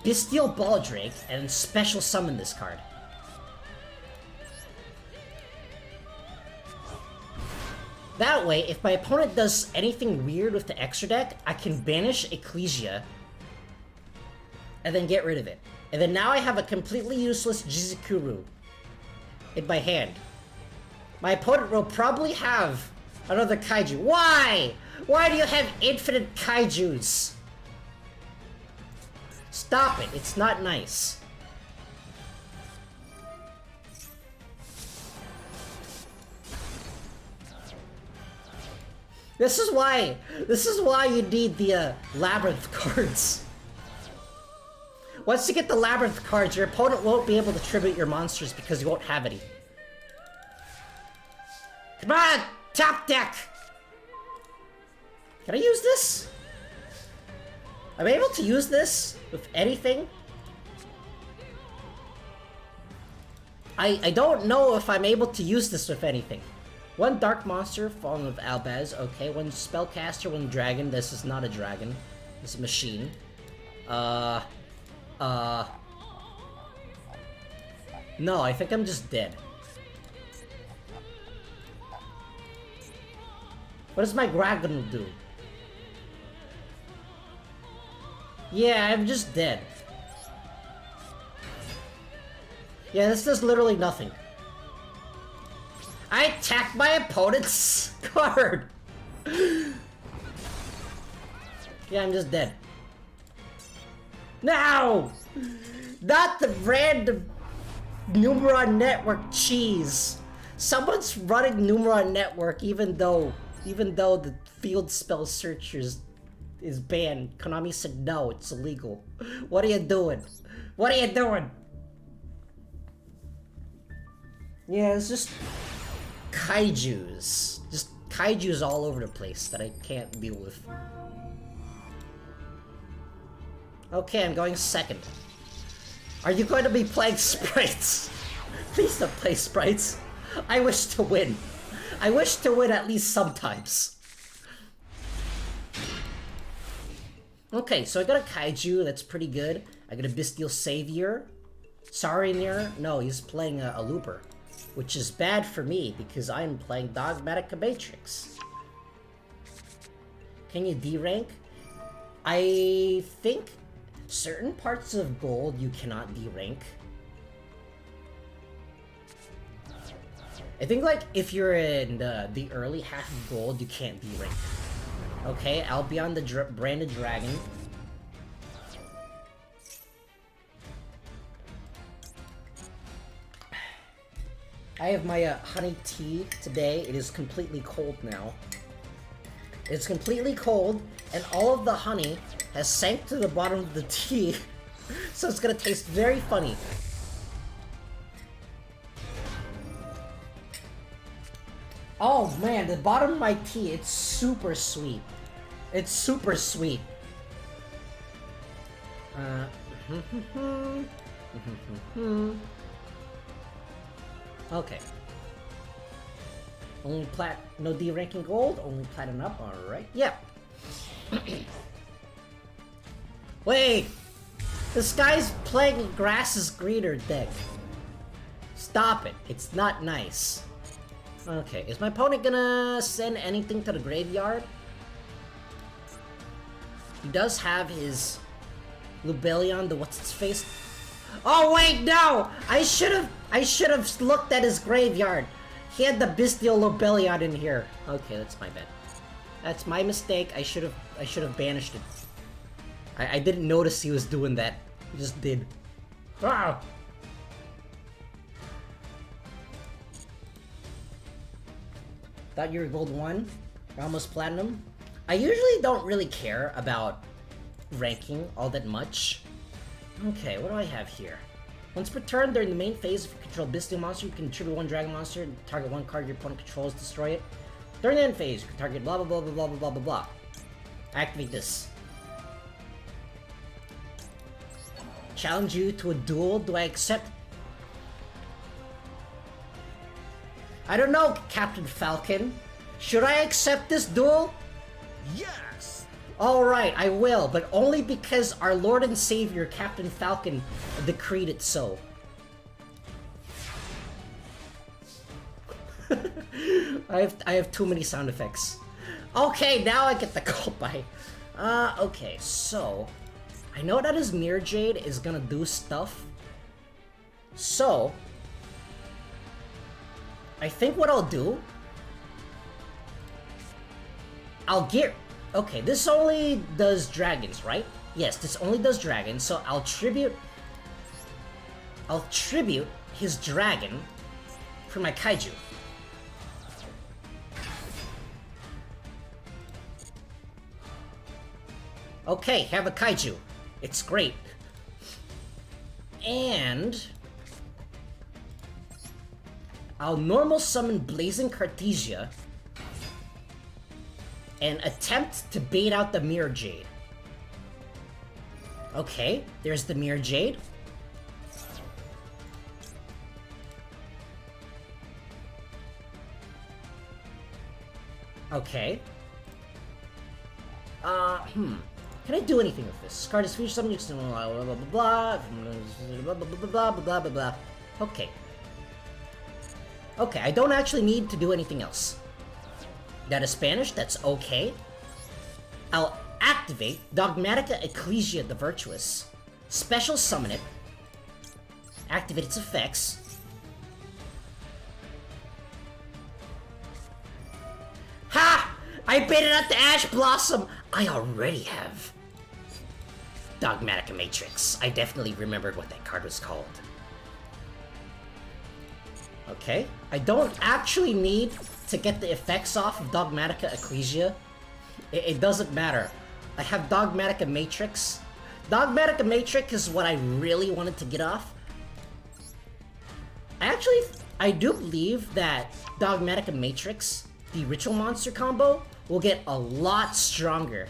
Bestial Baldrake and special summon this card. That way, if my opponent does anything weird with the extra deck, I can banish Ecclesia and then get rid of it. And then now I have a completely useless Jizukuru in my hand. My opponent will probably have another Kaiju. Why? Why do you have infinite Kaijus? Stop it, it's not nice. This is why you need the Labyrinth cards. Once you get the Labyrinth cards, your opponent won't be able to tribute your monsters because you won't have any. Come on! Top deck! Can I use this? I'm able to use this with anything? I don't know if I'm able to use this with anything. One Dark Monster, Fallen of Albaz, okay. One Spellcaster, one Dragon. This is not a dragon. This is a machine. No, I think I'm just dead. What does my dragon do? Yeah, I'm just dead. Yeah, this does literally nothing. I attacked my opponent's card! Yeah, I'm just dead. No! Not the random Numeron Network cheese Someone's running Numeron Network even though the field spell search is banned. Konami said no, it's illegal. What are you doing? What are you doing? Yeah, it's just kaijus. Just kaijus all over the place that I can't deal with. Okay, I'm going second. Are you going to be playing sprites? Please don't play sprites. I wish to win. I wish to win at least sometimes. Okay, so I got a kaiju, that's pretty good. I got a Bestial Savior. Sarinir, no, he's playing a looper. Which is bad for me, because I'm playing Dogmatika Matrix. Can you D-rank? I think certain parts of gold you cannot D-rank. I think, like, if you're in the early half of gold, you can't D-rank. Okay, I'll be on the Branded Dragon. I have my honey tea today. It is completely cold now. It's completely cold, and all of the honey has sank to the bottom of the tea, so it's gonna taste very funny. Oh man, the bottom of my tea, it's super sweet. It's super sweet. Okay. Only no D ranking gold, only platinum up, alright. Yeah. Wait! This guy's playing grass is greener deck. Stop it. It's not nice. Okay, is my opponent gonna send anything to the graveyard? He does have his Lubellion, the what's its face? Oh wait, no! I should have looked at his graveyard. He had the Bestial Lubellion in here. Okay, that's my bad. That's my mistake. I should have banished it. I didn't notice he was doing that. He just did. Ah! Thought you were gold 1? Almost platinum? I usually don't really care about ranking all that much. Okay, what do I have here? Once per turn, during the main phase, if you control Bestial Monster, you can trigger one Dragon Monster, target one card your opponent controls, destroy it. During the end phase, you can target blah blah blah blah blah blah blah blah. Activate this. Challenge you to a duel, do I accept? I don't know, Captain Falcon. Should I accept this duel? Yes! Alright, I will, but only because our Lord and Savior, Captain Falcon, decreed it so. I have too many sound effects. Okay, now I get the gold buy. Okay, so I know that his Mirror Jade is gonna do stuff. So I think what I'll do, I'll get... Okay, this only does dragons, right? Yes, this only does dragons, so I'll tribute his dragon for my kaiju. Okay, have a kaiju. It's great. And I'll normal summon Blazing Cartesia and attempt to bait out the Mirror Jade. Okay, there's the Mirror Jade. Okay. Can I do anything with this? Card is featured something blah blah blah blah blah blah blah blah blah blah. Okay. Okay, I don't actually need to do anything else. That is Spanish, that's okay. I'll activate Dogmatika Ecclesia the Virtuous. Special summon it. Activate its effects. Ha! I baited out the Ash Blossom! I already have Dogmatika Matrix. I definitely remembered what that card was called. Okay. I don't actually need to get the effects off of Dogmatika Ecclesia. It doesn't matter. I have Dogmatika Matrix. Dogmatika Matrix is what I really wanted to get off. Actually, I do believe that Dogmatika Matrix, the Ritual Monster combo, will get a lot stronger.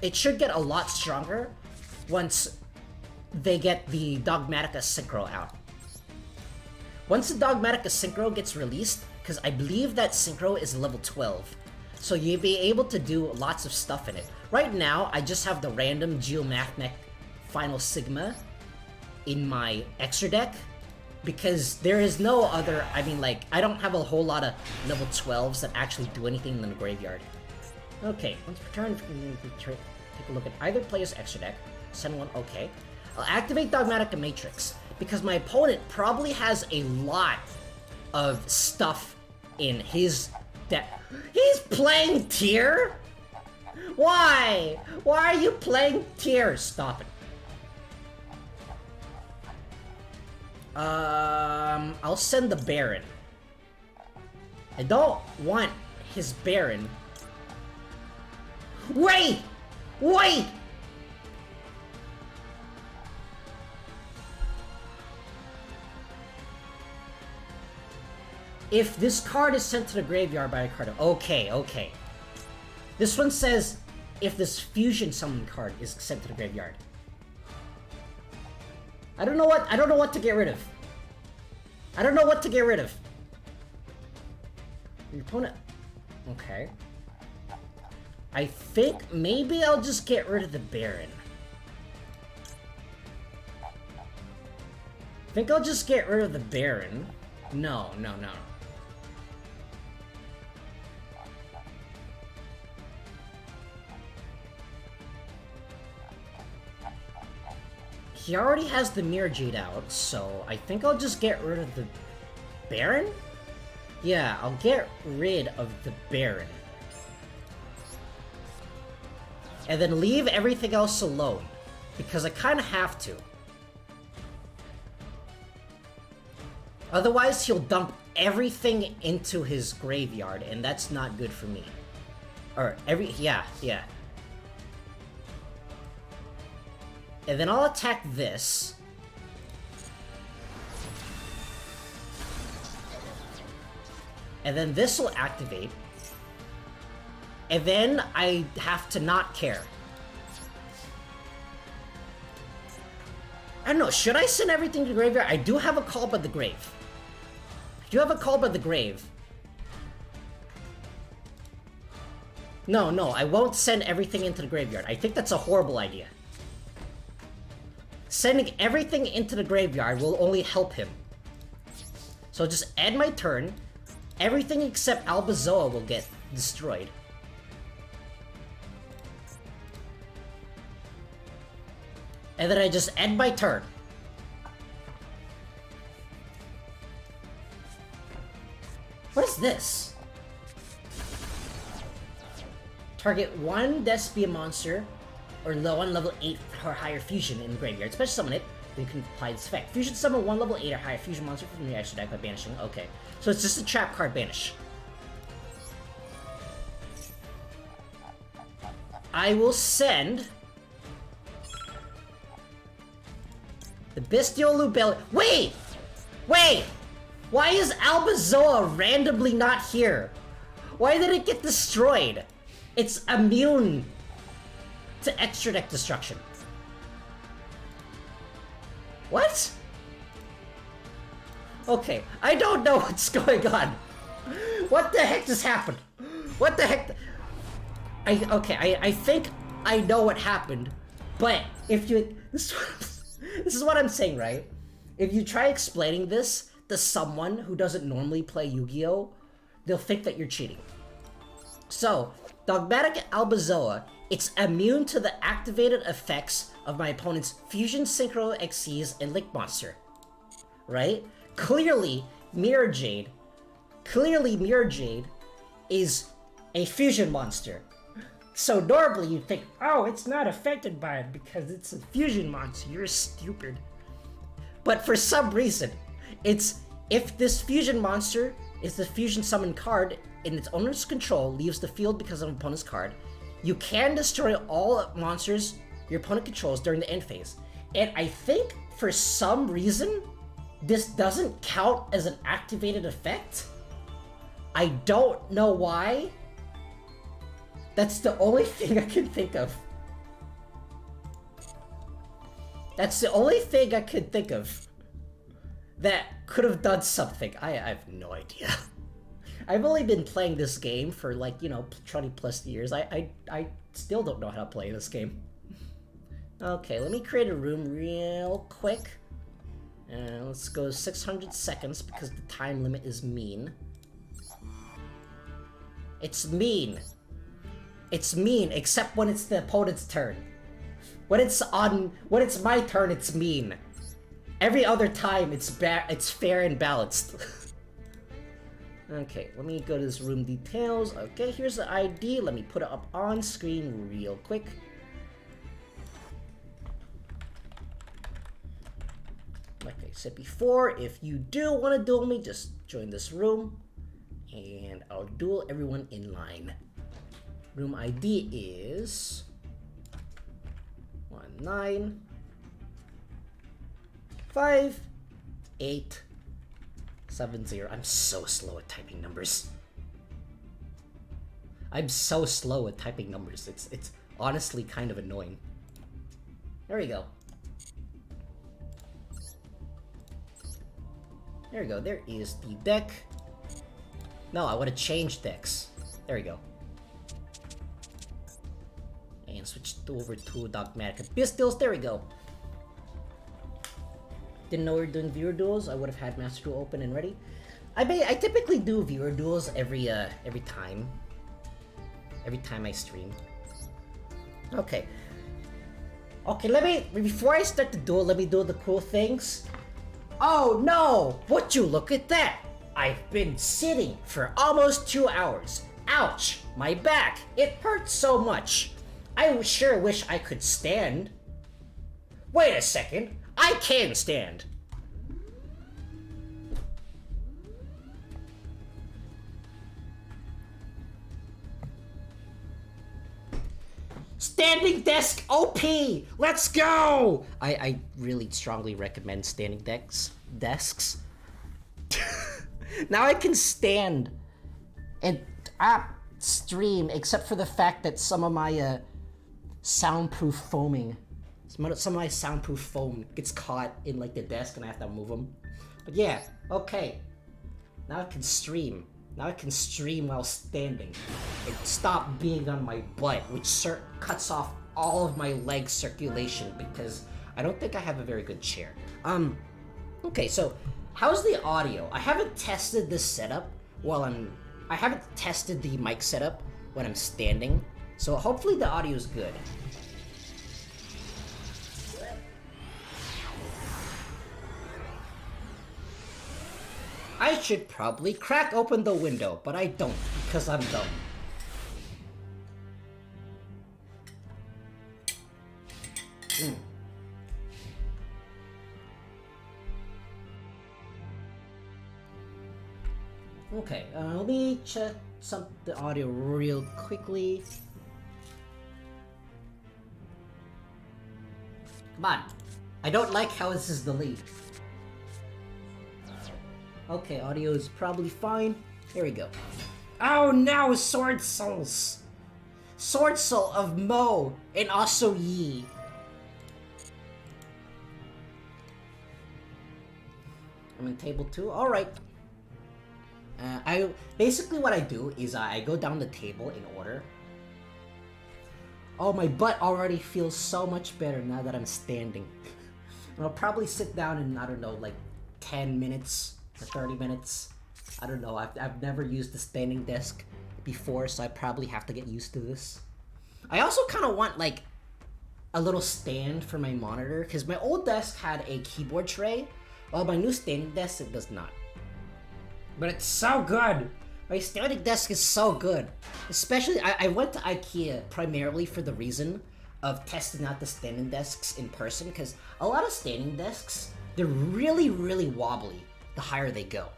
It should get a lot stronger once they get the Dogmatika Synchro out. Once the Dogmatika Synchro gets released, because I believe that Synchro is level 12, so you'll be able to do lots of stuff in it. Right now, I just have the random Geomathmech Final Sigma in my extra deck, because there is no other, I mean, like, I don't have a whole lot of level 12s that actually do anything in the graveyard. Okay, once per turn, take a look at either player's extra deck, send one, okay. I'll activate Dogmatika Matrix, because my opponent probably has a lot of stuff in his deck. He's playing Tier? Why? Why are you playing Tier? Stop it. I'll send the Baron. I don't want his Baron. Wait! Wait! If this card is sent to the graveyard by a card... Okay, okay. This one says if this fusion summon card is sent to the graveyard. I don't know what to get rid of. I don't know what to get rid of. Your opponent... Okay. I think maybe I'll just get rid of the Baron. I think I'll just get rid of the Baron. No, no, no. He already has the Mirror Jade out, so I think I'll just get rid of the Baron? Yeah, I'll get rid of the Baron. And then leave everything else alone, because I kind of have to. Otherwise, he'll dump everything into his graveyard, and that's not good for me. Or, yeah. And then I'll attack this. And then this will activate. And then I have to not care. I don't know, should I send everything to the graveyard? I do have a Call by the Grave. No, I won't send everything into the graveyard. I think that's a horrible idea. Sending everything into the graveyard will only help him. So just end my turn. Everything except Albazoa will get destroyed. And then I just end my turn. What is this? Target one Despia monster or one level 8 or higher fusion in the graveyard. Special summon it, then you can apply this effect. Fusion summon one level 8 or higher fusion monster from your extra deck by banishing. Okay. So it's just a trap card banish. I will send the Bestial Lubelli. Wait! Why is Albazoa randomly not here? Why did it get destroyed? It's immune to extra deck destruction. What? Okay, I don't know what's going on. What the heck just happened? What the heck? I think I know what happened, but if you... This is what I'm saying, right? If you try explaining this to someone who doesn't normally play Yu-Gi-Oh, they'll think that you're cheating. So, Dogmatika Albazoa, it's immune to the activated effects of my opponent's Fusion Synchro Xyz and Link Monster. Right? Clearly, Mirror Jade is a fusion monster. So normally you'd think, oh, it's not affected by it because it's a fusion monster. You're stupid. But for some reason, it's If this fusion monster is the fusion summon card in its owner's control, leaves the field because of an opponent's card, you can destroy all monsters your opponent controls during the end phase. And I think for some reason, this doesn't count as an activated effect. I don't know why. That's the only thing I can think of. That's the only thing I could think of that could have done something. I have no idea. I've only been playing this game for like, 20 plus years. I still don't know how to play this game. Okay, let me create a room real quick. Let's go 600 seconds because the time limit is mean. It's mean. It's mean, except when it's the opponent's turn. When it's my turn, it's mean. Every other time, it's fair and balanced. Okay, let me go to this room details. Okay, here's the ID. Let me put it up on screen real quick. Like I said before, if you do want to duel me, just join this room, and I'll duel everyone in line. Room ID is 195870. I'm so slow at typing numbers. It's honestly kind of annoying. There we go. There we go. There is the deck. No, I want to change decks. There we go. And switch over to Dogmatika Pistols. There we go. Didn't know we were doing viewer duels. I would have had Master Duel open and ready. I typically do viewer duels every time I stream. Okay. Okay, before I start the duel, let me do the cool things. Oh no! Would you look at that? I've been sitting for almost 2 hours. Ouch! My back! It hurts so much. I sure wish I could stand. Wait a second. I can stand. Standing desk OP! Let's go! I really strongly recommend standing desks. Now I can stand and stream, except for the fact that some of my soundproof foam gets caught in like the desk and I have to move them. But yeah, okay. Now I can stream. Now I can stream while standing. And stop being on my butt, which cuts off all of my leg circulation because I don't think I have a very good chair. Okay, so how's the audio? I haven't tested this setup I haven't tested the mic setup when I'm standing, so hopefully the audio is good. I should probably crack open the window, but I don't because I'm dumb. Okay, let me check the audio real quickly. Come on. I don't like how this is the lead. Okay, audio is probably fine. Here we go. Oh no, Sword Souls! Sword Soul of Mo and also Yi. I'm in table 2. Alright. Basically what I do is I go down the table in order. Oh, my butt already feels so much better now that I'm standing. And I'll probably sit down in, I don't know, like 10 minutes or 30 minutes. I don't know, I've never used the standing desk before, so I probably have to get used to this. I also kind of want like a little stand for my monitor, because my old desk had a keyboard tray, while my new standing desk, it does not. But it's so good! My standing desk is so good. Especially, I went to IKEA primarily for the reason of testing out the standing desks in person, because a lot of standing desks, they're really, really wobbly. the higher they go.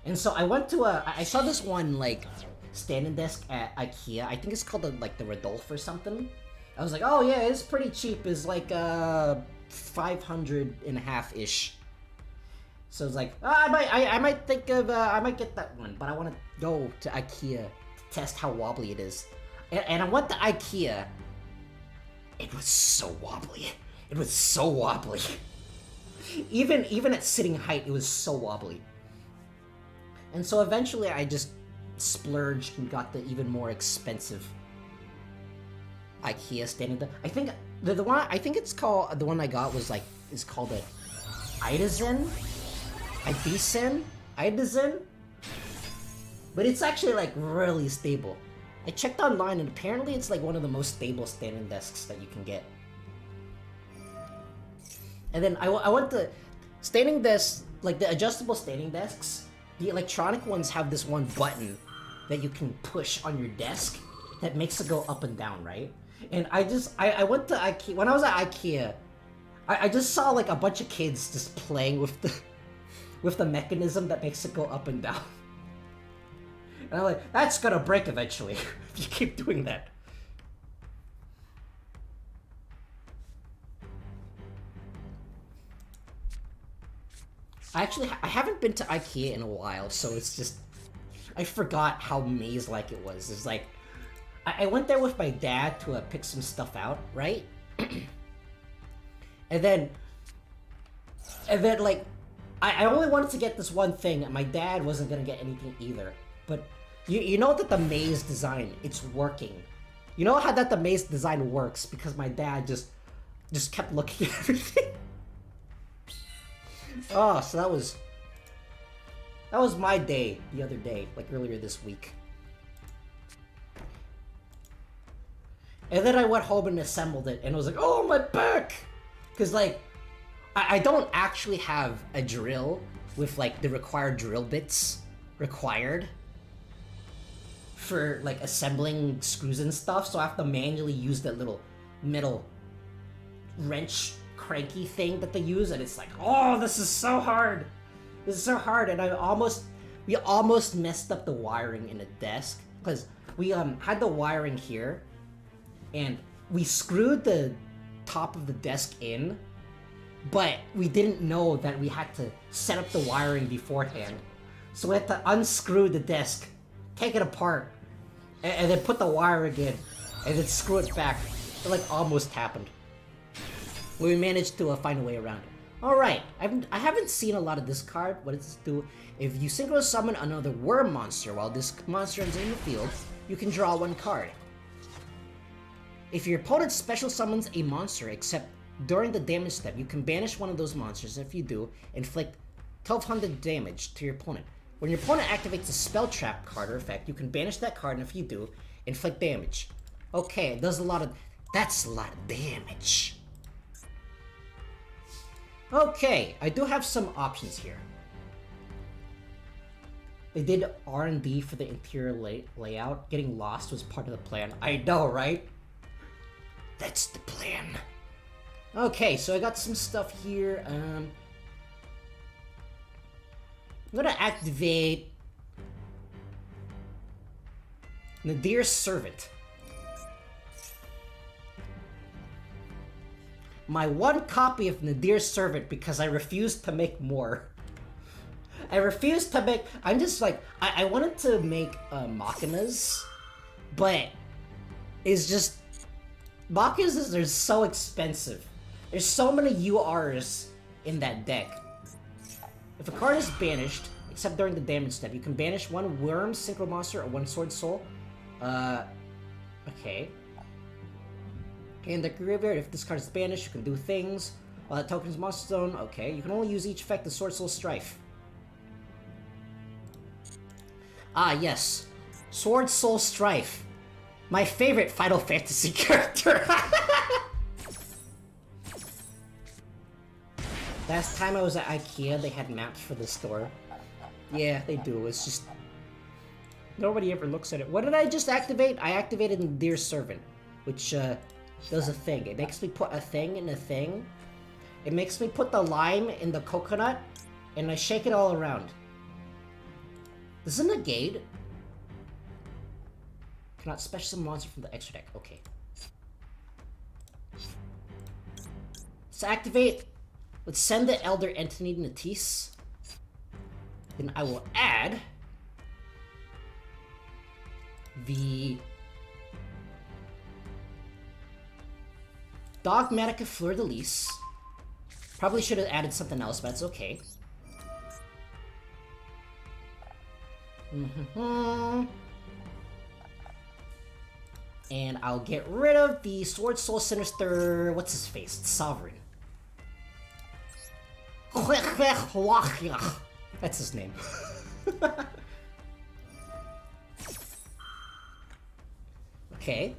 And so I went to I saw this one like standing desk at IKEA. I think it's called the Rodolphe or something. I was like, oh yeah, it's pretty cheap. It's like 500 and a half ish. So it's like, oh, I might think of I might get that one, but I want to go to IKEA to test how wobbly it is. And I went to IKEA. It was so wobbly. It was so wobbly. Even at sitting height, it was so wobbly. And so eventually I just splurged and got the even more expensive IKEA standing desk. I think the one I think it's called, the one I got was like, is called a Idazen? Idazen? But it's actually like really stable. I checked online and apparently it's like one of the most stable standing desks that you can get. And then I went to standing desks, like the adjustable standing desks. The electronic ones have this one button that you can push on your desk that makes it go up and down, right? And I went to IKEA, when I was at IKEA, I just saw like a bunch of kids just playing with the mechanism that makes it go up and down. And I'm like, that's gonna break eventually if you keep doing that. I haven't been to IKEA in a while, so it's just, I forgot how maze-like it was. It's like, I went there with my dad to pick some stuff out, right? and then like, I only wanted to get this one thing, and my dad wasn't gonna get anything either. But you know that the maze design, it's working. You know how that the maze design works because my dad just kept looking at everything. Oh, so that was my day the other day, like earlier this week. And then I went home and assembled it, and I was like, oh, my back! Because, like, I don't actually have a drill with, like, the required drill bits required for, like, assembling screws and stuff, so I have to manually use that little metal wrench cranky thing that they use, and it's like, oh, this is so hard! This is so hard, and we almost messed up the wiring in the desk, because we had the wiring here, and we screwed the top of the desk in, but we didn't know that we had to set up the wiring beforehand. So we had to unscrew the desk, take it apart, and then put the wiring in, and then screw it back. It like almost happened. We managed to find a way around it. Alright, I haven't seen a lot of this card. What does this do? If you synchro summon another worm monster while this monster is in the field, you can draw one card. If your opponent special summons a monster except during the damage step, you can banish one of those monsters. If you do, inflict 1200 damage to your opponent. When your opponent activates a spell trap card or effect, you can banish that card, and if you do, inflict damage. Okay, it does a lot of... That's a lot of damage. Okay, I do have some options here. They did R&D for the interior layout. Getting lost was part of the plan. I know, right? That's the plan. Okay, so I got some stuff here. I'm gonna activate Nadir's Servant. My one copy of Nadir's Servant because I refused to make more. I refused to make... I'm just like... I wanted to make Machinas, but it's just... Machinas are so expensive. There's so many URs in that deck. If a card is banished, except during the damage step, you can banish one Worm Synchro Monster or one Sword Soul. Okay. In the graveyard, if this card is banished, you can do things. While the token's monster zone, okay. You can only use each effect of Sword Soul Strife. Ah, yes. Sword Soul Strife. My favorite Final Fantasy character. Last time I was at IKEA, they had maps for the store. Yeah, they do. It's just... Nobody ever looks at it. What did I just activate? I activated Nadir's Servant, which, does a thing. It makes me put a thing in a thing. It makes me put the lime in the coconut, and I shake it all around. Does it negate? Cannot special summon monster from the extra deck. Okay. Let's activate. Let's send the Elder Entity Natis. Then I will add the Dogmatika Fleur-de-Lis. Probably should have added something else, but it's okay. And I'll get rid of the Sword Soul Sinister. What's his face? It's Sovereign. That's his name. Okay,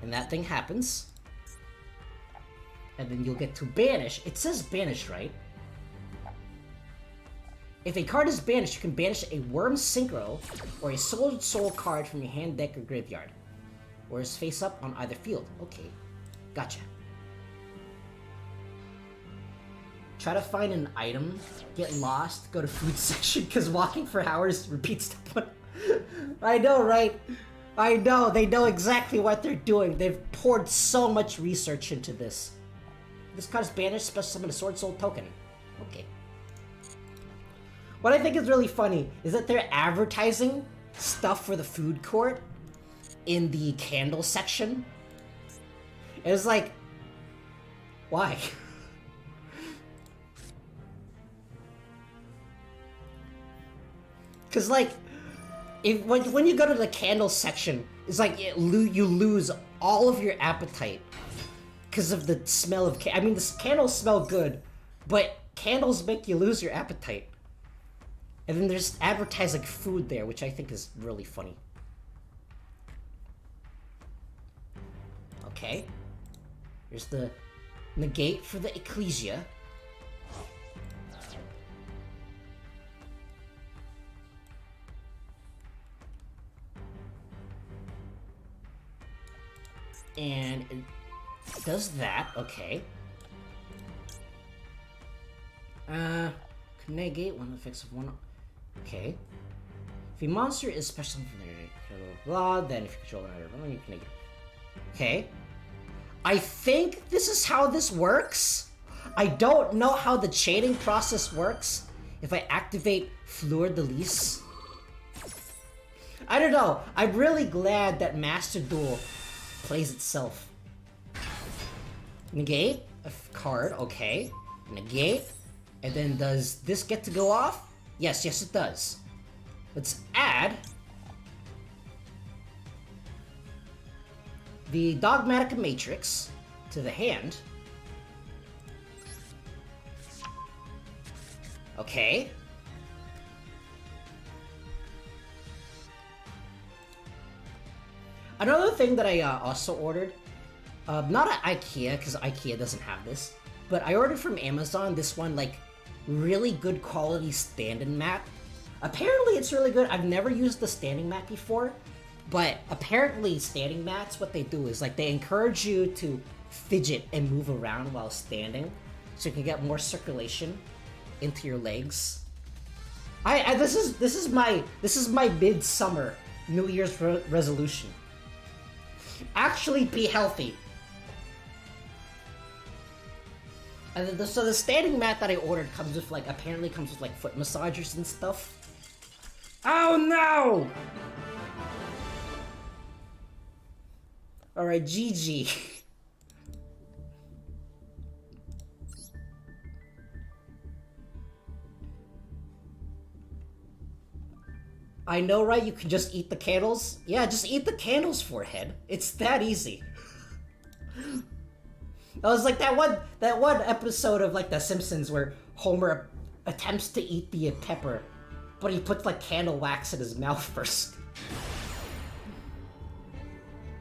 and that thing happens. And then you'll get to banish. It says banish, right? If a card is banished, you can banish a Worm Synchro or a Sword Soul card from your hand, deck, or graveyard. Or is face up on either field. Okay, gotcha. Try to find an item, get lost, go to food section, because walking for hours repeats the point. I know, right? I know, they know exactly what they're doing. They've poured so much research into this. This card is banished, special summon a Sword Soul token. Okay. What I think is really funny is that they're advertising stuff for the food court in the candle section. It's like, why? Cause like, when you go to the candle section, it's like you lose all of your appetite because of the smell of I mean, the candles smell good, but candles make you lose your appetite. And then there's advertising food there, which I think is really funny. Okay. Here's the negate for the Ecclesia. And it does that, okay. Negate one effects of one. Okay. If a monster is special from the blah, then if you control another, you can negate. Okay. I think this is how this works. I don't know how the chaining process works. If I activate Fleur-de-Lis. I don't know. I'm really glad that Master Duel plays itself. Negate a card, okay. Negate. And then does this get to go off? Yes, yes it does. Let's add the Dogmatika Matrix to the hand. Okay. Another thing that I also ordered, not at IKEA, because IKEA doesn't have this, but I ordered from Amazon this one, like, really good quality stand-in mat. Apparently it's really good. I've never used the standing mat before, but apparently standing mats, what they do is, like, they encourage you to fidget and move around while standing, so you can get more circulation into your legs. This is my midsummer New Year's resolution. Actually be healthy. And so the standing mat that I ordered comes with apparently comes with foot massagers and stuff. Oh no! Alright, GG. I know, right? You can just eat the candles? Yeah, just eat the candles, forehead. It's that easy. That was like that one episode of The Simpsons where Homer attempts to eat the pepper, but he puts candle wax in his mouth first.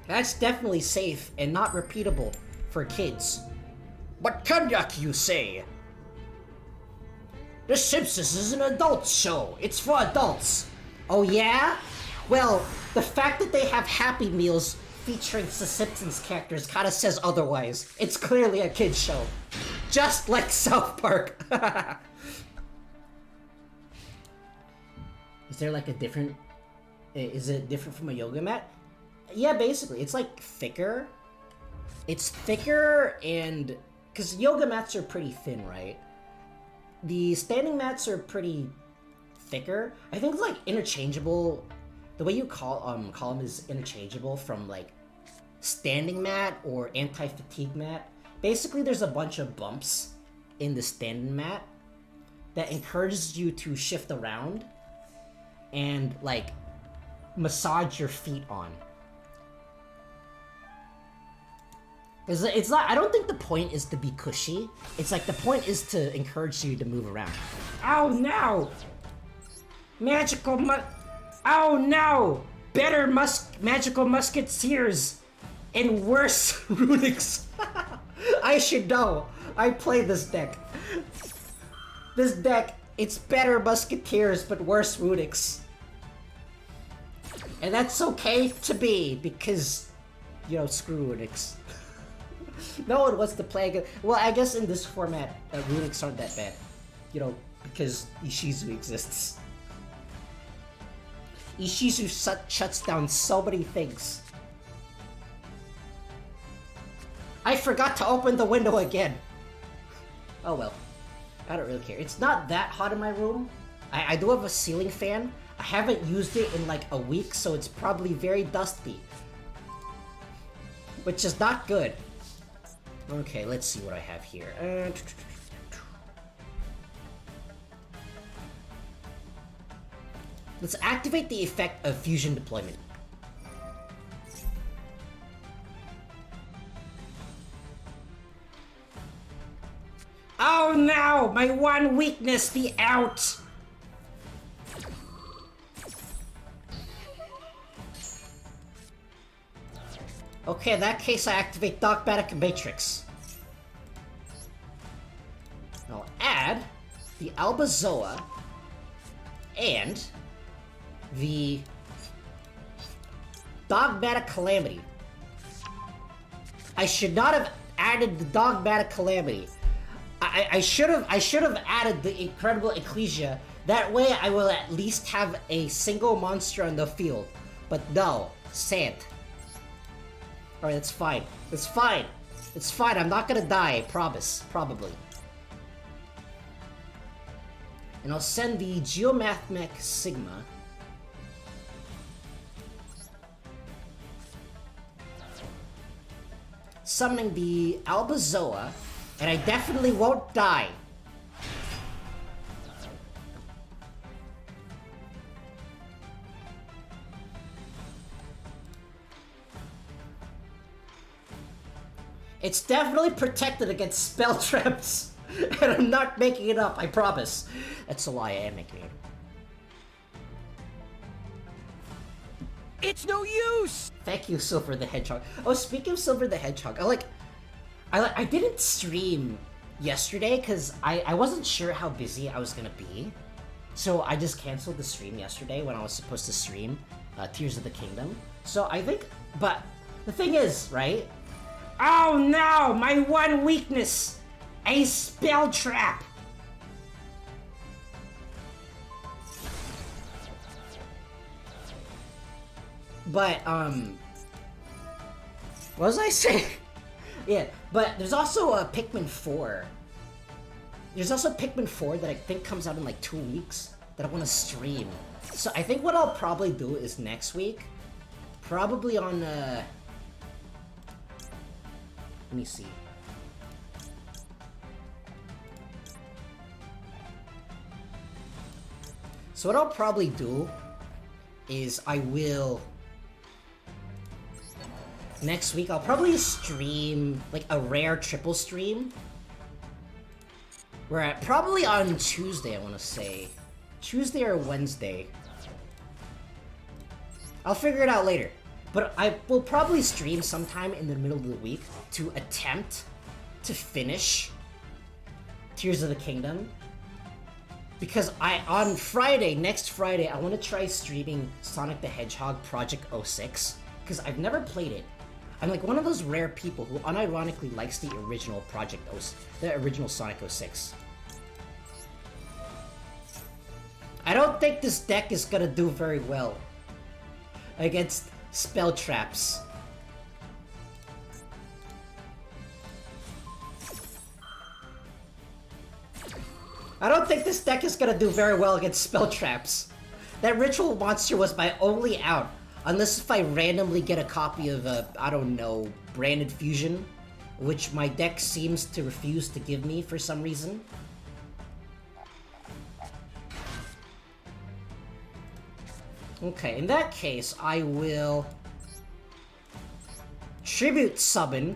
That's definitely safe and not repeatable for kids. What conduct, you say? The Simpsons is an adult show. It's for adults. Oh yeah? Well, the fact that they have Happy Meals featuring the Simpsons characters kind of says otherwise. It's clearly a kid's show. Just like South Park. Is there like a different... Is it different from a yoga mat? Yeah, basically. It's like thicker. It's thicker and... Because yoga mats are pretty thin, right? The standing mats are pretty thicker. I think it's like interchangeable. The way you call them is interchangeable from like standing mat or anti-fatigue mat. Basically, there's a bunch of bumps in the standing mat that encourages you to shift around and like massage your feet on. It's not, I don't think the point is to be cushy. It's like the point is to encourage you to move around. Oh no! Oh no! Better magical musketeers and worse runics. I should know. I play this deck. This deck, it's better musketeers but worse runics. And that's okay to be because, you know, screw runics. No one wants to play against... Well, I guess in this format, runics aren't that bad. You know, because Ishizu exists. Ishizu shuts down so many things. I forgot to open the window again. Oh well. I don't really care. It's not that hot in my room. I do have a ceiling fan. I haven't used it in like a week, so it's probably very dusty. Which is not good. Okay, let's see what I have here. Let's activate the effect of fusion deployment. Oh no! My one weakness, the out! Okay, in that case I activate Dogmatika Matrix. I'll add the Albazoa and the Dogmatika Calamity. I should not have added the Dogmatika Calamity. I should have added the Incredible Ecclesia. That way I will at least have a single monster on the field. But no, sad. Alright, that's fine. It's fine. It's fine. I'm not gonna die, I promise. Probably. And I'll send the Geomathmech Sigma. Summoning the Albazoa. And I definitely won't die. It's definitely protected against spell traps. And I'm not making it up, I promise. That's a lie, I am making it. It's no use! Thank you, Silver the Hedgehog. Oh, speaking of Silver the Hedgehog, I didn't stream yesterday because I wasn't sure how busy I was gonna be. So I just canceled the stream yesterday when I was supposed to stream Tears of the Kingdom. So I think, but the thing is, right? Oh no, my one weakness! A spell trap! But, what was I saying? Yeah, but there's also a Pikmin 4. There's also Pikmin 4 that I think comes out in like 2 weeks that I want to stream. So I think what I'll probably do is next week, probably on, let me see. So what I'll probably do is I will... Next week, I'll probably stream, like, a rare triple stream. Where probably on Tuesday, I want to say. Tuesday or Wednesday. I'll figure it out later. But I will probably stream sometime in the middle of the week to attempt to finish Tears of the Kingdom. Because on Friday, next Friday, I want to try streaming Sonic the Hedgehog Project 06. Because I've never played it. I'm like one of those rare people who unironically likes the original the original Sonic 06. I don't think this deck is gonna do very well against spell traps. I don't think this deck is gonna do very well against spell traps. That ritual monster was my only out. Unless if I randomly get a copy of, I don't know, Branded Fusion, which my deck seems to refuse to give me for some reason. Okay, in that case, I will Tribute Summon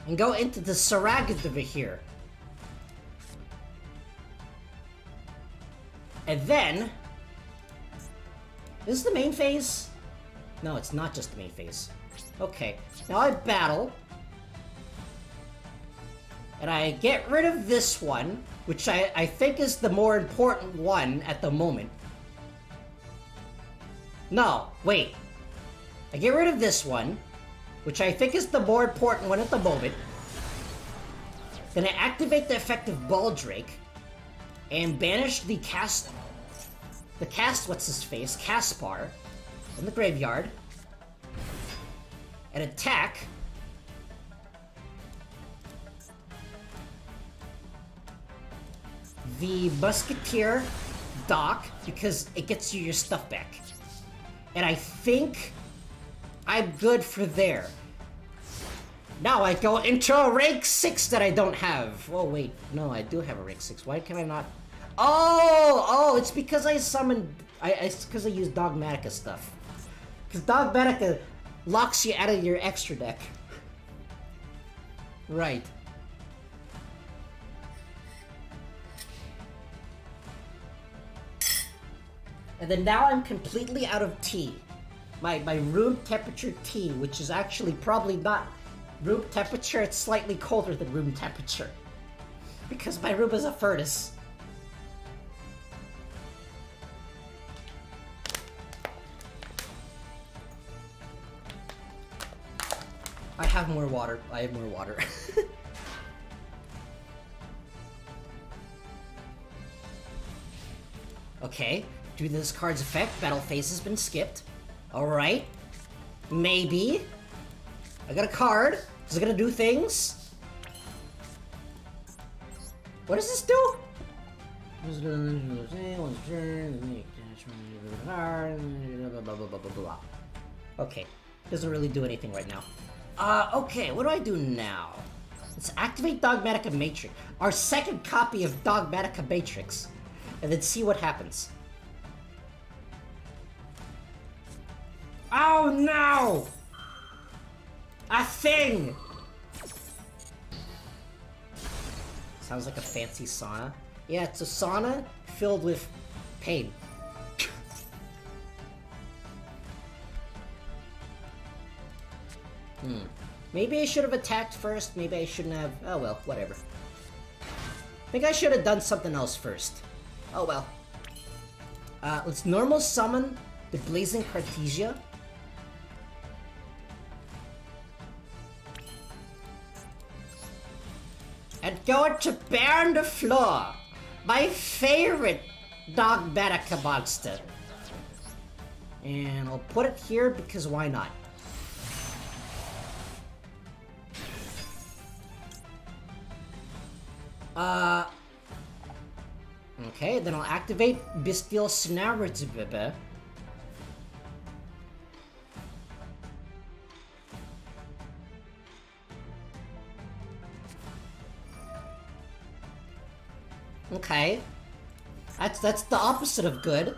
and go into the Surrogate over here. And then... Is this the main phase? No, it's not just the main phase. Okay, now I battle. And I get rid of this one, which I think is the more important one at the moment. No, wait. I get rid of this one, which I think is the more important one at the moment. Then I activate the effect of Baldrake and banish the what's-his-face, Caspar, in the graveyard, and attack the Musketeer Doc, because it gets you your stuff back. And I think I'm good for there. Now I go into a rank 6 that I don't have. Oh wait, no, I do have a rank 6. Why can I not? Oh, it's because I summoned... It's because I used Dogmatika stuff. Because Dogmatika locks you out of your extra deck. Right. And then now I'm completely out of tea. My room temperature tea, which is actually probably not room temperature, it's slightly colder than room temperature. Because my room is a furnace. I have more water. I have more water. Okay. Due to this card's effect, battle phase has been skipped. Alright. Maybe. I got a card. Is it gonna do things? What does this do? Okay. Doesn't really do anything right now. Okay, what do I do now? Let's activate Dogmatika Matrix. Our second copy of Dogmatika Matrix. And then see what happens. Oh no! A thing! Sounds like a fancy sauna. Yeah, it's a sauna filled with pain. Maybe I should have attacked first, maybe I shouldn't have. Oh well, whatever. I think I should have done something else first. Oh well. Let's normal summon the Blazing Cartesia. And go to Burn the Floor, my favorite Dogmatika monster. And I'll put it here because why not? Okay, then I'll activate Bestial Snarwitz. Okay. That's the opposite of good.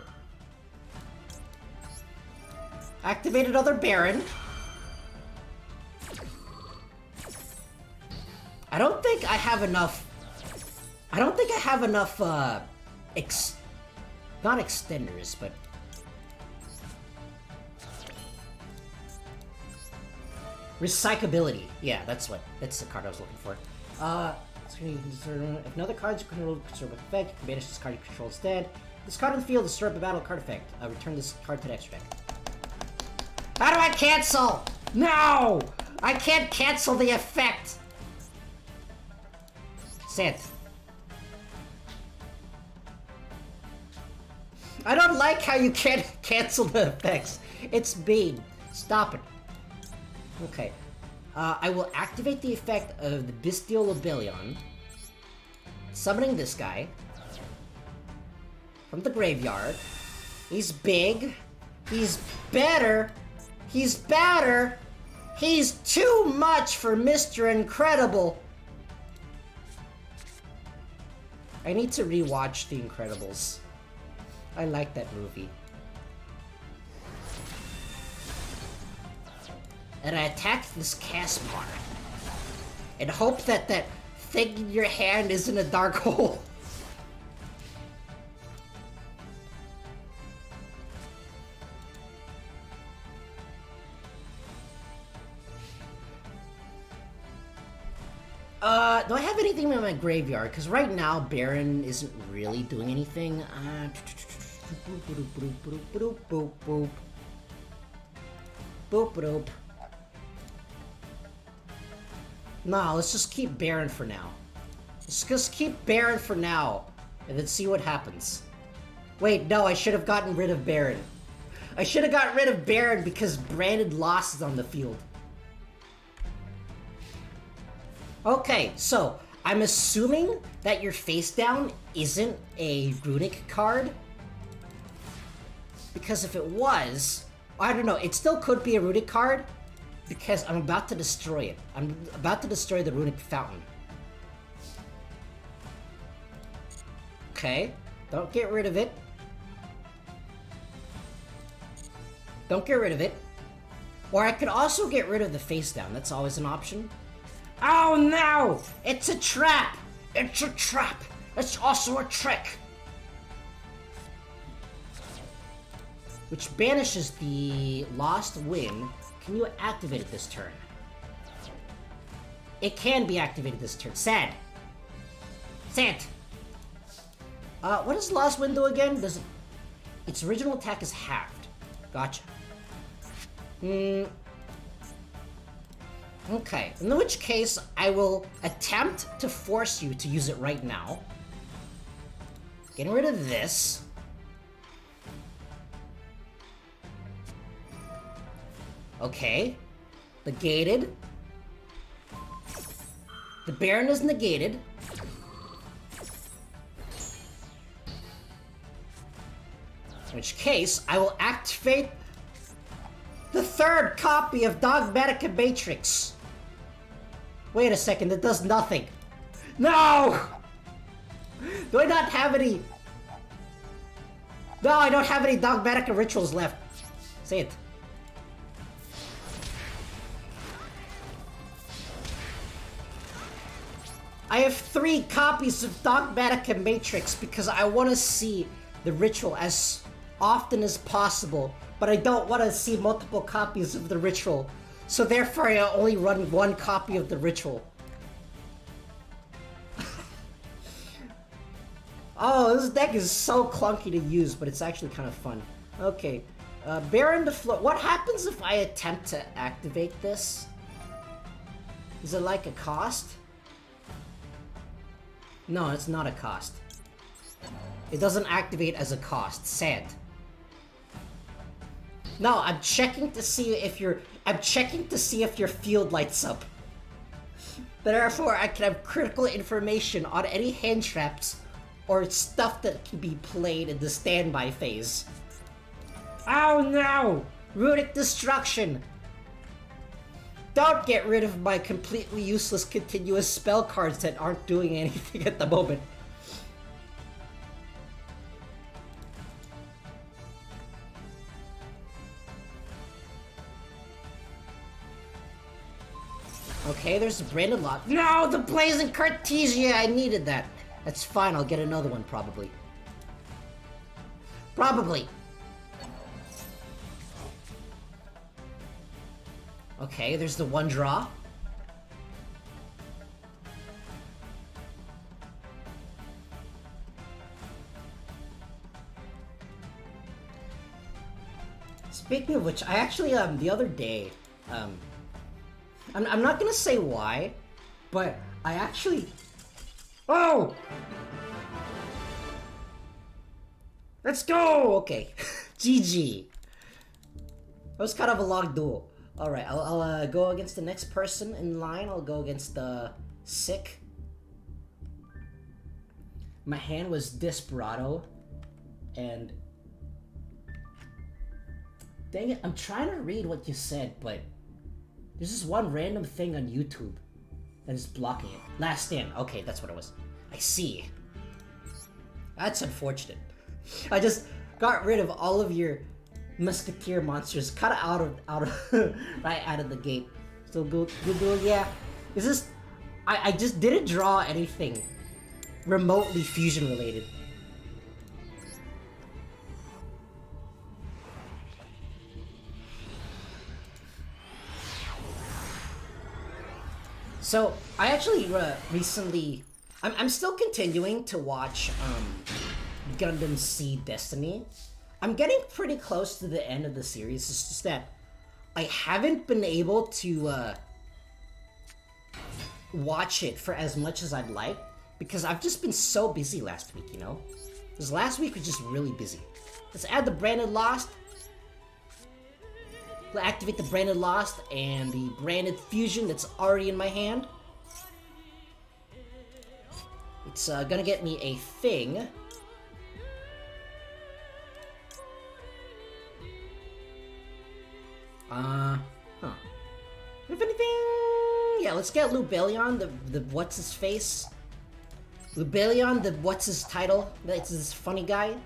Activate another Baron. I don't think I have enough... not extenders, but... Recyclability. Yeah, that's the card I was looking for. If another card you control conserve with effect, you can banish this card you control instead. This card on the field is disturb a battle card effect. Return this card to the extra deck. How do I cancel? No! I can't cancel the effect! Sit. I don't like how you can't cancel the effects. It's mean. Stop it. Okay. I will activate the effect of the Bestial Obelion, summoning this guy from the graveyard. He's big. He's better. He's badder. He's too much for Mr. Incredible. I need to rewatch The Incredibles. I like that movie. And I attack this Caspar and hope that that thing in your hand isn't a dark hole. Do I have anything in my graveyard? Because right now, Baron isn't really doing anything. Boop. No, let's just keep Baron for now. Let's just keep Baron for now, and then see what happens. Wait, no, I should have gotten rid of Baron. I should have gotten rid of Baron because Branded Lost is on the field. Okay, so I'm assuming that your face down isn't a runic card. Because if it was, I don't know, it still could be a runic card because I'm about to destroy it. I'm about to destroy the runic fountain. Okay, don't get rid of it. Don't get rid of it. Or I could also get rid of the face down. That's always an option. Oh no! It's a trap! It's a trap! It's also a trick! Which banishes the lost win. Can you activate it this turn? It can be activated this turn. Sad. Sad. What does lost win do again? Does it... Its original attack is halved. Gotcha. Okay, in which case, I will attempt to force you to use it right now. Getting rid of this. Okay. Negated. The Baron is negated. In which case, I will activate the third copy of Dogmatika Matrix. Wait a second, it does nothing. No! Do I not have any... No, I don't have any Dogmatika rituals left. Say it. I have 3 copies of Dogmatika Matrix because I want to see the ritual as often as possible, but I don't want to see multiple copies of the ritual. So therefore, I only run 1 copy of the ritual. Oh, this deck is so clunky to use, but it's actually kind of fun. Okay, Baron to floor. What happens if I attempt to activate this? Is it like a cost? No, it's not a cost. It doesn't activate as a cost. Sad. No, I'm checking to see if your field lights up. Therefore, I can have critical information on any hand traps or stuff that can be played in the standby phase. Oh no! Runic destruction! Don't get rid of my completely useless continuous spell cards that aren't doing anything at the moment. Okay, there's a branded lot. No, the Blazing Cartesia! I needed that. That's fine, I'll get another one probably. Probably. Okay, there's the 1 draw. Speaking of which, I actually, the other day, I'm not gonna say why, but I actually... Oh! Let's go! Okay. GG. That was kind of a long duel. Alright, I'll go against the next person in line. I'll go against the Sick. My hand was Desperado. And... dang it, I'm trying to read what you said, but... there's this one random thing on YouTube that is blocking it. Last Stand. Okay, that's what it was. I see. That's unfortunate. I just got rid of all of your musketeer monsters kind of out of right out of the gate. So good duel, yeah. This is I just didn't draw anything remotely fusion related. So I actually recently I'm still continuing to watch Gundam Seed Destiny. I'm getting pretty close to the end of the series. It's just that I haven't been able to watch it for as much as I'd like because I've just been so busy last week, you know? Because last week was just really busy. Let's add the Branded Lost. We'll activate the Branded Lost and the Branded Fusion that's already in my hand. It's gonna get me a thing. If anything, yeah, let's get Lubellion, the what's his face? Lubellion, the what's his title? That's this funny guy.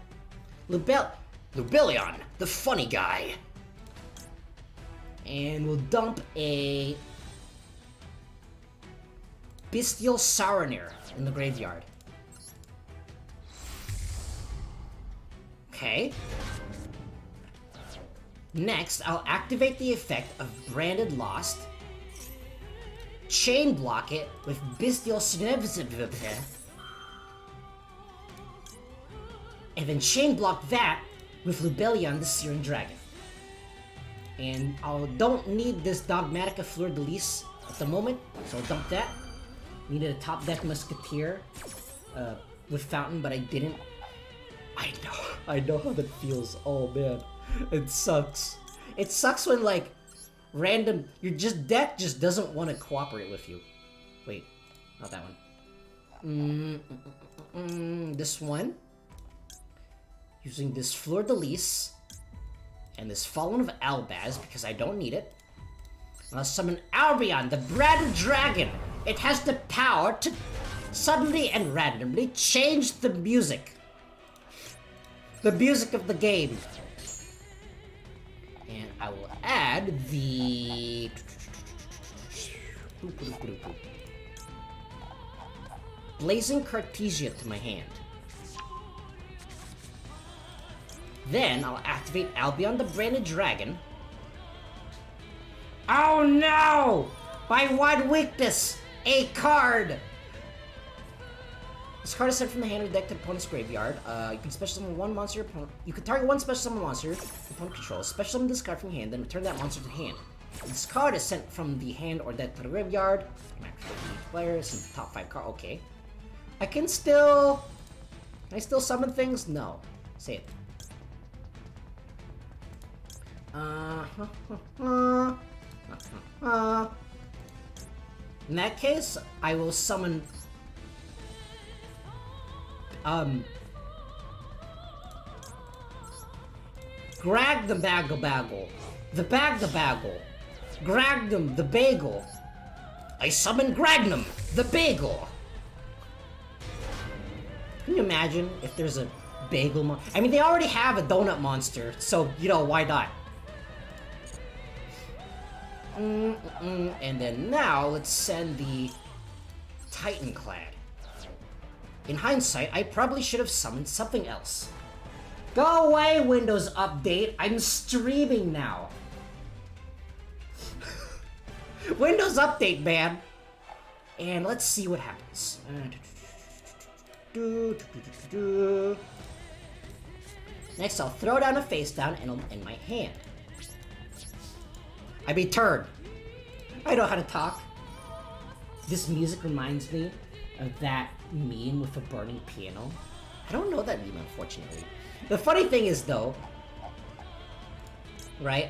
Lubellion, the funny guy. And we'll dump a Bestial Saronir in the graveyard. Okay. Next, I'll activate the effect of Branded Lost, chain block it with Bestial Saronir, and then chain block that with Lubellion, the Searing Dragon. And I don't need this Dogmatika Fleur-de-Lis at the moment, so I'll dump that. Needed a top deck Musketeer with Fountain, but I didn't. I know how that feels. Oh man, it sucks. It sucks when like random your deck just doesn't want to cooperate with you. Wait, not that one. This one. Using this Fleur-de-Lis and this Fallen of Albaz because I don't need it. I'll summon Albion, the Branded Dragon. It has the power to suddenly and randomly change the music. The music of the game. And I will add the... Blazing Cartesia to my hand. Then I'll activate Albion the Branded Dragon. Oh no! By one weakness, a card! This card is sent from the hand or deck to opponent's graveyard. You can special summon one monster your opponent. You can target one special summon monster your opponent controls. Special summon this card from your hand, then return that monster to hand. This card is sent from the hand or deck to the graveyard. You can activate each player, some top 5 card. Okay. Can I still summon things? No. Say it. In that case, I will summon Grag the Baggle Baggle. The Bag the Baggle. Gragnum the Bagel. I summon Gragnum the Bagel. Can you imagine if there's a bagel monster? I mean, they already have a donut monster, so, you know, why not? And then now, let's send the Titanclad. In hindsight, I probably should have summoned something else. Go away, Windows Update! I'm streaming now! Windows Update, man! And let's see what happens. Next, I'll throw down a face down in my hand. I mean, turn. I know how to talk. This music reminds me of that meme with a burning piano. I don't know that meme, unfortunately. The funny thing is though, right?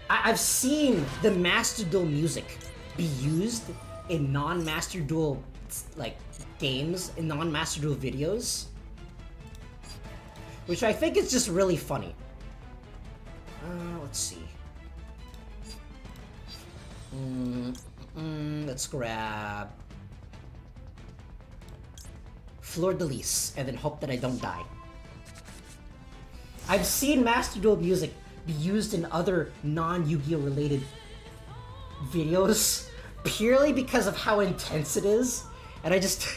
I've seen the Master Duel music be used in non-Master Duel like games, in non-Master Duel videos, which I think is just really funny. Let's see. Let's grab Fleur de Lis and then hope that I don't die. I've seen Master Duel music be used in other non-Yu-Gi-Oh related videos purely because of how intense it is, and I just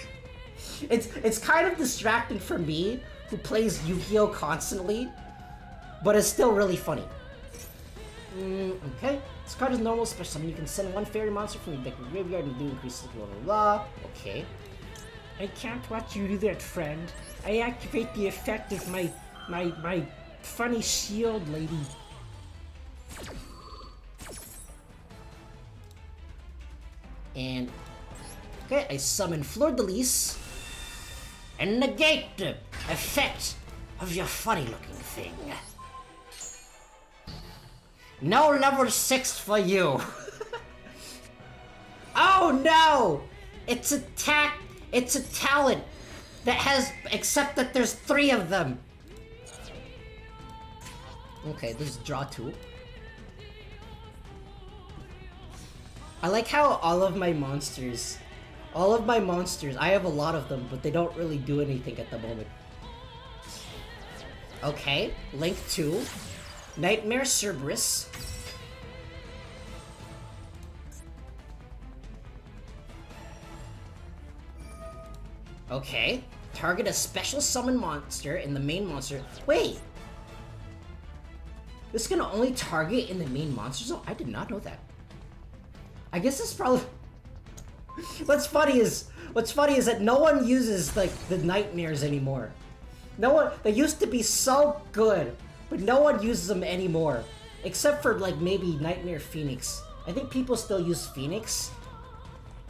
it's kind of distracting for me who plays Yu-Gi-Oh constantly, but it's still really funny. Okay, this card is normal special summon. You can send one fairy monster from your deck to the graveyard and do increases blah blah blah. Okay. I can't watch you do that, friend. I activate the effect of my funny shield lady. And okay, I summon Fleur de Lis and negate the effect of your funny looking thing. No level 6 for you. Oh no! It's a talent that has, except that there's 3 of them. Okay, there's draw 2. I like how all of my monsters, I have a lot of them, but they don't really do anything at the moment. Okay, Link 2. Nightmare Cerberus. Okay. Target a special summon monster in the main monster. Wait! This can only target in the main monster zone? I did not know that. I guess it's probably... What's funny is that no one uses, like, the nightmares anymore. They used to be so good, but no one uses them anymore. Except for, like, maybe Nightmare Phoenix. I think people still use Phoenix.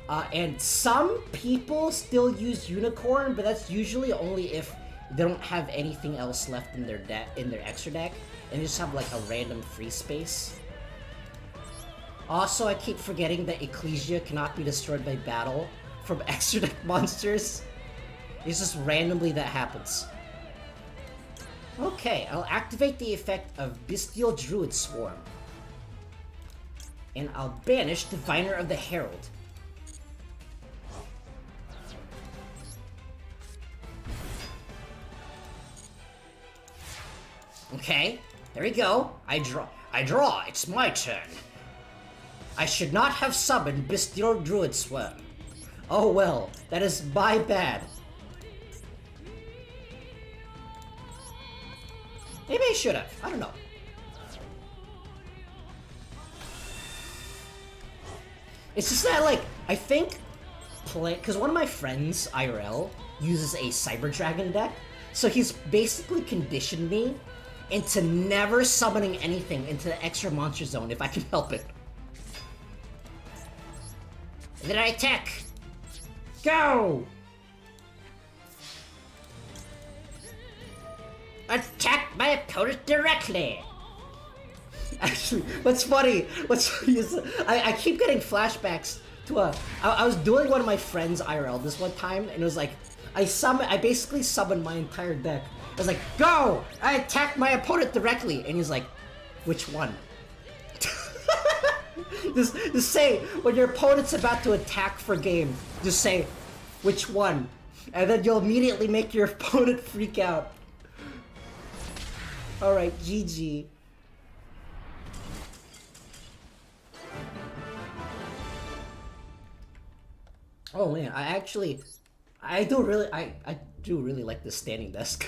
And some people still use Unicorn, but that's usually only if they don't have anything else left in their extra deck, and they just have, like, a random free space. Also, I keep forgetting that Ecclesia cannot be destroyed by battle from extra deck monsters. It's just randomly that happens. Okay, I'll activate the effect of Bestial Druid Swarm. And I'll banish Diviner of the Herald. Okay, there we go. I draw, it's my turn. I should not have summoned Bestial Druid Swarm. Oh well, that is my bad. Maybe I should have, I don't know. It's just that, like, I think because one of my friends, IRL, uses a Cyber Dragon deck, so he's basically conditioned me into never summoning anything into the extra monster zone if I can help it. And then I attack! Go! Attack my opponent directly! Actually, what's funny is I keep getting flashbacks to I was doing one of my friends IRL this one time, and it was like, I basically summoned my entire deck. I was like, go! I attack my opponent directly! And he's like, which one? just say, when your opponent's about to attack for game, just say, which one? And then you'll immediately make your opponent freak out. Alright, GG. Oh man, I do really like this standing desk.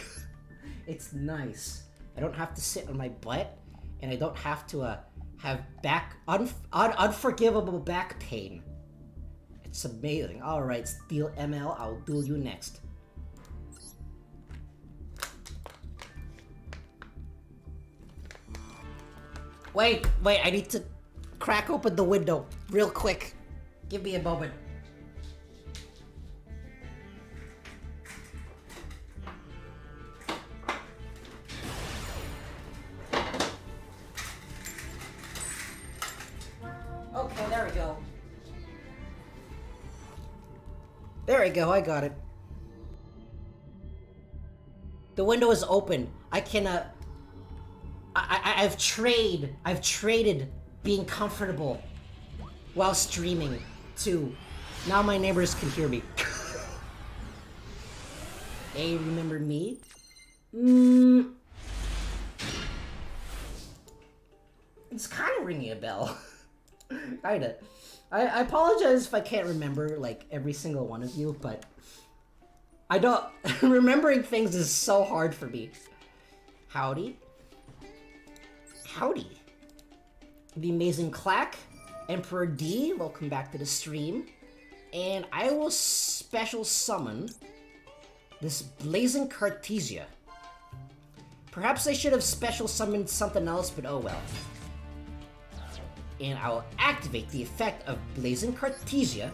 It's nice. I don't have to sit on my butt, and I don't have to have unforgivable back pain. It's amazing. Alright, Steel ML, I'll duel you next. Wait, I need to crack open the window real quick. Give me a moment. we go, I got it. The window is open. I can, I've traded being comfortable while streaming to now my neighbors can hear me. Hey, remember me? It's kind of ringing a bell. Kinda. I apologize if I can't remember, like, every single one of you, but I don't... remembering things is so hard for me. Howdy. Howdy. The amazing Clack, Emperor D, welcome back to the stream. And I will special summon this Blazing Cartesia. Perhaps I should have special summoned something else, but oh well. And I'll activate the effect of Blazing Cartesia.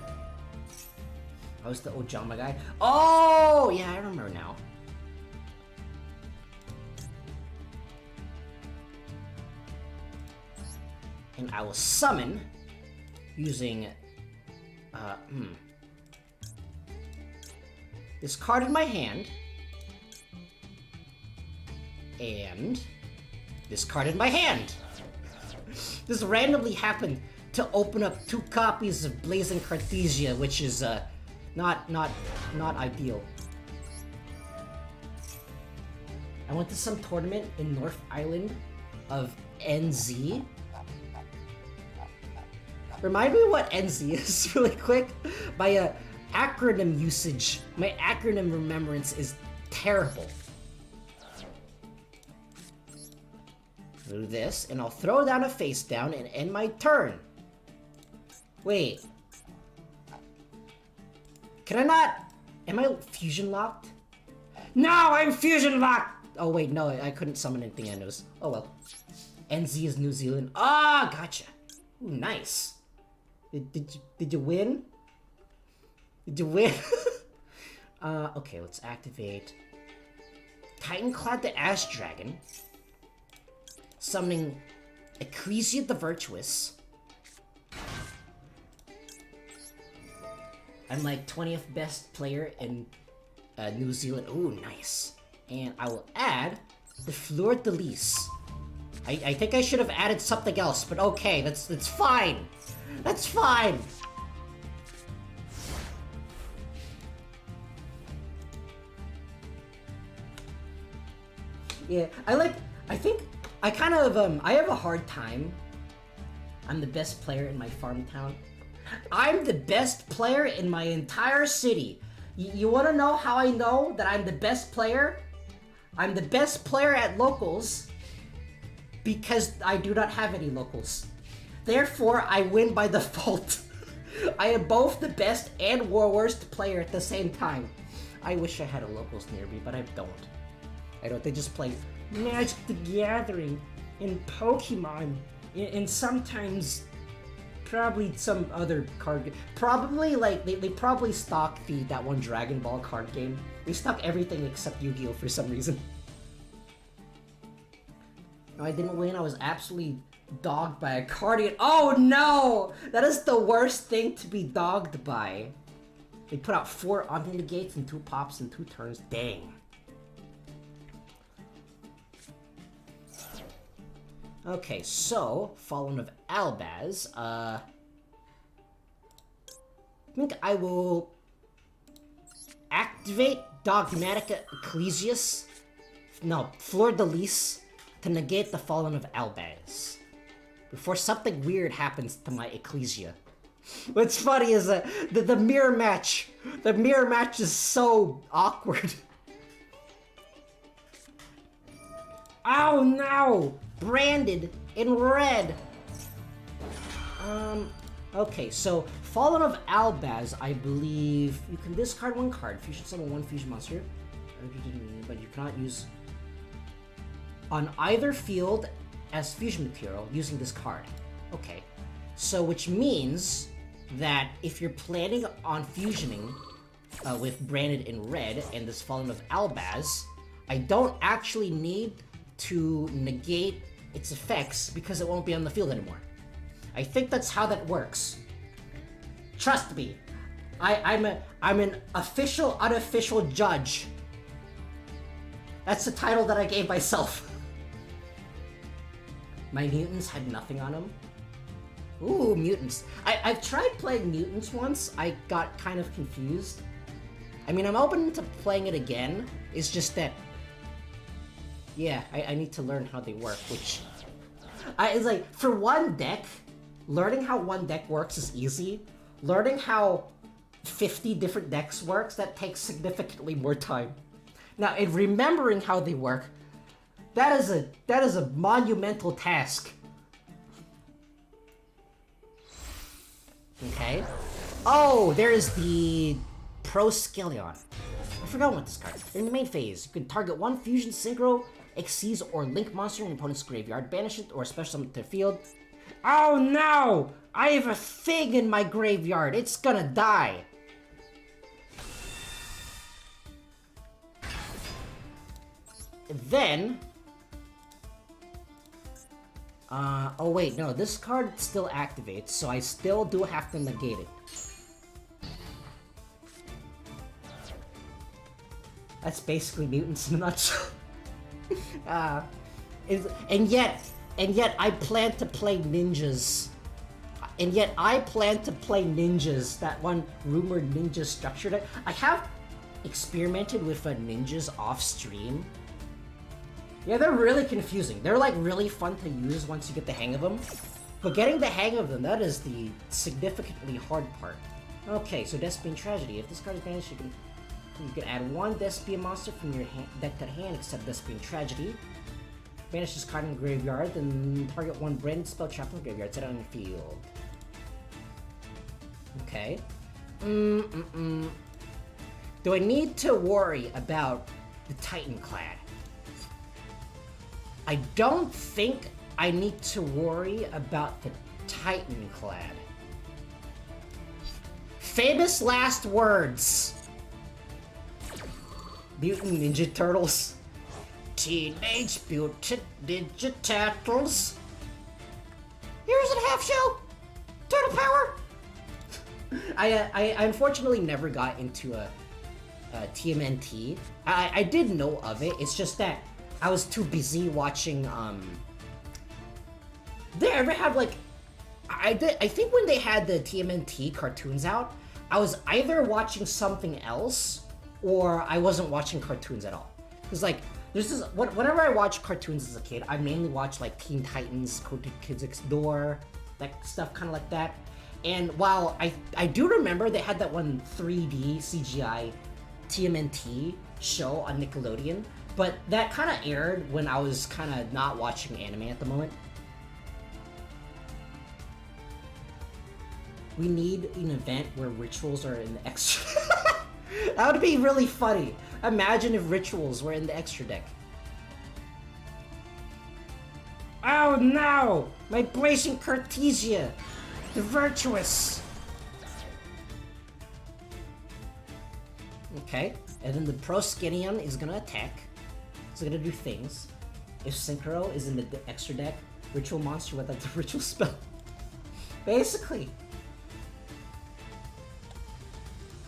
I was the Ojama guy. Oh, yeah, I remember now. And I will summon using, this card in my hand, and this card in my hand. This randomly happened to open up 2 copies of Blazing Cartesia, which is not ideal. I went to some tournament in North Island of NZ. Remind me what NZ is really quick. My acronym usage, my acronym remembrance is terrible. Do this, and I'll throw down a face down and end my turn. Wait. Can I not? Am I fusion locked? No, I'm fusion locked! Oh wait, no, I couldn't summon anything I noticed. Oh well. NZ is New Zealand. Ah, gotcha. Ooh, nice. Did you win? Did you win? Okay, let's activate Titanclad the Ash Dragon. Summoning Ecclesia the Virtuous. I'm like 20th best player in New Zealand. Ooh, nice. And I will add the Fleur de Lis. I think I should have added something else, but okay, that's fine. That's fine. Yeah, I think I kind of, I have a hard time. I'm the best player in my farm town. I'm the best player in my entire city. You want to know how I know that I'm the best player? I'm the best player at locals because I do not have any locals. Therefore, I win by default. I am both the best and worst player at the same time. I wish I had a locals near me, but I don't. They just play Magic the Gathering and Pokemon and sometimes probably some other card game. Probably like they probably stock that one Dragon Ball card game. They stock everything except Yu-Gi-Oh for some reason. No, I didn't win. I was absolutely dogged by a Cardian. Oh no! That is the worst thing to be dogged by. They put out 4 Omni-Negates and 2 pops in 2 turns. Dang. Okay, so, Fallen of Albaz, I think I will activate Dogmatika Ecclesias, no, Fleur de Lis, to negate the Fallen of Albaz, before something weird happens to my Ecclesia. What's funny is that the mirror match is so awkward. Oh no! Branded in red. Okay, so Fallen of Albaz, I believe you can discard 1 card, fusion summon 1 fusion monster, but you cannot use on either field as fusion material using this card. Okay, so which means that if you're planning on fusioning with branded in red and this Fallen of Albaz, I don't actually need to negate its effects because it won't be on the field anymore. I think that's how that works. Trust me, I'm an official, unofficial judge. That's the title that I gave myself. My mutants had nothing on them. Ooh, mutants. I've tried playing mutants once. I got kind of confused. I mean, I'm open to playing it again. It's just that, yeah, I need to learn how they work, which... it's like, for one deck, learning how one deck works is easy. Learning how 50 different decks works, that takes significantly more time. Now, in remembering how they work, that is a monumental task. Okay. Oh, there's the Proskeleon. I forgot what this card is. In the main phase, you can target one Fusion, Synchro, Xyz, or Link monster in your opponent's graveyard, banish it, or special summon to the field. Oh no! I have a thing in my graveyard. It's gonna die. Then... oh wait, no, this card still activates, so I still do have to negate it. That's basically mutants in a nutshell. And yet I plan to play ninjas. And yet I plan to play ninjas, that one rumored ninja structure deck. I have experimented with ninjas off stream. Yeah, they're really confusing. They're like really fun to use once you get the hang of them. But getting the hang of them, that is the significantly hard part. Okay, so Despian Tragedy. If this card is banished, you can add one Despian monster from your deck to hand except Despian Tragedy. Banish this card in the graveyard, then target one branded spell trapped in the graveyard. Set it on your field. Okay. Do I need to worry about the Titanclad? I don't think I need to worry about the Titanclad. Famous last words. Mutant Ninja Turtles. Teenage Mutant Ninja Turtles. Here's a half shell. Turtle power. I unfortunately never got into a TMNT. I did know of it. It's just that I was too busy watching. They ever have like, I think when they had the TMNT cartoons out, I was either watching something else or I wasn't watching cartoons at all. Cause like, whenever I watched cartoons as a kid, I mainly watched like Teen Titans, Code Kids Next Door, that stuff, kind of like that. And while I do remember they had that one 3D CGI TMNT show on Nickelodeon, but that kind of aired when I was kind of not watching anime at the moment. We need an event where rituals are in the extra. That would be really funny. Imagine if rituals were in the extra deck. Oh no! My Blazing Cartesia! The Virtuous! Okay, and then the Proskeleon is gonna attack. It's gonna do things. If Synchro is in the extra deck, Ritual monster without the Ritual spell. Basically.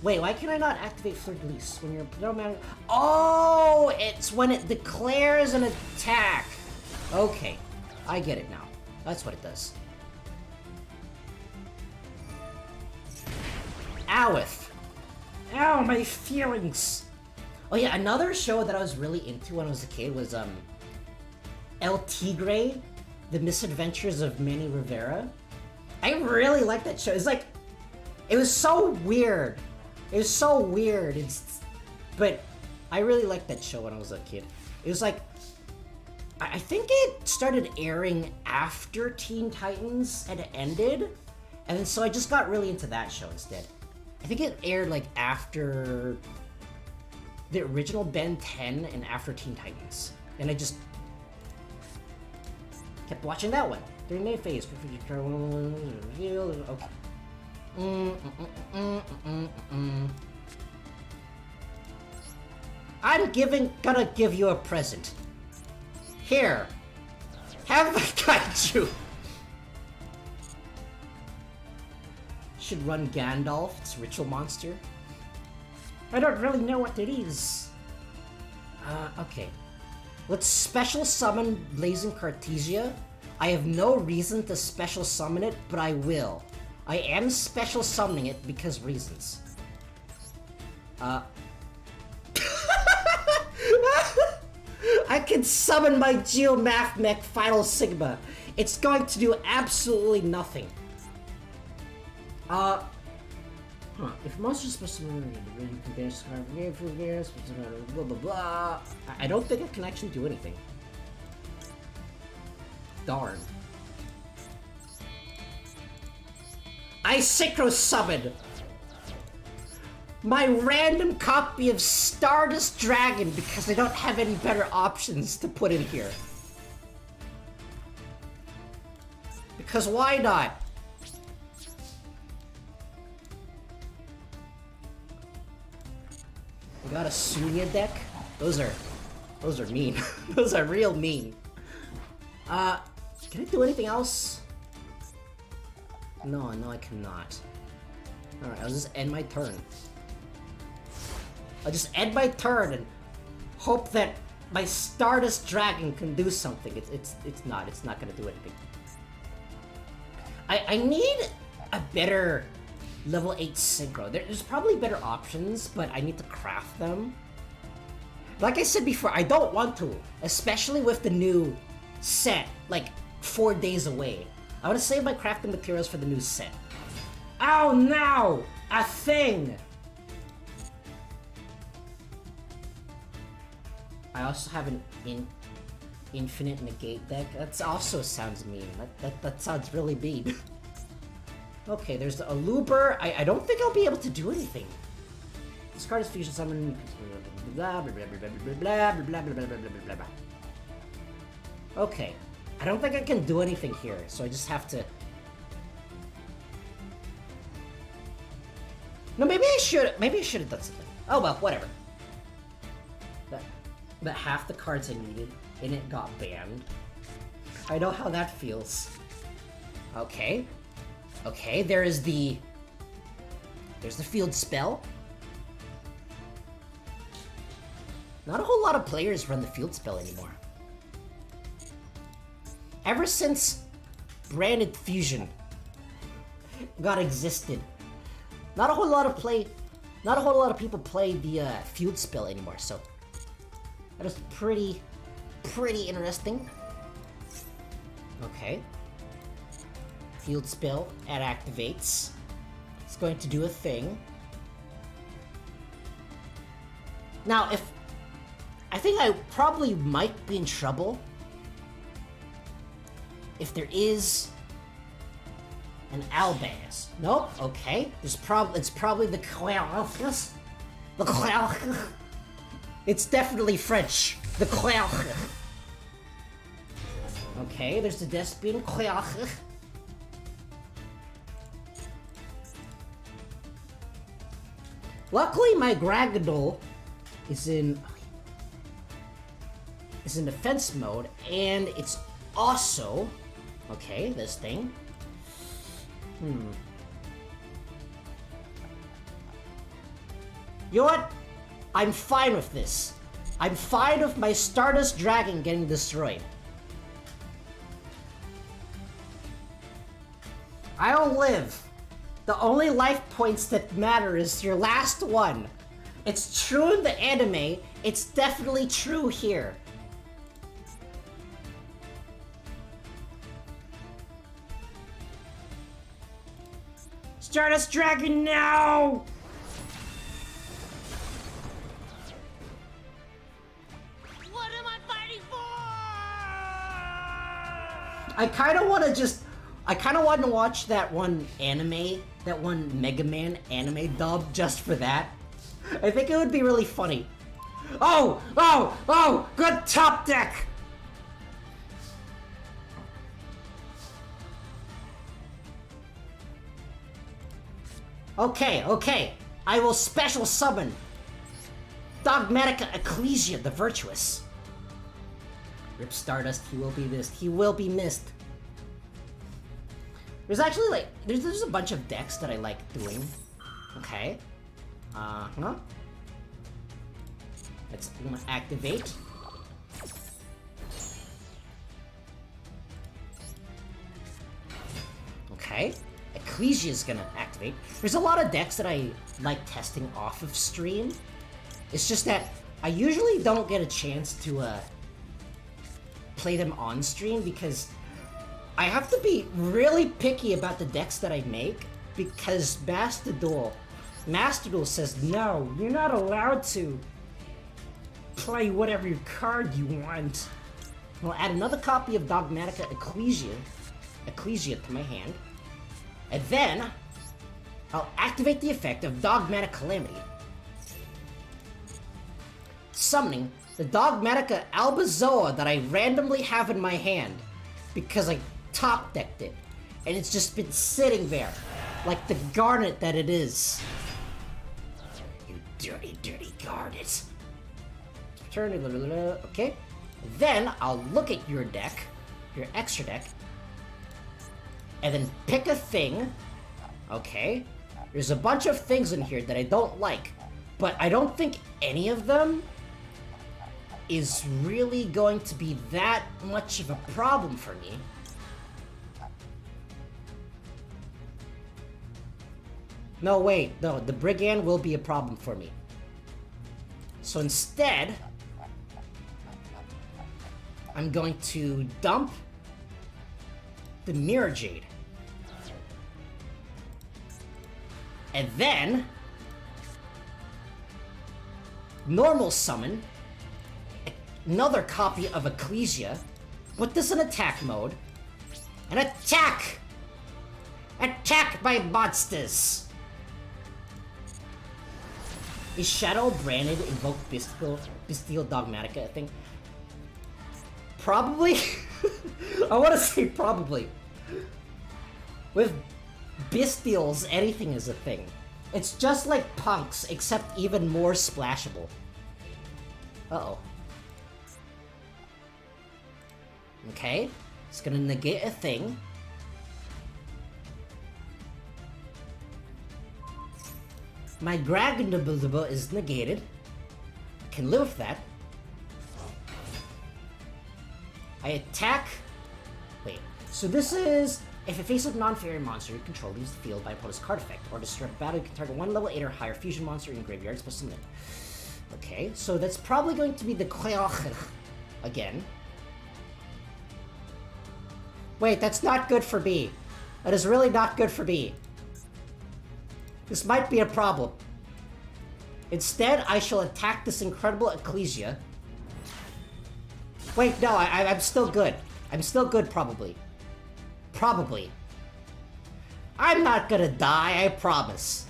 Wait, why can I not activate Fleur de Lis when you're no matter? Oh, it's when it declares an attack. Okay, I get it now. That's what it does. Oweth. Ow, my feelings. Oh yeah, another show that I was really into when I was a kid was El Tigre, The Misadventures of Manny Rivera. I really liked that show. It's like, it was so weird. It was so weird. But I really liked that show when I was a kid. It was like, I think it started airing after Teen Titans had ended, and then so I just got really into that show instead. I think it aired like after the original Ben 10 and after Teen Titans, and I just kept watching that one during May phase. Okay. I'm gonna give you a present. Here, have the kaiju. should run Gandalf. It's a ritual monster. I don't really know what it is. Okay. Let's special summon Blazing Cartesia. I have no reason to special summon it, but I will. I am special summoning it because reasons. I can summon my Geomath Mech Final Sigma. It's going to do absolutely nothing. If monsters special blah blah blah. I don't think it can actually do anything. Darn. I synchro summon my random copy of Stardust Dragon because I don't have any better options to put in here. Because why not? We got a Sunya deck? Those are mean. Those are real mean. Can I do anything else? No, I cannot. Alright, I'll just end my turn. I'll just end my turn and hope that my Stardust Dragon can do something. It's not gonna do anything. I need a better level 8 synchro. There's probably better options, but I need to craft them. Like I said before, I don't want to, especially with the new set, like 4 days away. I want to save my crafting materials for the new set. Oh no! A thing! I also have an infinite negate deck. That also sounds mean. That sounds really mean. Okay, there's the Aluber. I don't think I'll be able to do anything. This card is fusion summon. Blah blah blah blah blah blah blah blah blah blah blah blah. Okay, I don't think I can do anything here, so I just have to. No, maybe I should. Maybe I should have done something. Oh well, whatever. That half the cards I needed and it got banned. I know how that feels. Okay. Okay, there's the field spell. Not a whole lot of players run the field spell anymore. Ever since branded fusion got existed, not a whole lot of people play the field spell anymore, so that is pretty interesting. Okay. Field spell, it activates. It's going to do a thing. Now, I think I probably might be in trouble if there is an Albaz. Nope, okay. It's probably the Clown. The Clown. It's definitely French. The Clown. Okay, there's the Despian Clown. Luckily, my Gragadol is in defense mode, and it's also okay. This thing. You know what? I'm fine with this. I'm fine with my Stardust Dragon getting destroyed. I don't live. The only life points that matter is your last one. It's true in the anime, it's definitely true here. Stardust Dragon now! What am I fighting for? I kind of want to watch that one anime, that one Mega Man anime dub just for that. I think it would be really funny. Oh, good top deck! Okay, I will special summon Dogmatika Ecclesia the Virtuous. Rip Stardust, he will be missed. There's actually like there's a bunch of decks that I like doing. Okay. Uh-huh. Let's activate. Okay. Ecclesia is gonna activate. There's a lot of decks that I like testing off of stream. It's just that I usually don't get a chance to play them on stream because I have to be really picky about the decks that I make because Master Duel says no, you're not allowed to play whatever card you want. I'll add another copy of Dogmatika Ecclesia to my hand, and then I'll activate the effect of Dogmatic Calamity, summoning the Dogmatika Albazoa that I randomly have in my hand because I top decked it, and it's just been sitting there like the garnet that it is. You dirty, dirty garnet. Turn it, okay. Then I'll look at your deck, your extra deck, and then pick a thing. Okay. There's a bunch of things in here that I don't like, but I don't think any of them is really going to be that much of a problem for me. No, wait, no, the Brigand will be a problem for me. So instead, I'm going to dump the Mirror Jade. And then, normal summon another copy of Ecclesia, put this in attack mode, and attack! Attack my monsters! Is Shadow branded Invoked Bestial Dogmatika a thing? Probably? I want to say probably. With Bestials, anything is a thing. It's just like Punks, except even more splashable. Uh-oh. Okay, it's gonna negate a thing. My Dragonable is negated. I can live with that. I attack. Wait, so this is if a face-up non-fairy monster you control leaves the field by opponent's card effect, or destroy a battle, you can target one level 8 or higher fusion monster in your graveyard, plus summon it. Okay, so that's probably going to be the Kleoch again. Wait, that's not good for B. That is really not good for B. This might be a problem. Instead, I shall attack this incredible Ecclesia. Wait, no, I'm still good. I'm still good, probably. Probably. I'm not gonna die, I promise.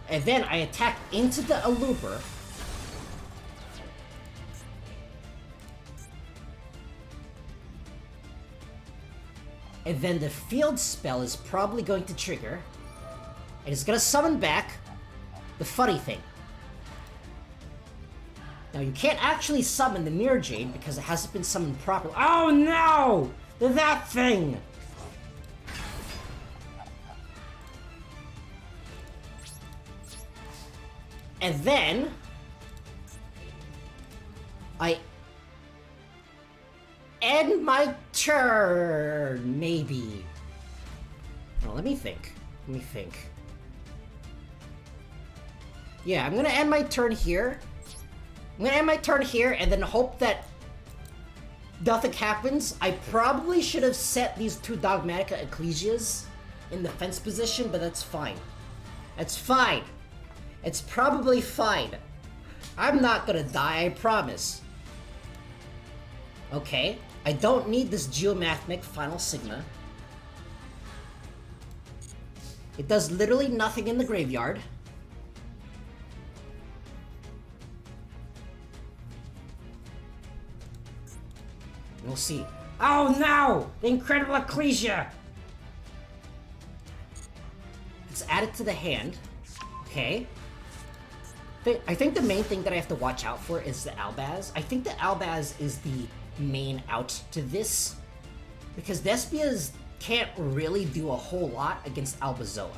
And then I attack into the Aluber. And then the field spell is probably going to trigger. And it's gonna summon back the funny thing. Now you can't actually summon the Mirror Jade because it hasn't been summoned properly. Oh no! That thing! And then I end my turn, maybe. No, let me think. Let me think. Yeah, I'm gonna end my turn here. I'm gonna end my turn here and then hope that nothing happens. I probably should have set these two Dogmatika Ecclesias in the fence position, but that's fine. That's fine. It's probably fine. I'm not gonna die, I promise. Okay, I don't need this Geomathemic Final Sigma. It does literally nothing in the graveyard. We'll see. Oh no! The Incredible Ecclesia! Let's add it to the hand. Okay. I think the main thing that I have to watch out for is the Albaz. I think the Albaz is the main out to this. because Despias can't really do a whole lot against Albazoa.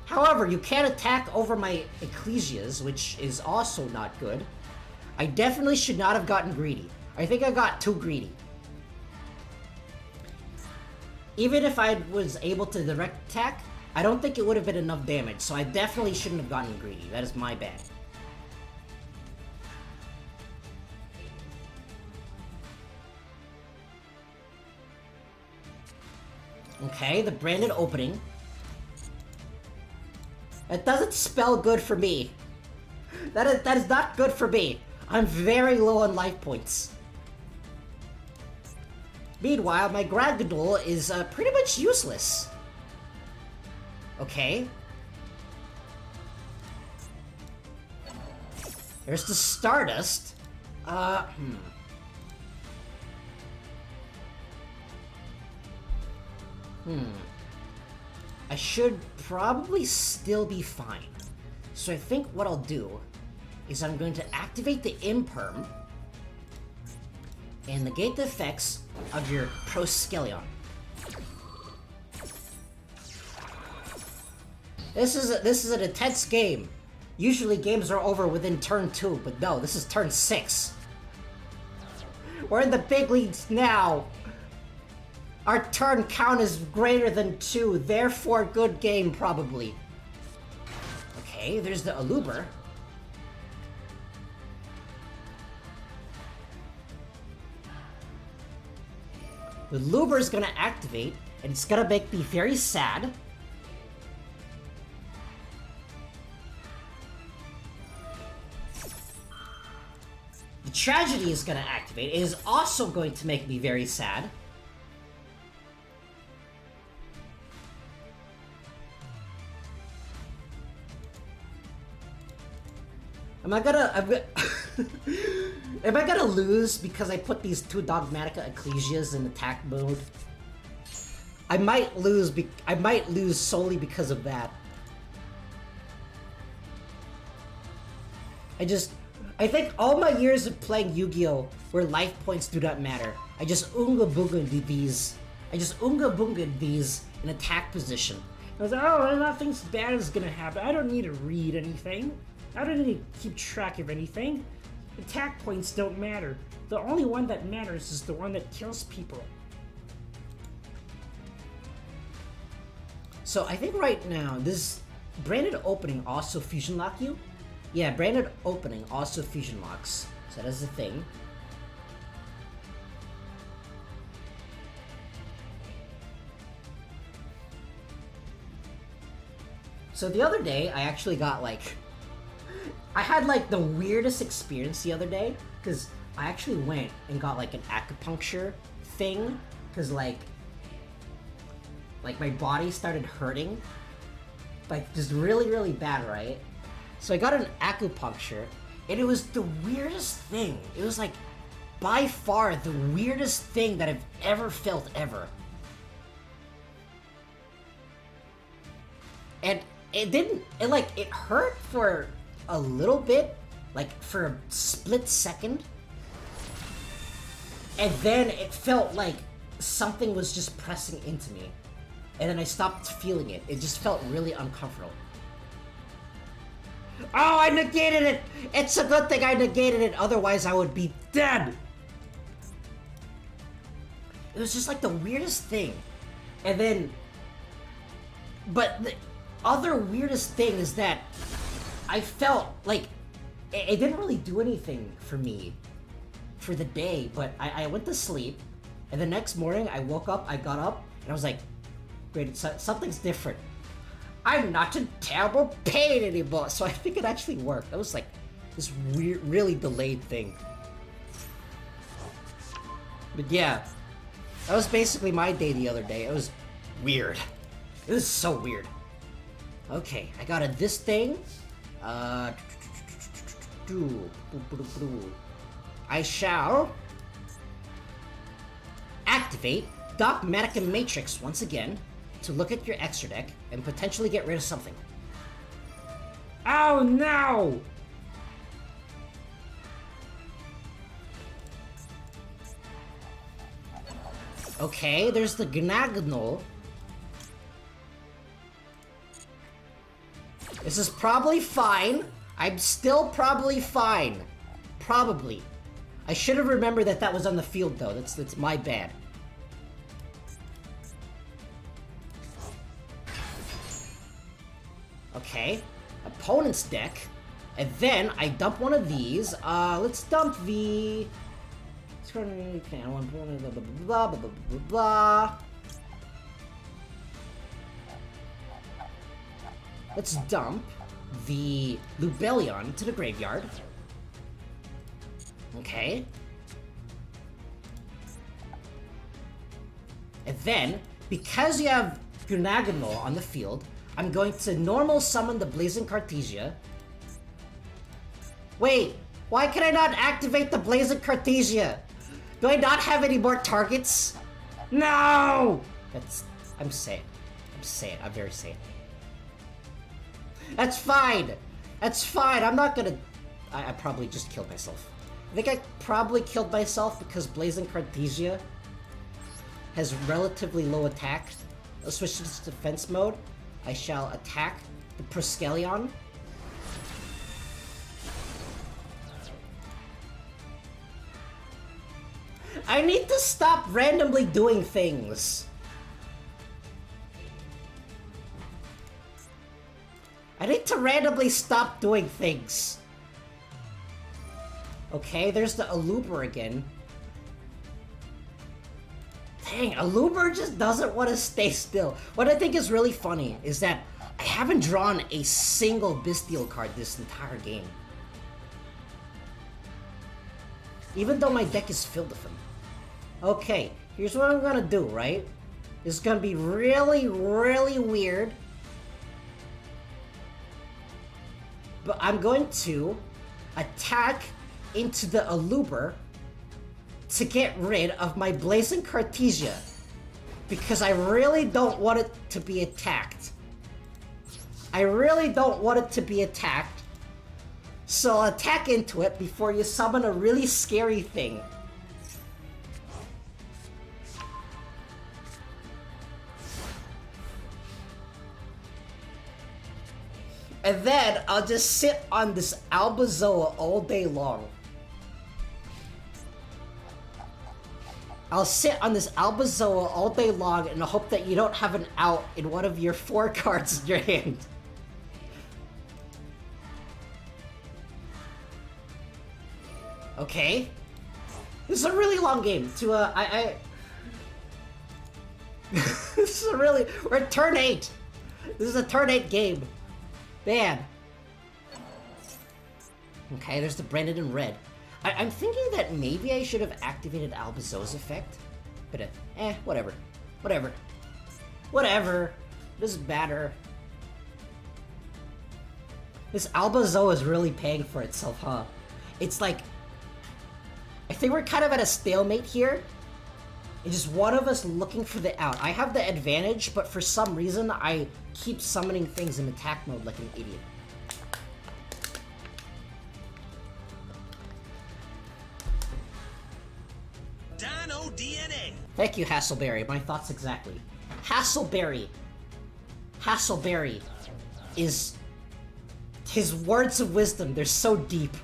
However, you can attack over my Ecclesias, which is also not good. I definitely should not have gotten greedy. I think I got too greedy. Even if I was able to direct attack, I don't think it would have been enough damage, so I definitely shouldn't have gotten greedy. That is my bad. Okay, the branded opening. That doesn't spell good for me. That is not good for me. I'm very low on life points. Meanwhile, my Gragadol is pretty much useless. Okay. There's the Stardust. I should probably still be fine. So I think what I'll do is I'm going to activate the Imperm and negate the effects of your Proskelion. This is an intense game. Usually games are over within turn 2, but no, this is turn 6. We're in the big leagues now. Our turn count is greater than 2, therefore good game, probably. Okay, there's the Aluber. The Aluber is gonna activate, and it's gonna make me very sad. The Tragedy is gonna activate. It is also going to make me very sad. Am I gonna lose because I put these two Dogmatika Ecclesias in attack mode? I might lose solely because of that. I think all my years of playing Yu-Gi-Oh! Where life points do not matter. I just Unga Bunga these in attack position. I was like, oh, nothing's bad is gonna happen. I don't need to read anything. I don't need to keep track of anything. Attack points don't matter. The only one that matters is the one that kills people. So I think right now, this branded opening also fusion lock you? Yeah, branded opening also fusion locks. So that is the thing. So the other day, I actually got I had the weirdest experience the other day, because I actually went and got an acupuncture thing, because my body started hurting, just really, really bad, right? So I got an acupuncture, and it was the weirdest thing. It was by far the weirdest thing that I've ever felt ever. And it hurt for a little bit, for a split second, and then it felt like something was just pressing into me, and then I stopped feeling it. It just felt really uncomfortable. Oh, I negated it! It's a good thing I negated it, otherwise I would be dead! It was just the weirdest thing. And then... But the other weirdest thing is that I felt it didn't really do anything for me for the day, but I went to sleep, and the next morning I woke up, I got up, and I was like, great, something's different. I'm not in terrible pain anymore, so I think it actually worked. That was this weird, really delayed thing. But yeah, that was basically my day the other day. It was weird. It was so weird. Okay, I got this thing. I shall activate Dogmatika Matrix once again to look at your extra deck and potentially get rid of something. Oh no! Okay, there's the Gnagnol. This is probably fine. I'm still probably fine. Probably. I should have remembered that that was on the field, though. That's my bad. Okay. Opponent's deck. And then I dump one of these. Let's dump the... Blah, blah, blah, blah, blah, blah. Let's dump the Lubellion to the graveyard. Okay. And then, because you have Gnagnol on the field, I'm going to normal summon the Blazing Cartesia. Wait, why can I not activate the Blazing Cartesia? Do I not have any more targets? No! I'm sad. I'm very sad. That's fine! That's fine, I'm not gonna... I probably just killed myself. I think I probably killed myself because Blazing Cartesia has relatively low attack. Let's switch to defense mode. I shall attack the Proskelion. I need to stop randomly doing things. I need to randomly stop doing things. Okay, there's the Aluber again. Dang, Aluber just doesn't want to stay still. What I think is really funny is that I haven't drawn a single Bestial card this entire game. Even though my deck is filled with them. Okay, here's what I'm gonna do, right? This is gonna be really, really weird. But I'm going to attack into the Aluber to get rid of my Blazing Cartesia. Because I really don't want it to be attacked. I really don't want it to be attacked. So I'll attack into it before you summon a really scary thing. And then I'll just sit on this Albazoa all day long. I'll sit on this Albazoa all day long and hope that you don't have an out in one of your 4 cards in your hand. Okay. This is a really long game to, This is a really... We're at turn 8. This is a turn 8 game. Man. Okay, there's the Branded in red. I'm thinking that maybe I should have activated Albazoa's effect. But, whatever. Whatever. Whatever. Doesn't matter. This Albazoa is really paying for itself, huh? It's like... I think we're kind of at a stalemate here. It's just one of us looking for the out. I have the advantage, but for some reason, I keep summoning things in attack mode like an idiot. Dino DNA. Thank you, Hasselberry. My thoughts exactly. Hasselberry is... His words of wisdom, they're so deep.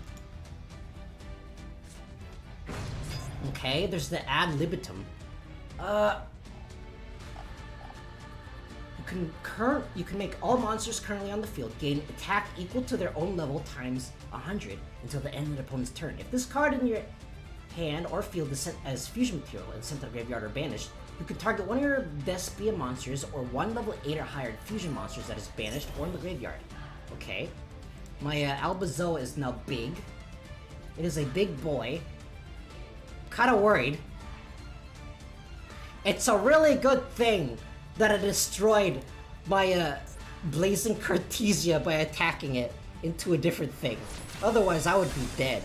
Okay, there's the ad libitum. You can make all monsters currently on the field gain attack equal to their own level times 100 until the end of the opponent's turn. If this card in your hand or field is sent as fusion material and sent to the graveyard or banished, you can target one of your Despia monsters or one level 8 or higher fusion monsters that is banished or in the graveyard. Okay. My Albazoa is now big. It is a big boy. Kinda worried. It's a really good thing that I destroyed my Blazing Cartesia by attacking it into a different thing. Otherwise, I would be dead.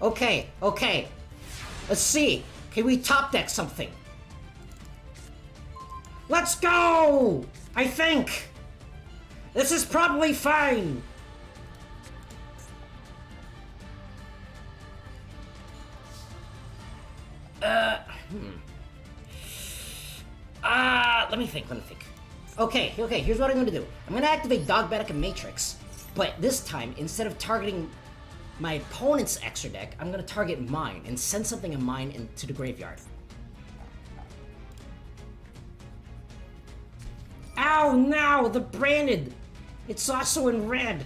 Okay, okay. Let's see. Can we top deck something? Let's go! I think! This is probably fine! Let me think. Okay, here's what I'm gonna do. I'm gonna activate Dogmatika Matrix, but this time, instead of targeting my opponent's extra deck, I'm gonna target mine and send something of mine into the graveyard. Ow, no, the branded! It's also in red!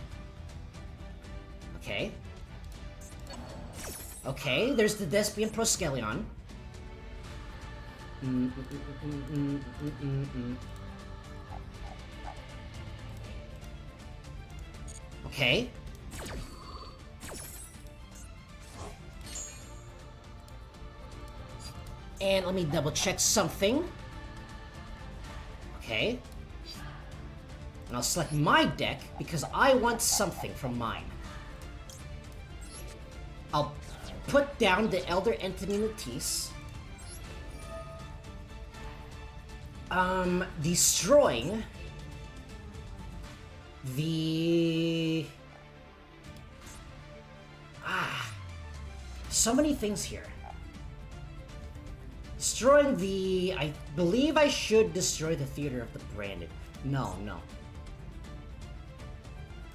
Okay. Okay, there's the Despian Proskelion. Okay. And let me double check something. Okay. And I'll select my deck because I want something from mine. I'll put down the Elder Entity Matisse. Destroying the... so many things here. Destroying the... I believe I should destroy the Theater of the Branded. No.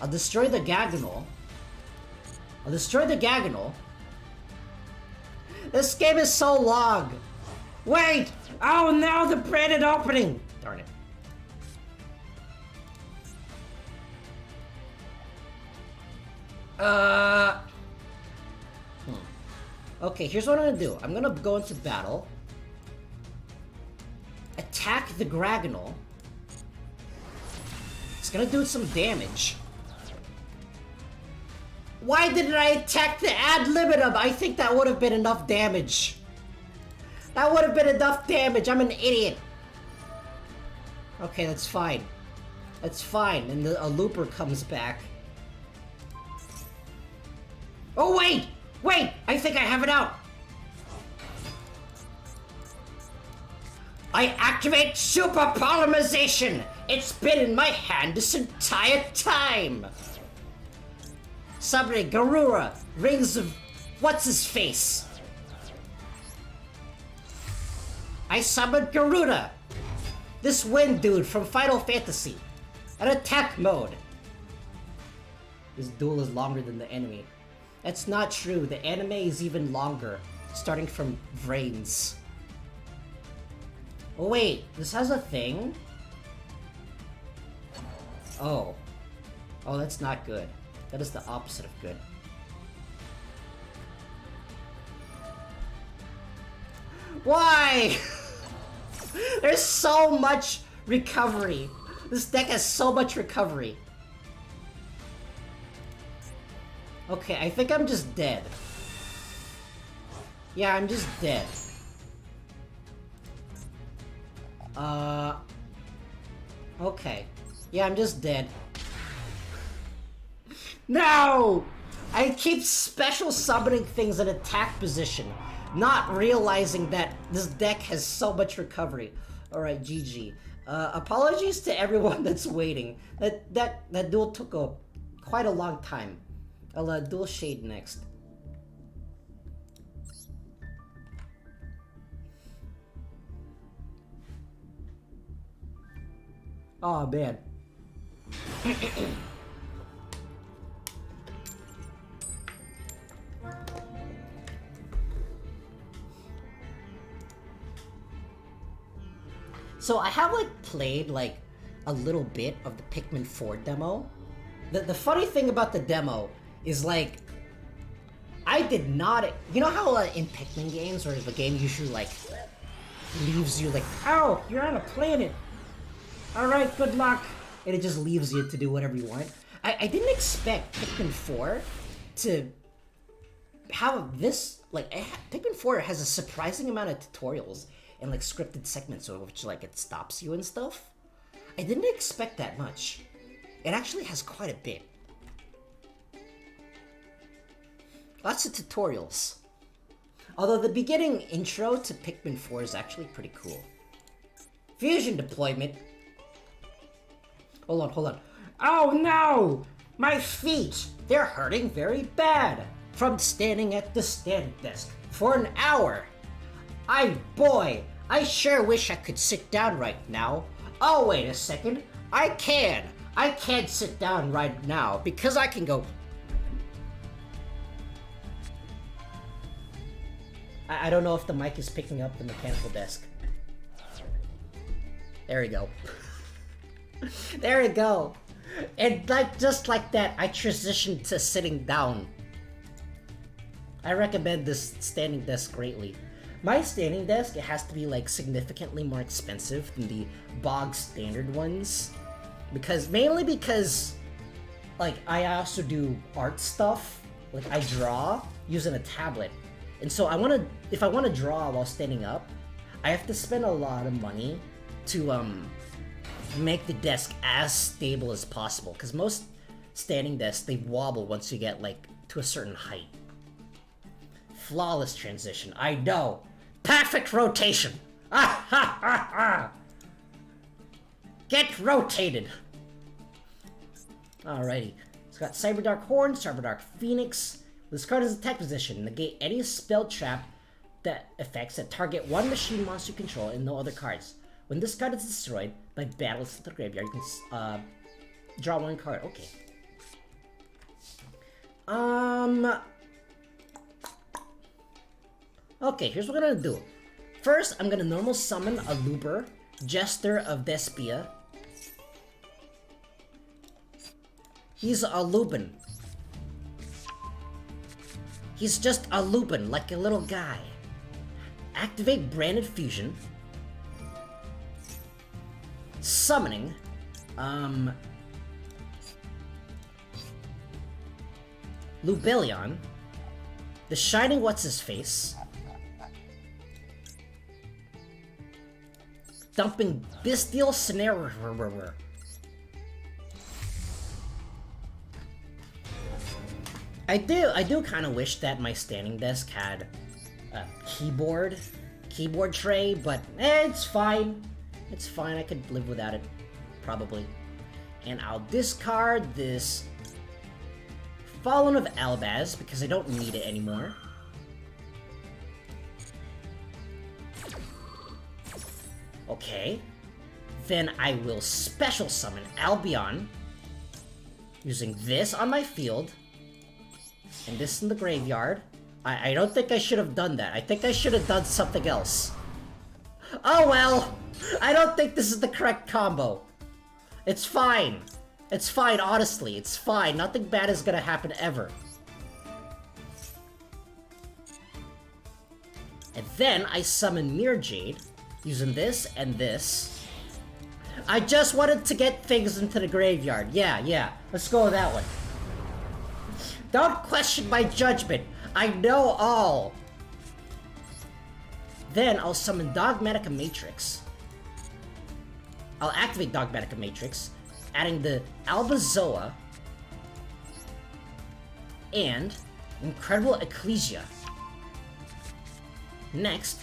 I'll destroy the Gaganol. This game is so long! Wait! Oh no, the branded opening! Darn it. Okay, here's what I'm gonna do. I'm gonna go into battle. Attack the Gragonol. It's gonna do some damage. Why didn't I attack the ad libitum? I think that would have been enough damage. That would have been enough damage. I'm an idiot. Okay, that's fine. That's fine. And a looper comes back. Oh, wait! Wait! I think I have it out. I activate Super Polymerization. It's been in my hand this entire time. Summon Garura, Rings of What's-His-Face. I summoned Garuda, this wind dude from Final Fantasy, an attack mode. This duel is longer than the enemy. That's not true, the anime is even longer, starting from Vrains. Oh wait, this has a thing? Oh. Oh, that's not good. That is the opposite of good. Why? There's so much recovery. This deck has so much recovery. Okay, I think I'm just dead. Yeah, I'm just dead. Okay. Yeah, I'm just dead. No! I keep special summoning things in attack position, not realizing that this deck has so much recovery. Alright, GG. Apologies to everyone that's waiting. That duel took quite a long time. I'll duel Shade next. Oh man. So I have played a little bit of the Pikmin 4 demo. The funny thing about the demo is I did not, you know how in Pikmin games where the game usually leaves you oh, you're on a planet. All right, good luck. And it just leaves you to do whatever you want. I didn't expect Pikmin 4 to have this, Pikmin 4 has a surprising amount of tutorials and scripted segments which it stops you and stuff. I didn't expect that much. It actually has quite a bit. Lots of tutorials. Although the beginning intro to Pikmin 4 is actually pretty cool. Fusion deployment. Hold on. Oh no! My feet! They're hurting very bad. From standing at the stand desk for an hour. I sure wish I could sit down right now. Oh, wait a second. I can. I can't sit down right now because I can go... I don't know if the mic is picking up the mechanical desk. There we go. There we go. And like just like that, I transitioned to sitting down. I recommend this standing desk greatly. My standing desk, it has to be like significantly more expensive than the bog standard ones. Mainly because like I also do art stuff. Like I draw using a tablet. And so if I want to draw while standing up, I have to spend a lot of money to make the desk as stable as possible. Because most standing desks, they wobble once you get like to a certain height. Flawless transition, I know. Perfect rotation. Ah ha ha ha. Get rotated. Alrighty. It's got Cyberdark Horn, Cyberdark Phoenix. This card is attack position. Negate any spell trap that effects that target one machine monster you control and no other cards. When this card is destroyed by battles to the graveyard, you can draw one card. Okay. Okay, here's what we're gonna do. First, I'm gonna normal summon a Luber, Jester of Despia. He's a Lubin. He's just a Lubin, like a little guy. Activate Branded Fusion. Summoning. Lubellion. The Shining What's-His-Face. Dumping Bestial Scenario. I do kind of wish that my standing desk had a keyboard tray, but it's fine. It's fine, I could live without it, probably. And I'll discard this Fallen of Albaz, because I don't need it anymore. Okay. Then I will special summon Albion, using this on my field, and this in the graveyard. I don't think I should have done that. I think I should have done something else. Oh well! I don't think this is the correct combo. It's fine. It's fine, honestly. It's fine. Nothing bad is gonna happen ever. And then I summon Mirror Jade, using this and this. I just wanted to get things into the graveyard. Yeah. Let's go with that one. Don't question my judgment. I know all. Then I'll summon Dogmatika Matrix. I'll activate Dogmatika Matrix, adding the Albazoa and Incredible Ecclesia. Next,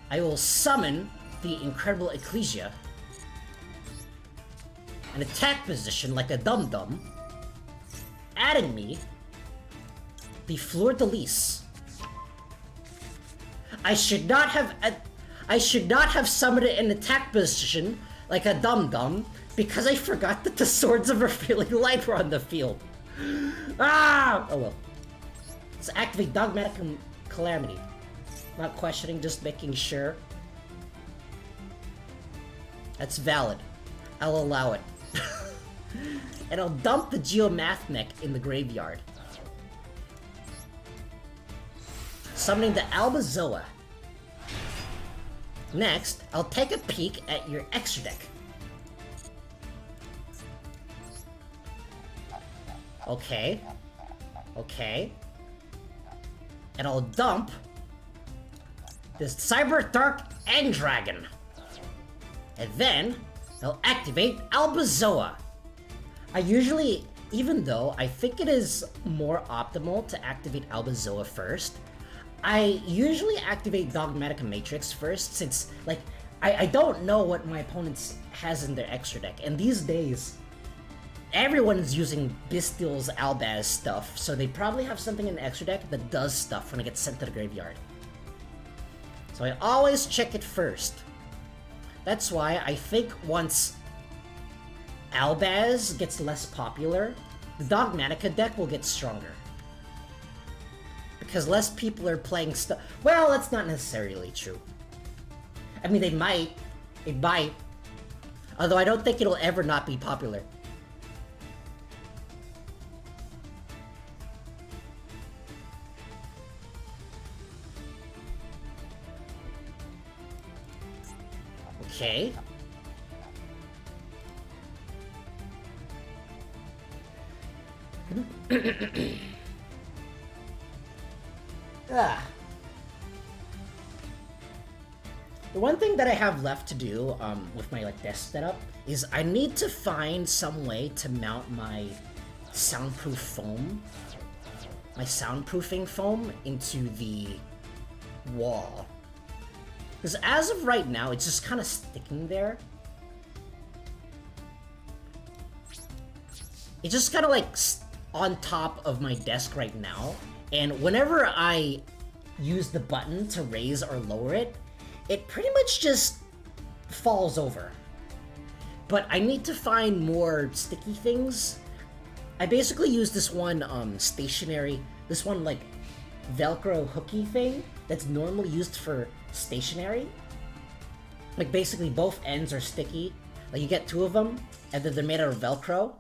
I will summon the Incredible Ecclesia, an attack position like a dum-dum, adding me the Fleur de Lis. I should not have summoned it in attack position like a dum-dum because I forgot that the Swords of Revealing Light were on the field. Ah! Oh well. Let's activate Dogmatic Calamity. Not questioning, just making sure. That's valid. I'll allow it. And I'll dump the Geomathmech in the graveyard. Summoning the Albazoa. Next, I'll take a peek at your extra deck. Okay. And I'll dump this Cyber Dark Dragon. And then, I'll activate Albazoa. I usually, even though I think it is more optimal to activate Albazoa first, I usually activate Dogmatika Matrix first, since, like, I don't know what my opponent has in their extra deck, and these days, everyone's using Bestial's Albaz stuff, so they probably have something in the extra deck that does stuff when it gets sent to the graveyard. So I always check it first. That's why I think once Albaz gets less popular, the Dogmatika deck will get stronger. Because less people are playing stuff. Well, that's not necessarily true. I mean, they might. It might. Although I don't think it'll ever not be popular. Okay. Ah. The one thing that I have left to do with my desk setup is I need to find some way to mount my soundproof foam, my soundproofing foam into the wall. Because as of right now, it's just kind of sticking there. It's just kind of on top of my desk right now. And whenever I use the button to raise or lower it, it pretty much just falls over. But I need to find more sticky things. I basically use this one stationary, this one Velcro hooky thing that's normally used for stationary. Basically both ends are sticky. You get two of them, and then they're made out of Velcro.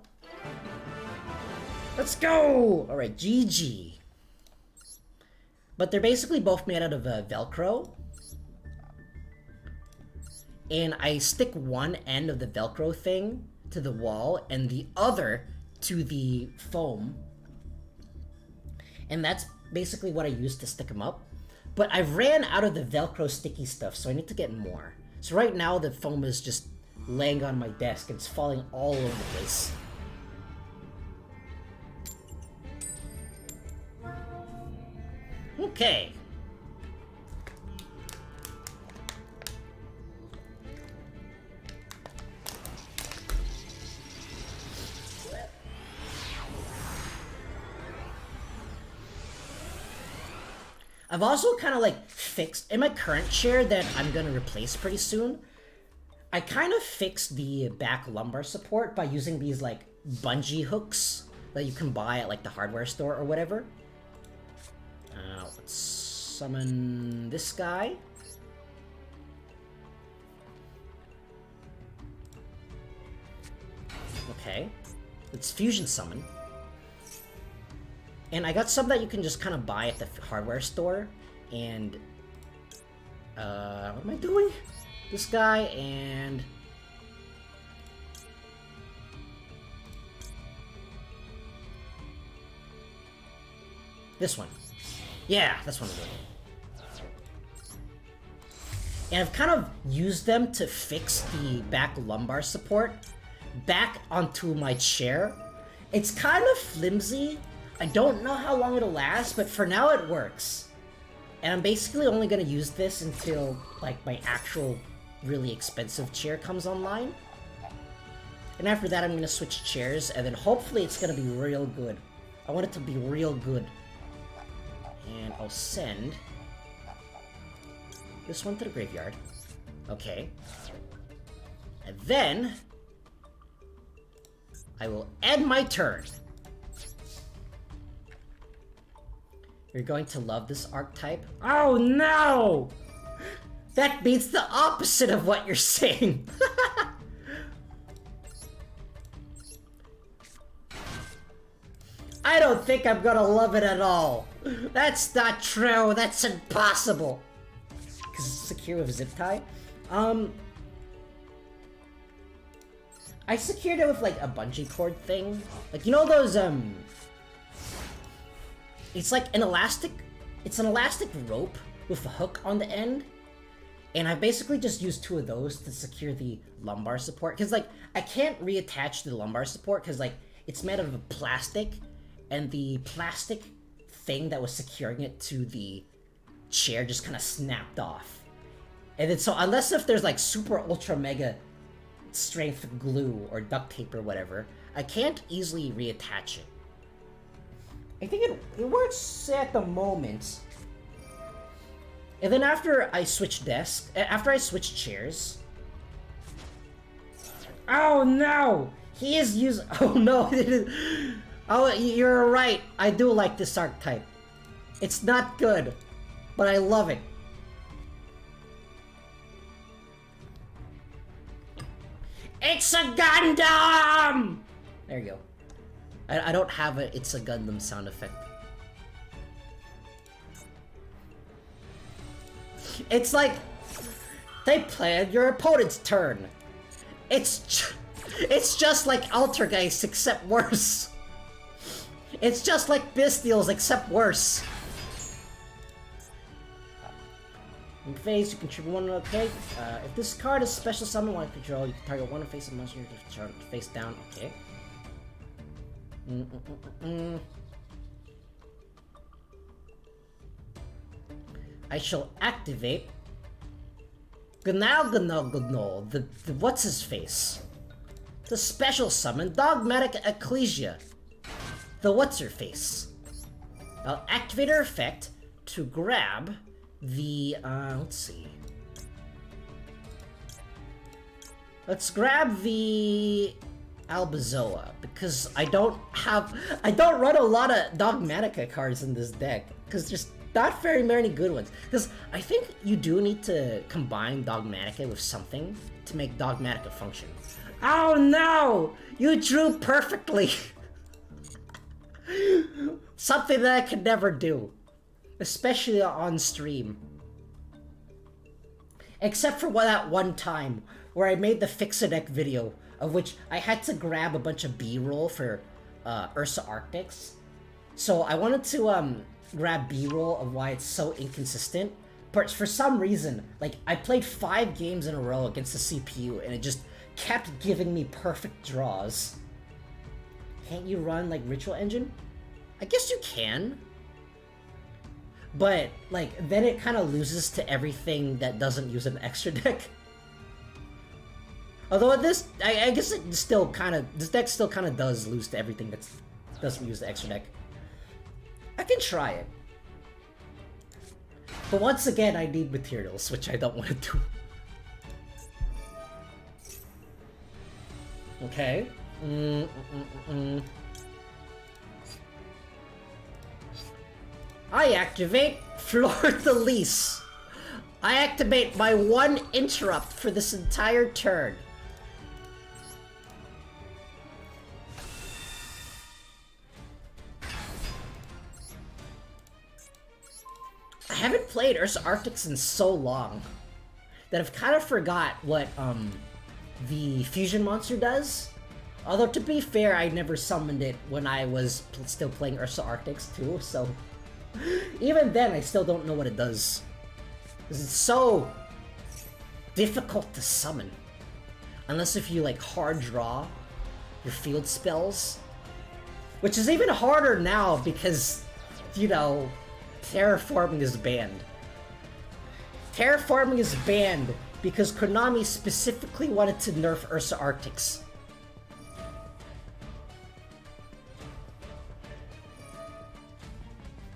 Let's go! Alright, GG. But they're basically both made out of Velcro. And I stick one end of the Velcro thing to the wall and the other to the foam. And that's basically what I use to stick them up. But I ran out of the Velcro sticky stuff, so I need to get more. So right now the foam is just laying on my desk and it's falling all over the place. Okay. I've also kind of fixed, in my current chair that I'm going to replace pretty soon, I kind of fixed the back lumbar support by using these bungee hooks that you can buy at the hardware store or whatever. Let's summon this guy. Okay, let's fusion summon. And I got some that you can just kind of buy at the hardware store. And what am I doing? This guy and this one. Yeah, that's what I'm doing. And I've kind of used them to fix the back lumbar support back onto my chair. It's kind of flimsy. I don't know how long it'll last, but for now it works. And I'm basically only gonna use this until my actual really expensive chair comes online. And after that I'm gonna switch chairs, and then hopefully it's gonna be real good. I want it to be real good. And I'll send this one to the graveyard. Okay. And then I will end my turn. You're going to love this archetype? Oh no! That means the opposite of what you're saying. I don't think I'm gonna love it at all. That's not true. That's impossible. Because it's secure with zip tie. I secured it with a bungee cord thing. You know those it's an elastic rope with a hook on the end. And I basically just used two of those to secure the lumbar support. Because I can't reattach the lumbar support because it's made of plastic. And the plastic thing that was securing it to the chair just kind of snapped off. And then so unless if there's super ultra mega strength glue or duct tape or whatever, I can't easily reattach it. I think it works at the moment. And then after I switch chairs... Oh no! He is using... Oh no! Oh, you're right. I do like this archetype. It's not good, but I love it. It's a Gundam! There you go. I don't have a It's a Gundam sound effect. It's like they planned your opponent's turn. It's just like Altergeist except worse. It's just like Bestials except worse. In phase, you contribute one. Okay. If this card is special summon one control, you can target one face of monster face down. Okay. I shall activate Gnal, the what's his face? The special summon Dogmatika Ecclesia. The what's her face. I'll activate her effect to grab the let's see. Let's grab the Albazoa because I don't run a lot of Dogmatika cards in this deck because there's not very many good ones. Because I think you do need to combine Dogmatika with something to make Dogmatika function. Oh no! You drew perfectly! Something that I could never do. Especially on stream. Except for that one time where I made the Fix-A-Deck video, of which I had to grab a bunch of B-roll for Ursa Arctics. So I wanted to grab B-roll of why it's so inconsistent. But for some reason, like, I played 5 games in a row against the CPU and it just kept giving me perfect draws. Can't you run, like, Ritual Engine? I guess you can. But, like, then it kind of loses to everything that doesn't use an extra deck. Although this, I guess it still kind of, this deck still kind of does lose to everything that doesn't use the extra deck. I can try it. But once again, I need materials, which I don't want to do. Okay. I activate Fleur-de-Lis. I activate my 1 interrupt for this entire turn. I haven't played Ursa Arctics in so long that I've kind of forgot what the fusion monster does. Although to be fair, I never summoned it when I was still playing Ursa Arctics too, so even then I still don't know what it does. Because it's so difficult to summon. Unless if you like hard draw your field spells. Which is even harder now because, you know, terraforming is banned. Terraforming is banned because Konami specifically wanted to nerf Ursa Arctics.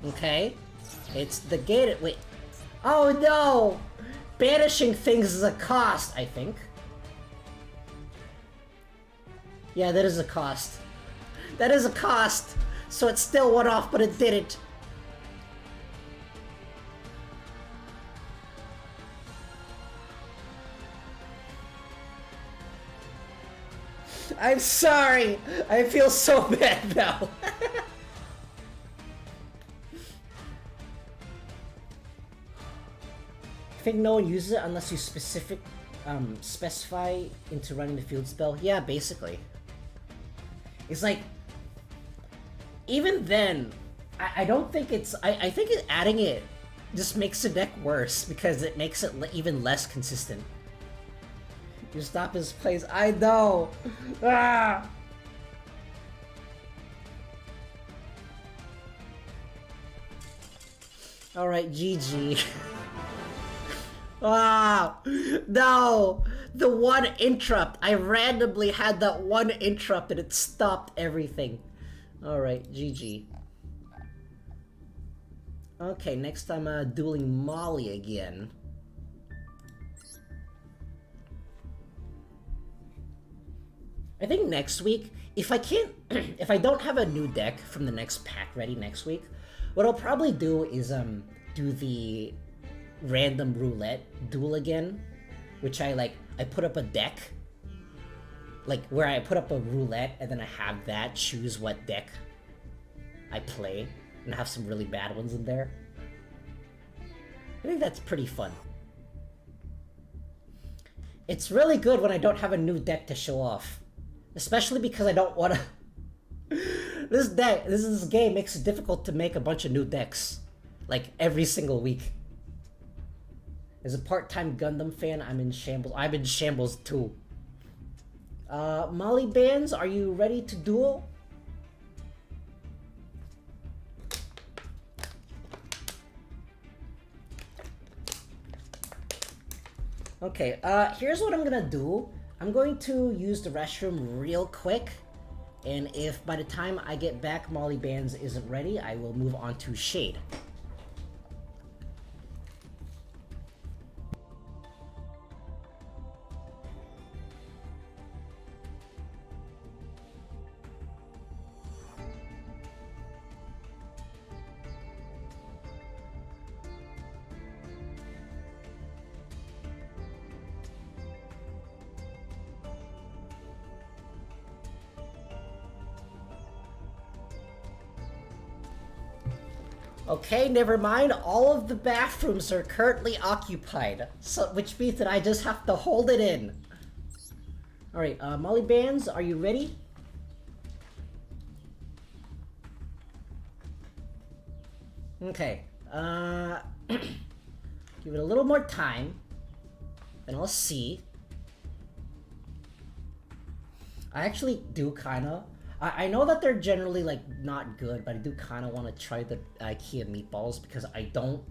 Okay? It's the gated. Wait. Oh no! Banishing things is a cost, I think. Yeah, that is a cost. That is a cost! So it still went off, but it didn't. I'm sorry! I feel so bad now. I think no one uses it unless you specify into running the field spell. Yeah, basically. It's like, even then, I don't think it's, I think adding it just makes the deck worse because it makes it even less consistent. You stop his plays. I know. Ah. All right, GG. Wow. No. The 1 interrupt. I randomly had that 1 interrupt and it stopped everything. All right, GG. Okay, next I'm dueling Molly again. I think next week, if I can't, if I don't have a new deck from the next pack ready next week, what I'll probably do is do the random roulette duel again, which I put up a deck, like where I put up a roulette and then I have that choose what deck I play and have some really bad ones in there. I think that's pretty fun. It's really good when I don't have a new deck to show off. Especially because I don't want to... This game makes it difficult to make a bunch of new decks. Like, every single week. As a part-time Gundam fan, I'm in shambles. I'm in shambles too. Molly Bands, are you ready to duel? Okay, here's what I'm gonna do. I'm going to use the restroom real quick, and if by the time I get back Molly Bands isn't ready, I will move on to Shade. Okay, never mind. All of the bathrooms are currently occupied, so which means that I just have to hold it in. All right, Molly Bands, are you ready? Okay. Give it a little more time, and I'll see. I actually do kinda. I know that they're generally, like, not good, but I do kind of want to try the IKEA meatballs because I don't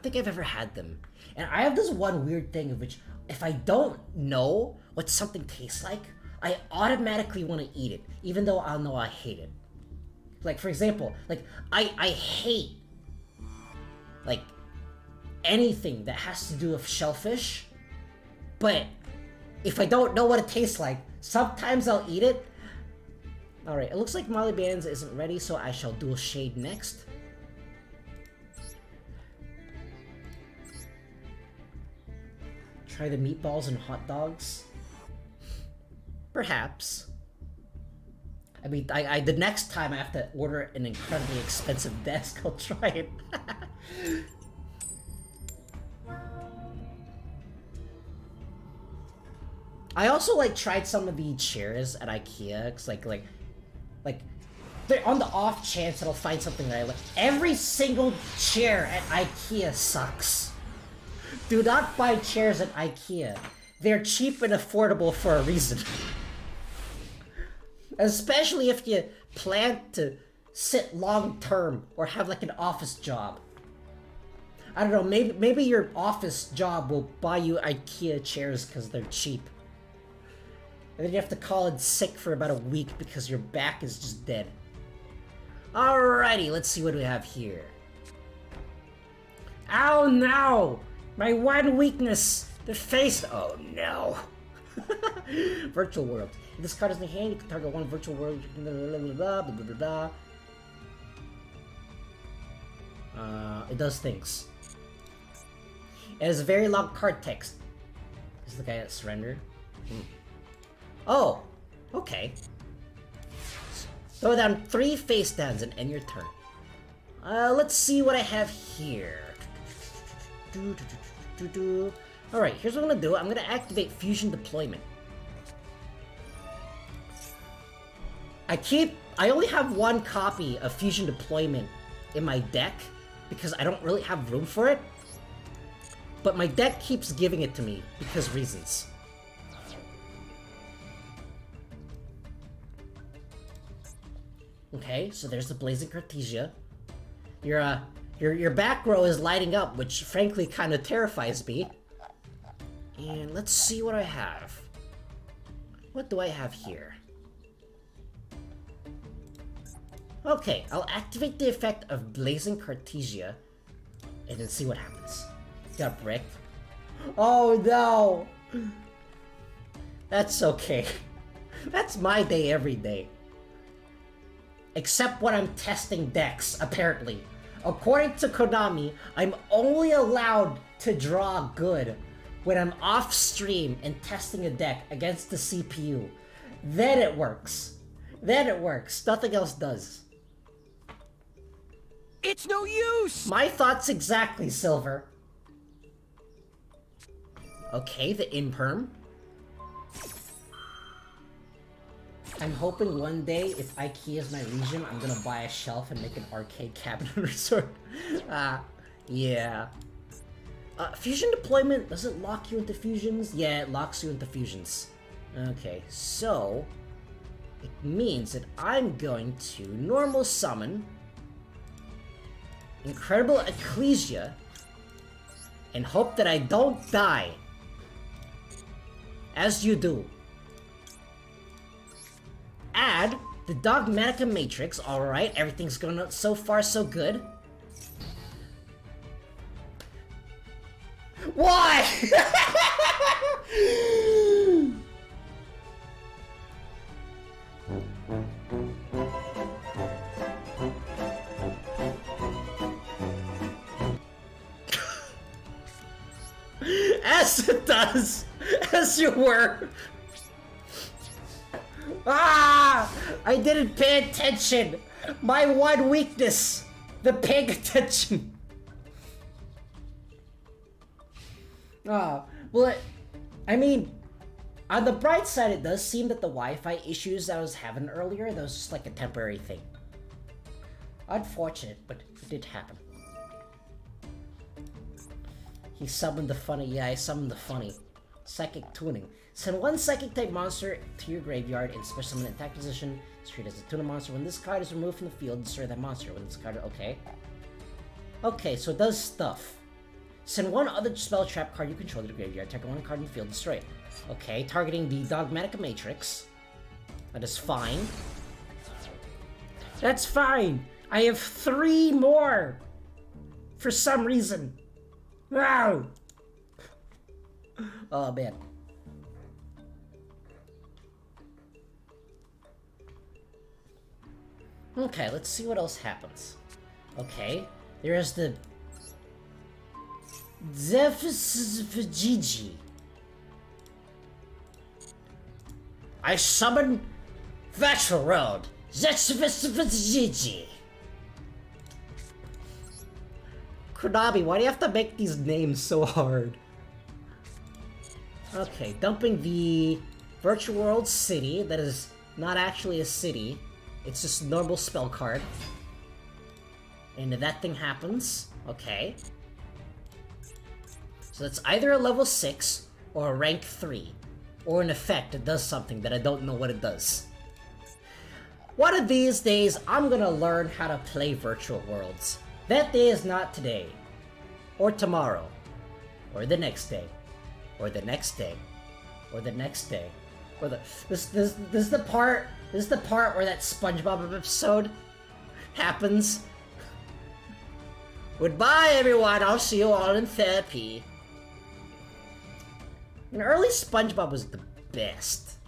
think I've ever had them. And I have this one weird thing of which, if I don't know what something tastes like, I automatically want to eat it, even though I'll know I hate it. Like, for example, like, I hate, like, anything that has to do with shellfish, but if I don't know what it tastes like, sometimes I'll eat it. Alright, it looks like Molly Bands isn't ready, so I shall duel Shade next. Try the meatballs and hot dogs? Perhaps. I mean, the next time I have to order an incredibly expensive desk, I'll try it. I also, like, tried some of the chairs at IKEA, cause like, they're on the off chance that I'll find something that I like. Every single chair at IKEA sucks. Do not buy chairs at IKEA. They're cheap and affordable for a reason. Especially if you plan to sit long term or have like an office job. I don't know, maybe your office job will buy you IKEA chairs because they're cheap. And then you have to call in sick for about a week because your back is just dead. Alrighty, let's see what we have here. Ow, no! My one weakness! The face! Oh, no. Virtual world. If this card is in hand, you can target one virtual world. Blah, blah, blah, blah, blah, blah. It does things. It has a very long card text. This is the guy that surrendered. Oh, okay. Throw down 3 face downs and end your turn. Let's see what I have here. Alright, here's what I'm gonna do. I'm gonna activate Fusion Deployment. I only have 1 copy of Fusion Deployment in my deck because I don't really have room for it. But my deck keeps giving it to me because reasons. Okay, so there's the Blazing Cartesia. Your back row is lighting up, which frankly kind of terrifies me. And let's see what I have. What do I have here? Okay, I'll activate the effect of Blazing Cartesia and then see what happens. Got bricked. Oh no! That's okay. That's my day every day. Except when I'm testing decks, apparently. According to Konami, I'm only allowed to draw good when I'm off stream and testing a deck against the CPU. Then it works. Then it works. Nothing else does. It's no use! My thoughts exactly, Silver. Okay, the imperm. I'm hoping one day, if IKEA is my region, I'm gonna buy a shelf and make an arcade cabinet or sort. Yeah. Fusion deployment, does it lock you into fusions? Yeah, it locks you into fusions. Okay, so it means that I'm going to normal summon Incredible Ecclesia and hope that I don't die. As you do. Add the Dogmatika Matrix. Alright, everything's going so far so good. Why? As it does! As you were! Ah! I didn't pay attention! My one weakness! The paying attention! Well, I mean, on the bright side, it does seem that the Wi-Fi issues I was having earlier, that was just like a temporary thing. Unfortunate, but it did happen. He summoned the funny. Yeah, I summoned the funny. Psychic tuning. Send one psychic type monster to your graveyard in special summon attack position. It's treated as a tuna monster. When this card is removed from the field, destroy that monster. When this card, okay. Okay, so it does stuff. Send one other spell trap card you control to the graveyard. Target one card in the field, destroy it. Okay, targeting the Dogmatika Matrix. That is fine. That's fine. I have 3 more. For some reason. Wow. Oh man. Okay, let's see what else happens. Okay, there's the Zefsfjiji. I summon Virtual Road. Zefsfjiji. Konami, why do you have to make these names so hard? Okay, dumping the Virtual World City, that is not actually a city. It's just a normal spell card. And if that thing happens, okay. So that's either a level 6 or a rank 3. Or an effect that does something that I don't know what it does. One of these days, I'm gonna learn how to play Virtual Worlds. That day is not today. Or tomorrow. Or the next day. Or the next day. Or the next day. Or the this is the part where that SpongeBob episode happens. Goodbye everyone, I'll see you all in therapy. And early SpongeBob was the best.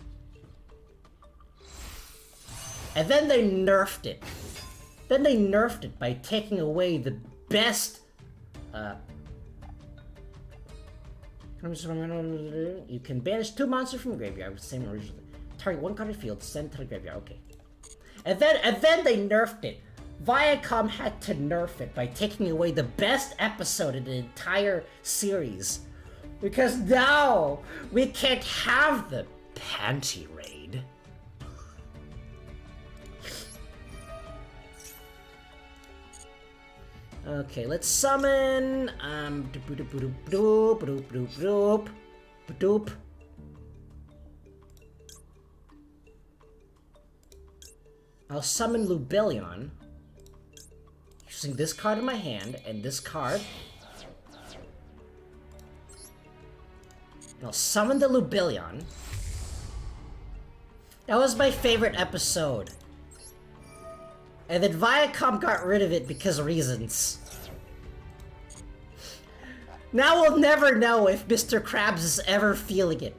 And then they nerfed it. Then they nerfed it by taking away the best you can banish 2 monsters from the graveyard with the same original. Target 1 card in the field, send to the graveyard, okay. And then they nerfed it. Viacom had to nerf it by taking away the best episode in the entire series. Because now we can't have the panty raid. Okay, let's summon I'll summon Lubellion using this card in my hand and this card. And I'll summon the Lubellion. That was my favorite episode. And then Viacom got rid of it because of reasons. Now we'll never know if Mr. Krabs is ever feeling it.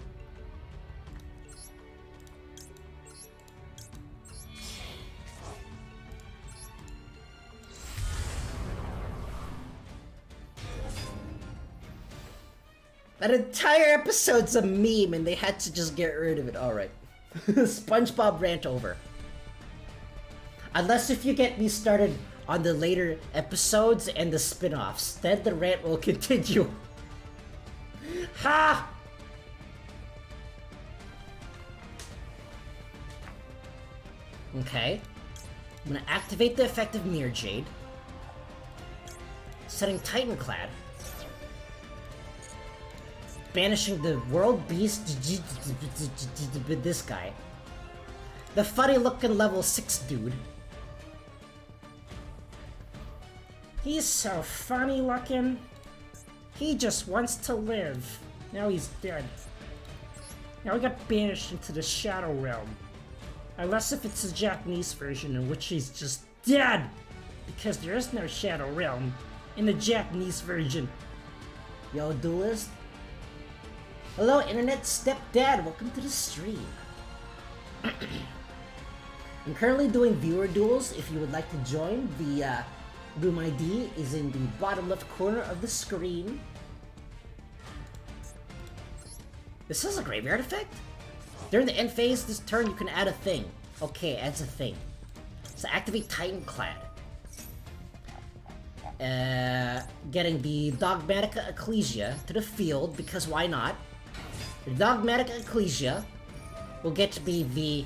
That entire episode's a meme and they had to just get rid of it. Alright. SpongeBob rant over. Unless if you get me started on the later episodes and the spin-offs, then the rant will continue. Ha! Okay. I'm gonna activate the effect of Mirror Jade. Setting Titanclad. Banishing the World Beast, this guy. The funny looking level 6 dude. He's so funny looking. He just wants to live. Now he's dead. Now he got banished into the Shadow Realm. Unless if it's a Japanese version in which he's just dead! Because there is no Shadow Realm in the Japanese version. Yo, Duelist. Hello, Internet Stepdad. Welcome to the stream. I'm currently doing viewer duels. If you would like to join, the room ID is in the bottom left corner of the screen. This is a graveyard effect? During the end phase this turn, you can add a thing. Okay, adds a thing. So activate Titanclad. Getting the Dogmatika Ecclesia to the field, because why not? The Dogmatika Ecclesia will get to be the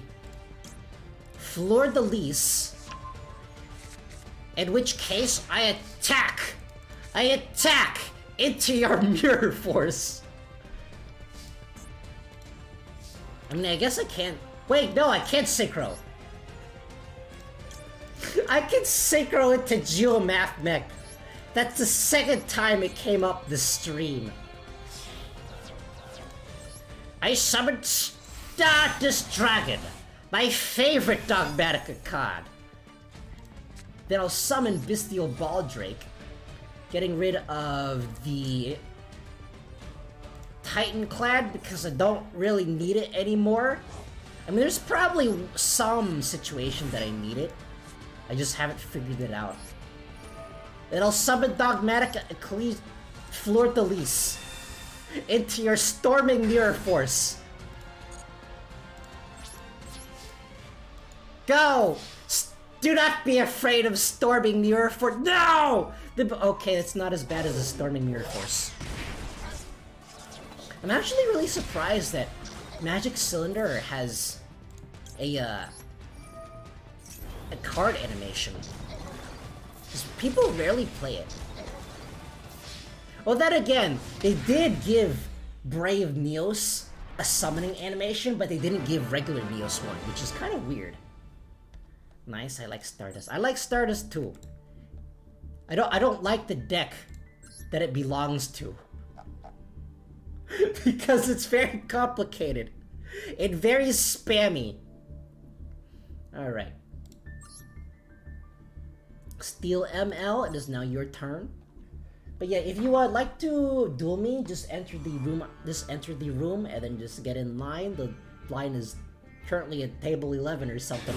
Fleur-de-Lis, in which case I attack into your Mirror Force. I mean, I guess I can't. Wait, no, I can't synchro. I can synchro into Geomath Mech. That's the second time it came up this stream. I summoned Stardust Dragon, my favorite Dogmatika card. Then I'll summon Bestial Baldrake, getting rid of the Titanclad because I don't really need it anymore. I mean, there's probably some situation that I need it. I just haven't figured it out. Then I'll summon Dogmatika Ecclesia Fleur-de-Lis into your Storming Mirror Force. Go! Do not be afraid of Storming Mirror Force. No! Okay, it's not as bad as the Storming Mirror Force. I'm actually really surprised that Magic Cylinder has a card animation. 'Cause people rarely play it. Well, then again, they did give Brave Neos a summoning animation, but they didn't give regular Neos one, which is kind of weird. Nice, I like Stardust. I like Stardust too. I don't like the deck that it belongs to. Because it's very complicated. It's very spammy. Alright. Steel ML, it is now your turn. But yeah, if you would like to duel me, just enter the room. And then just get in line. The line is currently at table 11 or something.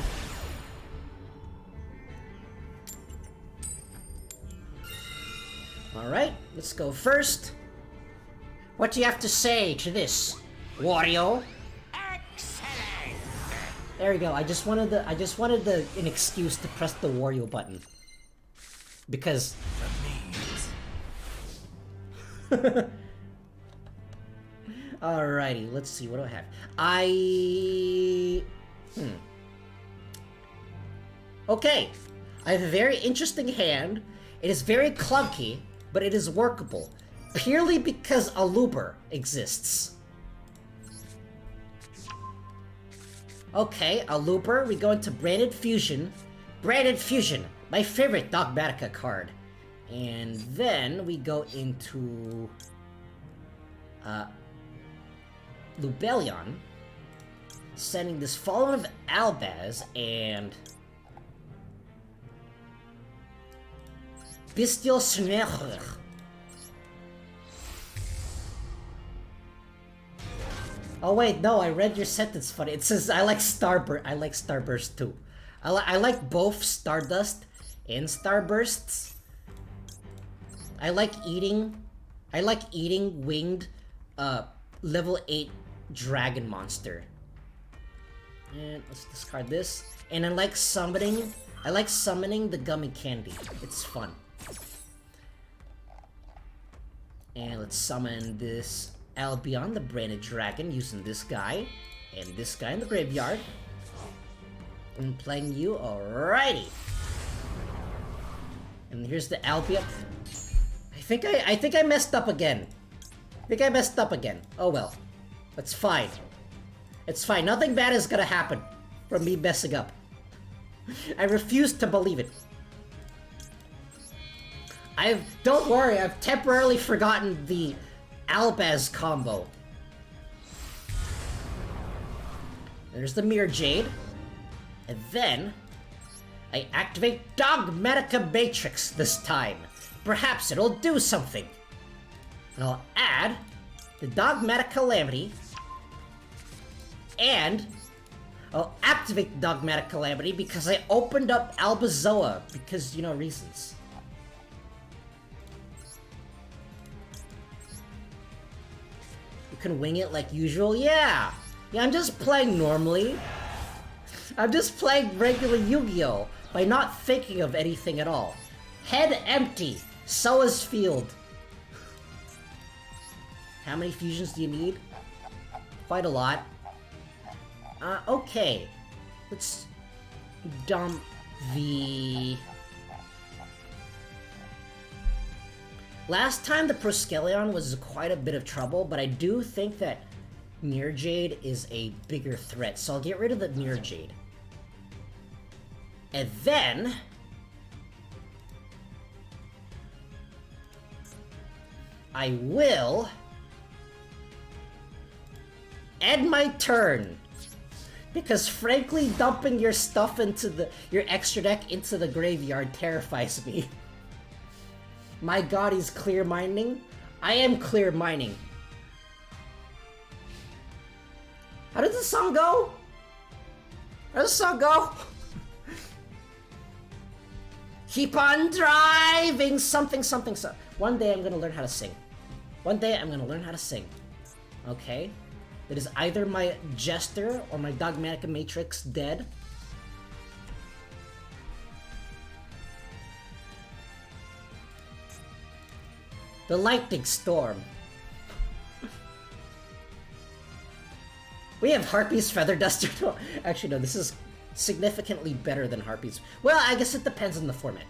Alright, let's go first. What do you have to say to this, Wario? Excellent! There we go. I just wanted an excuse to press the Wario button. Because alrighty, let's see, what do I have? Okay. I have a very interesting hand. It is very clunky, but it is workable. Purely because Aluber exists. Okay, Aluber, we go into Branded Fusion. Branded Fusion, my favorite Dogmatika card. And then we go into Lubellion, sending this Fallen of Albaz and Bestial Snecher. Oh wait, no, I read your sentence funny. It says I like Starburst too. I like both Stardust and Starbursts. I like eating winged level 8 dragon monster. And let's discard this. And I like summoning the gummy candy. It's fun. And let's summon this Albion, the branded dragon, using this guy and this guy in the graveyard. I'm playing you, alrighty. And here's the Albion. I think I messed up again. Oh well. That's fine. It's fine. Nothing bad is gonna happen from me messing up. I refuse to believe it. Don't worry, I've temporarily forgotten the Albaz combo. There's the Mirror Jade. And then I activate Dogmatika Matrix this time. Perhaps it'll do something. And I'll add the Dogmatic Calamity. And I'll activate the Dogmatic Calamity because I opened up Albazoa because, you know, reasons. You can wing it like usual? Yeah, I'm just playing normally. I'm just playing regular Yu-Gi-Oh! By not thinking of anything at all. Head empty. So is field. How many fusions do you need? Quite a lot. Okay. Let's dump the... Last time the Proskeleon was quite a bit of trouble, but I do think that Mirror Jade is a bigger threat, so I'll get rid of the Mirror Jade. And then... I will... end my turn. Because frankly, dumping your stuff into your extra deck into the graveyard terrifies me. My god, he's clear mining. I am clear mining. How does the song go? How does the song go? Keep on driving something. One day I'm gonna learn how to sing. Okay? That is either my Jester or my Dogmatika Matrix dead. The Lightning Storm. We have Harpy's Feather Duster. No, actually, no, this is significantly better than Harpy's. Well, I guess it depends on the format.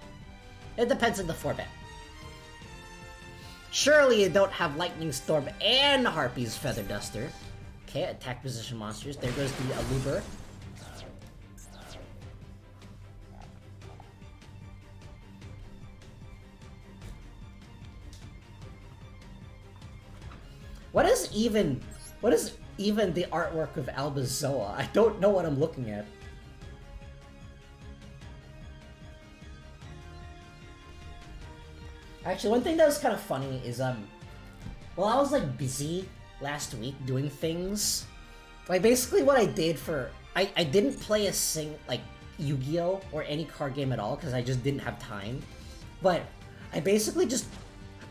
Surely you don't have Lightning Storm and Harpy's Feather Duster. Okay, attack position monsters. There goes the Aluber. What is even the artwork of Albazoa? I don't know what I'm looking at. Actually, one thing that was kind of funny is, well, I was, like, busy last week doing things. Like, basically what I did for... I didn't play like, Yu-Gi-Oh! Or any card game at all, because I just didn't have time. But I basically just...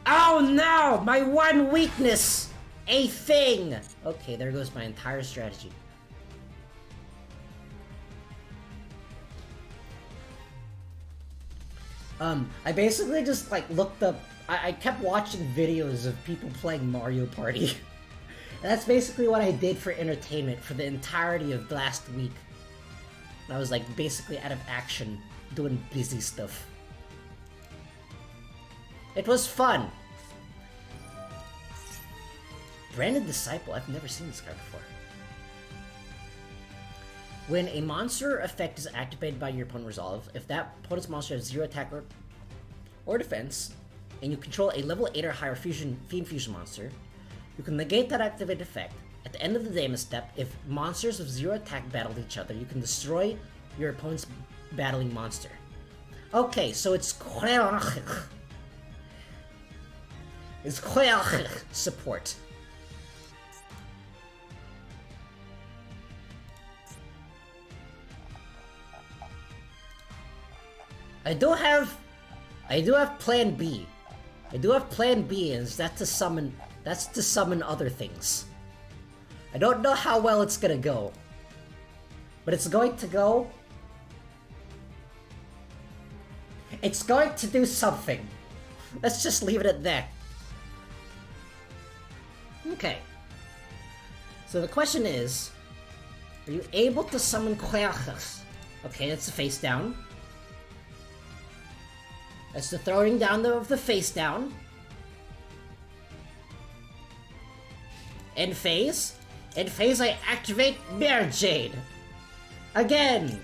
Oh no! My one weakness! A thing! Okay, there goes my entire strategy. I basically just, like, looked up... I kept watching videos of people playing Mario Party. That's basically what I did for entertainment for the entirety of last week. I was, like, basically out of action, doing busy stuff. It was fun! Branded Disciple, I've never seen this card before. When a monster effect is activated by your opponent resolve, if that opponent's monster has 0 attack or defense, and you control a level 8 or higher Fiend Fusion monster, you can negate that activated effect. At the end of the damage step, if monsters with 0 attack battle each other, you can destroy your opponent's battling monster. Okay, so it's is support. I do have plan B. I do have plan B, and that's to summon other things. I don't know how well it's gonna go, but it's going to go. It's going to do something. Let's just leave it at that. Okay. So the question is, are you able to summon Querchas? Okay, that's the face down. That's the throwing down of the face down. End phase. End phase, I activate Bear Jade. Again.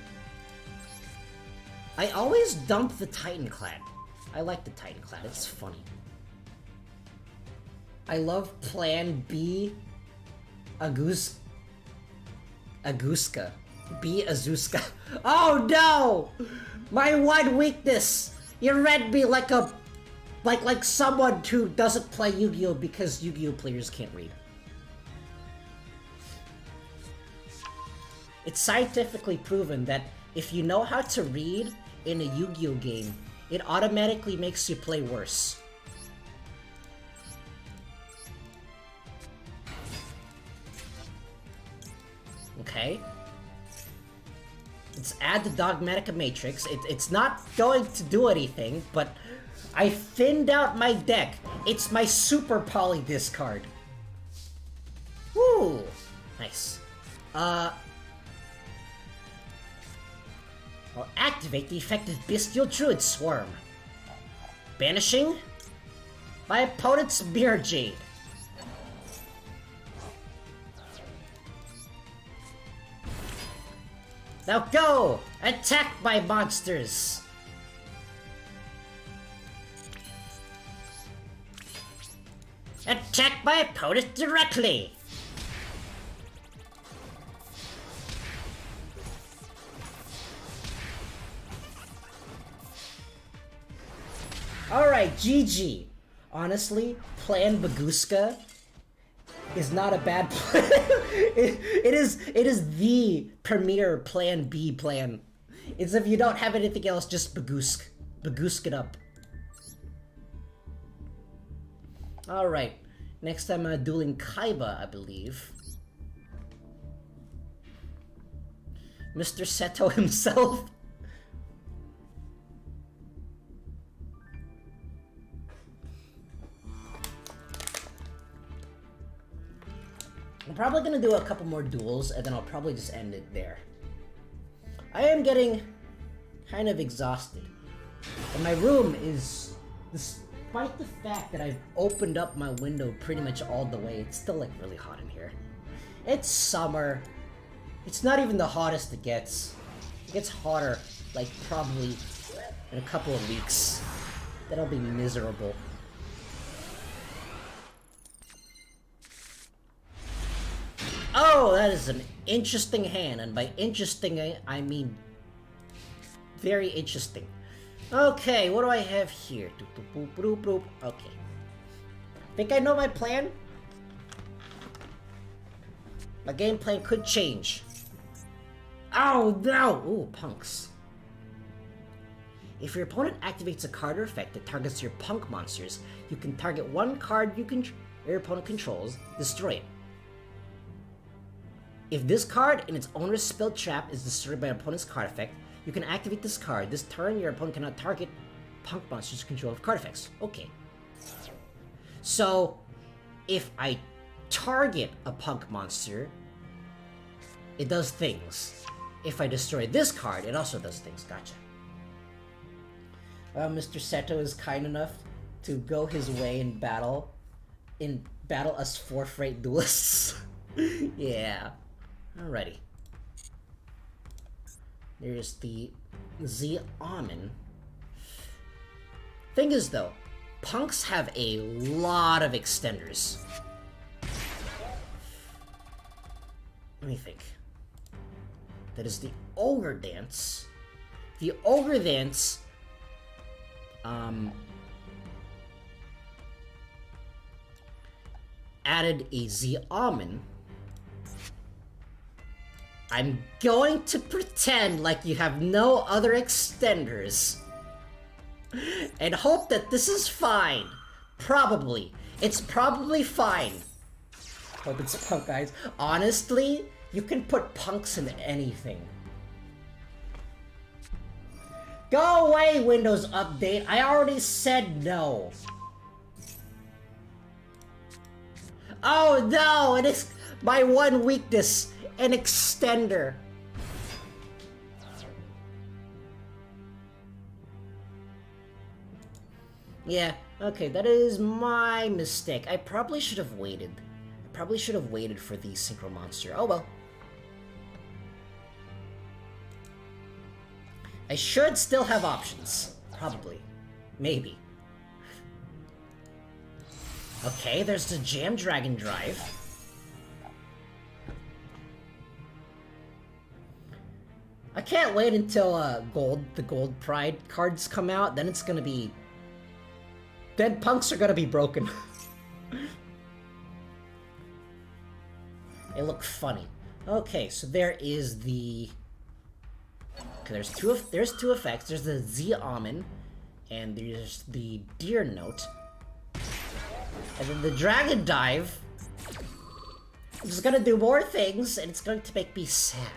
I always dump the Titan Clan. I like the Titan Clan, it's funny. I love Plan B Aguska. B Azuska. Oh no! My one weakness! You read me like a... like someone who doesn't play Yu-Gi-Oh! Because Yu-Gi-Oh! Players can't read. It's scientifically proven that if you know how to read in a Yu-Gi-Oh! Game, it automatically makes you play worse. Okay. Let's add the Dogmatika Matrix. It's not going to do anything, but I thinned out my deck. It's my Super Poly discard. Woo! Nice. I'll activate the effective Bestial Druid Swarm. Banishing my opponent's Bear Jade. Now go! Attack my monsters! Attack my opponent directly! Alright, GG. Honestly, Plan Baguska is not a bad plan. it is the premier Plan B plan. It's if you don't have anything else, just Bagusk it up. Alright, next I'm dueling Kaiba, I believe. Mr. Seto himself. I'm probably gonna do a couple more duels, and then I'll probably just end it there. I am getting kind of exhausted. And my room is, despite the fact that I've opened up my window pretty much all the way, it's still like really hot in here. It's summer. It's not even the hottest it gets. It gets hotter, like probably in a couple of weeks. That'll be miserable. Oh, that is an interesting hand, and by interesting, I mean very interesting. Okay, what do I have here? Okay. Think I know my plan? My game plan could change. Oh no! Ooh, punks. If your opponent activates a card or effect that targets your punk monsters, you can target one card your opponent controls, destroy it. If this card in its owner's spell trap is destroyed by an opponent's card effect, you can activate this card. This turn, your opponent cannot target punk monsters control of card effects. Okay. So, if I target a punk monster, it does things. If I destroy this card, it also does things. Gotcha. Mr. Seto is kind enough to go his way in battle us 4 freight duelists. Yeah. Alrighty. There's the Z Almond. Thing is though, punks have a lot of extenders. Let me think. That is the Ogre Dance. The Ogre Dance added a Z Almond, I'm going to pretend like you have no other extenders and hope that this is fine. Probably. It's probably fine. Hope it's punk, guys. Honestly, you can put punks in anything. Go away, Windows Update. I already said no. Oh no, it is my one weakness, an extender. Yeah, okay, that is my mistake. I probably should have waited. I probably should have waited for the Synchro Monster. Oh well. I should still have options. Probably. Maybe. Okay, there's the Jam Dragon Drive. I can't wait until the Gold Pride cards come out. Then it's gonna be... Then punks are gonna be broken. They look funny. Okay, so there is the... Okay, there's two effects. There's the Z Almond, and there's the Deer Note. And then the Dragon Dive is gonna do more things, and it's going to make me sad.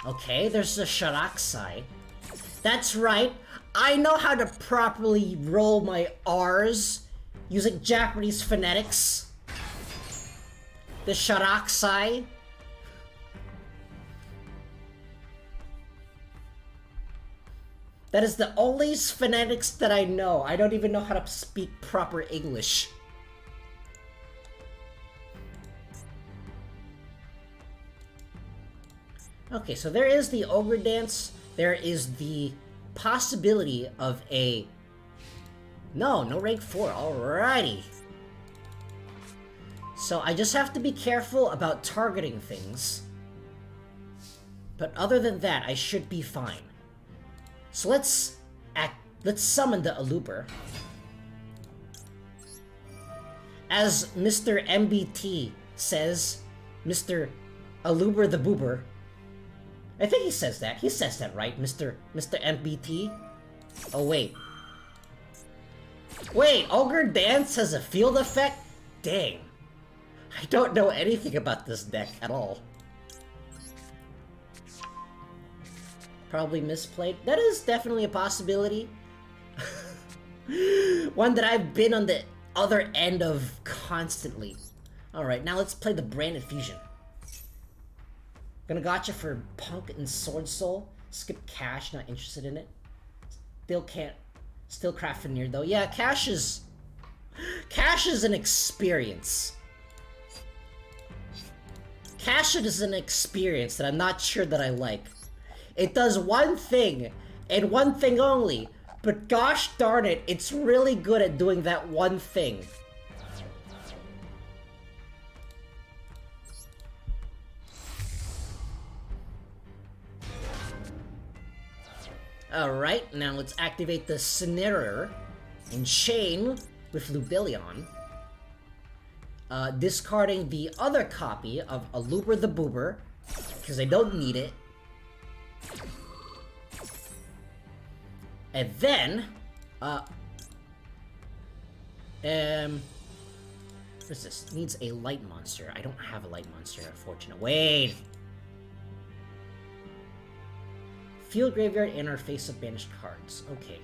Okay, there's the Sharaxai. That's right, I know how to properly roll my R's using Japanese phonetics. The Sharaxai. That is the only phonetics that I know. I don't even know how to speak proper English. Okay, so there is the Ogre Dance. There is the possibility of a... No rank 4, alrighty. So I just have to be careful about targeting things. But other than that, I should be fine. So let's summon the Aluber. As Mr. MBT says, Mr. Aluber the Boober. I think he says that. He says that, right, Mr. MBT? Oh, wait. Wait, Ogre Dance has a field effect? Dang. I don't know anything about this deck at all. Probably misplayed. That is definitely a possibility. One that I've been on the other end of constantly. Alright, now let's play the Brand Infusion. Gonna gotcha for Punk and Sword Soul. Skip Cash, not interested in it. Still craft Veneer though. Yeah, Cash is an experience. Cash is an experience that I'm not sure that I like. It does one thing, and one thing only, but gosh darn it, it's really good at doing that one thing. Alright, now let's activate the Snarer and Chain with Lubellion. Discarding the other copy of Aluber the Boober, because I don't need it. And then, what is this? Needs a light monster. I don't have a light monster, unfortunately. Wait! Field Graveyard and our face of banished cards. Okay.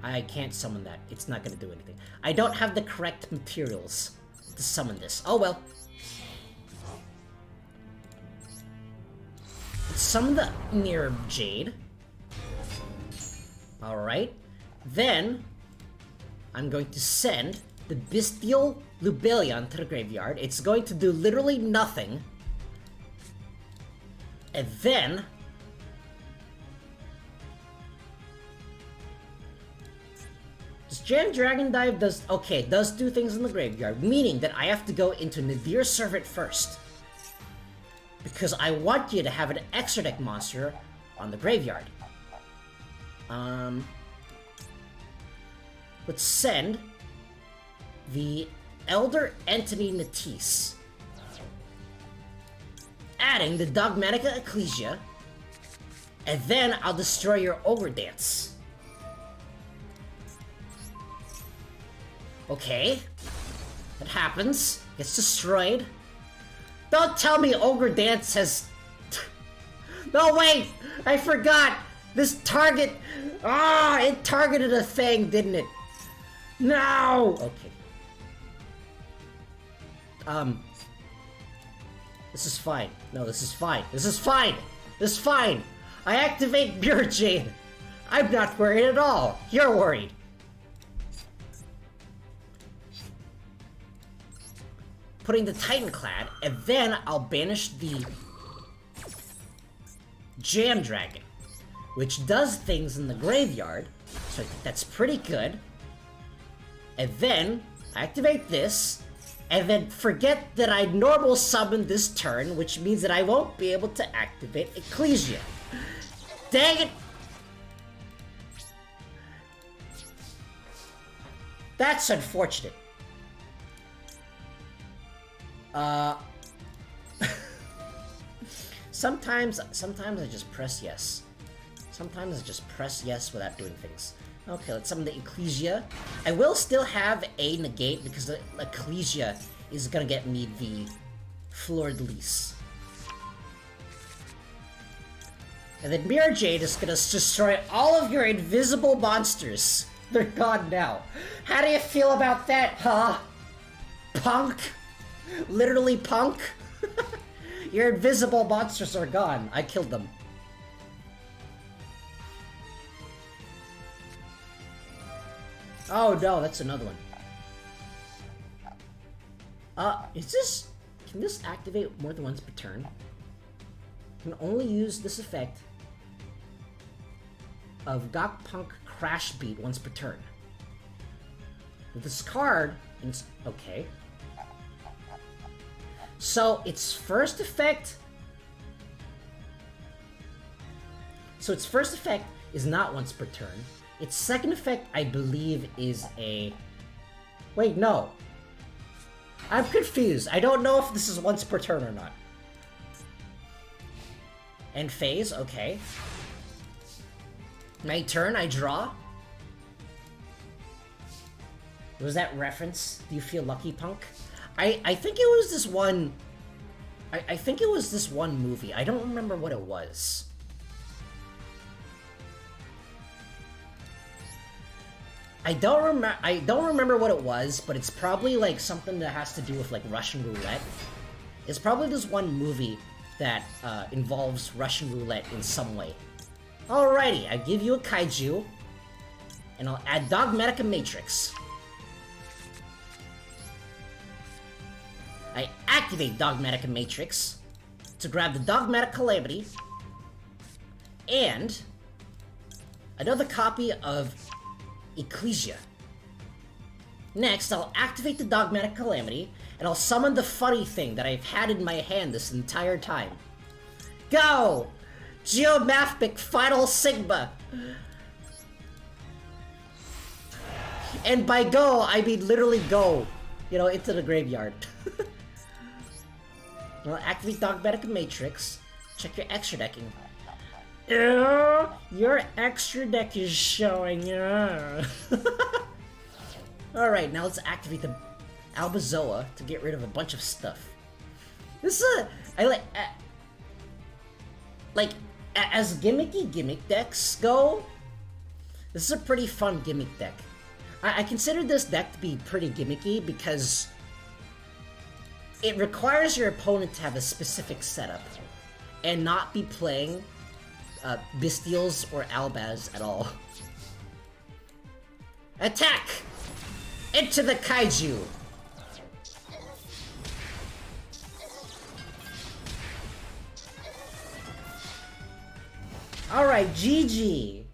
I can't summon that. It's not gonna do anything. I don't have the correct materials to summon this. Oh well. Let's summon the Mirror Jade. Alright. Then, I'm going to send the Bestial Lubellion to the graveyard. It's going to do literally nothing. And then... This Jam Dragon Dive does do things in the graveyard, meaning that I have to go into Nadir Servant first. because I want you to have an extra deck monster on the graveyard. Let's send the Elder Entity Natisse, adding the Dogmatika Ecclesia, and then I'll destroy your Ogre Dance. Okay, that happens. Gets destroyed. Don't tell me Ogre Dance has... No, wait! I forgot! This target... Ah, it targeted a thing, didn't it? No! Okay. This is fine. No, this is fine. This is fine! This is fine! I activate Pure Jade! I'm not worried at all! You're worried! Putting the Titanclad, and then I'll banish the Jam Dragon, which does things in the graveyard, so I think that's pretty good. And then activate this, and then forget that I normal summon this turn, which means that I won't be able to activate Ecclesia. Dang it! That's unfortunate. Sometimes I just press yes. Sometimes I just press yes without doing things. Okay, let's summon the Ecclesia. I will still have a negate because the Ecclesia is gonna get me the Fleur de Lis. And then Mirror Jade is gonna destroy all of your invisible monsters. They're gone now. How do you feel about that, huh? Punk? Literally punk? Your invisible monsters are gone. I killed them. Oh no, that's another one. Is this... Can this activate more than once per turn? Can only use this effect of Gok Punk Crash Beat once per turn. With this card... Okay. So, its first effect... So, its first effect is not once per turn. Its second effect, I believe, is a... Wait, no. I'm confused. I don't know if this is once per turn or not. End phase, okay. My turn, I draw. Was that reference? Do you feel lucky, punk? I think it was this one... I think it was this one movie. I don't remember what it was. I don't remember what it was, but it's probably like something that has to do with like Russian roulette. It's probably this one movie that involves Russian roulette in some way. Alrighty, I give you a kaiju, and I'll add Dogmatika Matrix. I activate Dogmatika Matrix to grab the Dogmatic Calamity and another copy of Ecclesia. Next, I'll activate the Dogmatic Calamity, and I'll summon the funny thing that I've had in my hand this entire time. Go! Geomathbic Final Sigma! And by go, I mean literally go, you know, into the graveyard. I'll activate Dogmatic Matrix, check your extra decking. Your extra deck is showing. Alright, now let's activate the Albazoa to get rid of a bunch of stuff. This is as gimmicky gimmick decks go, this is a pretty fun gimmick deck. I consider this deck to be pretty gimmicky because it requires your opponent to have a specific setup and not be playing Bestials or Albaz at all. Attack! Into the Kaiju! Alright, GG!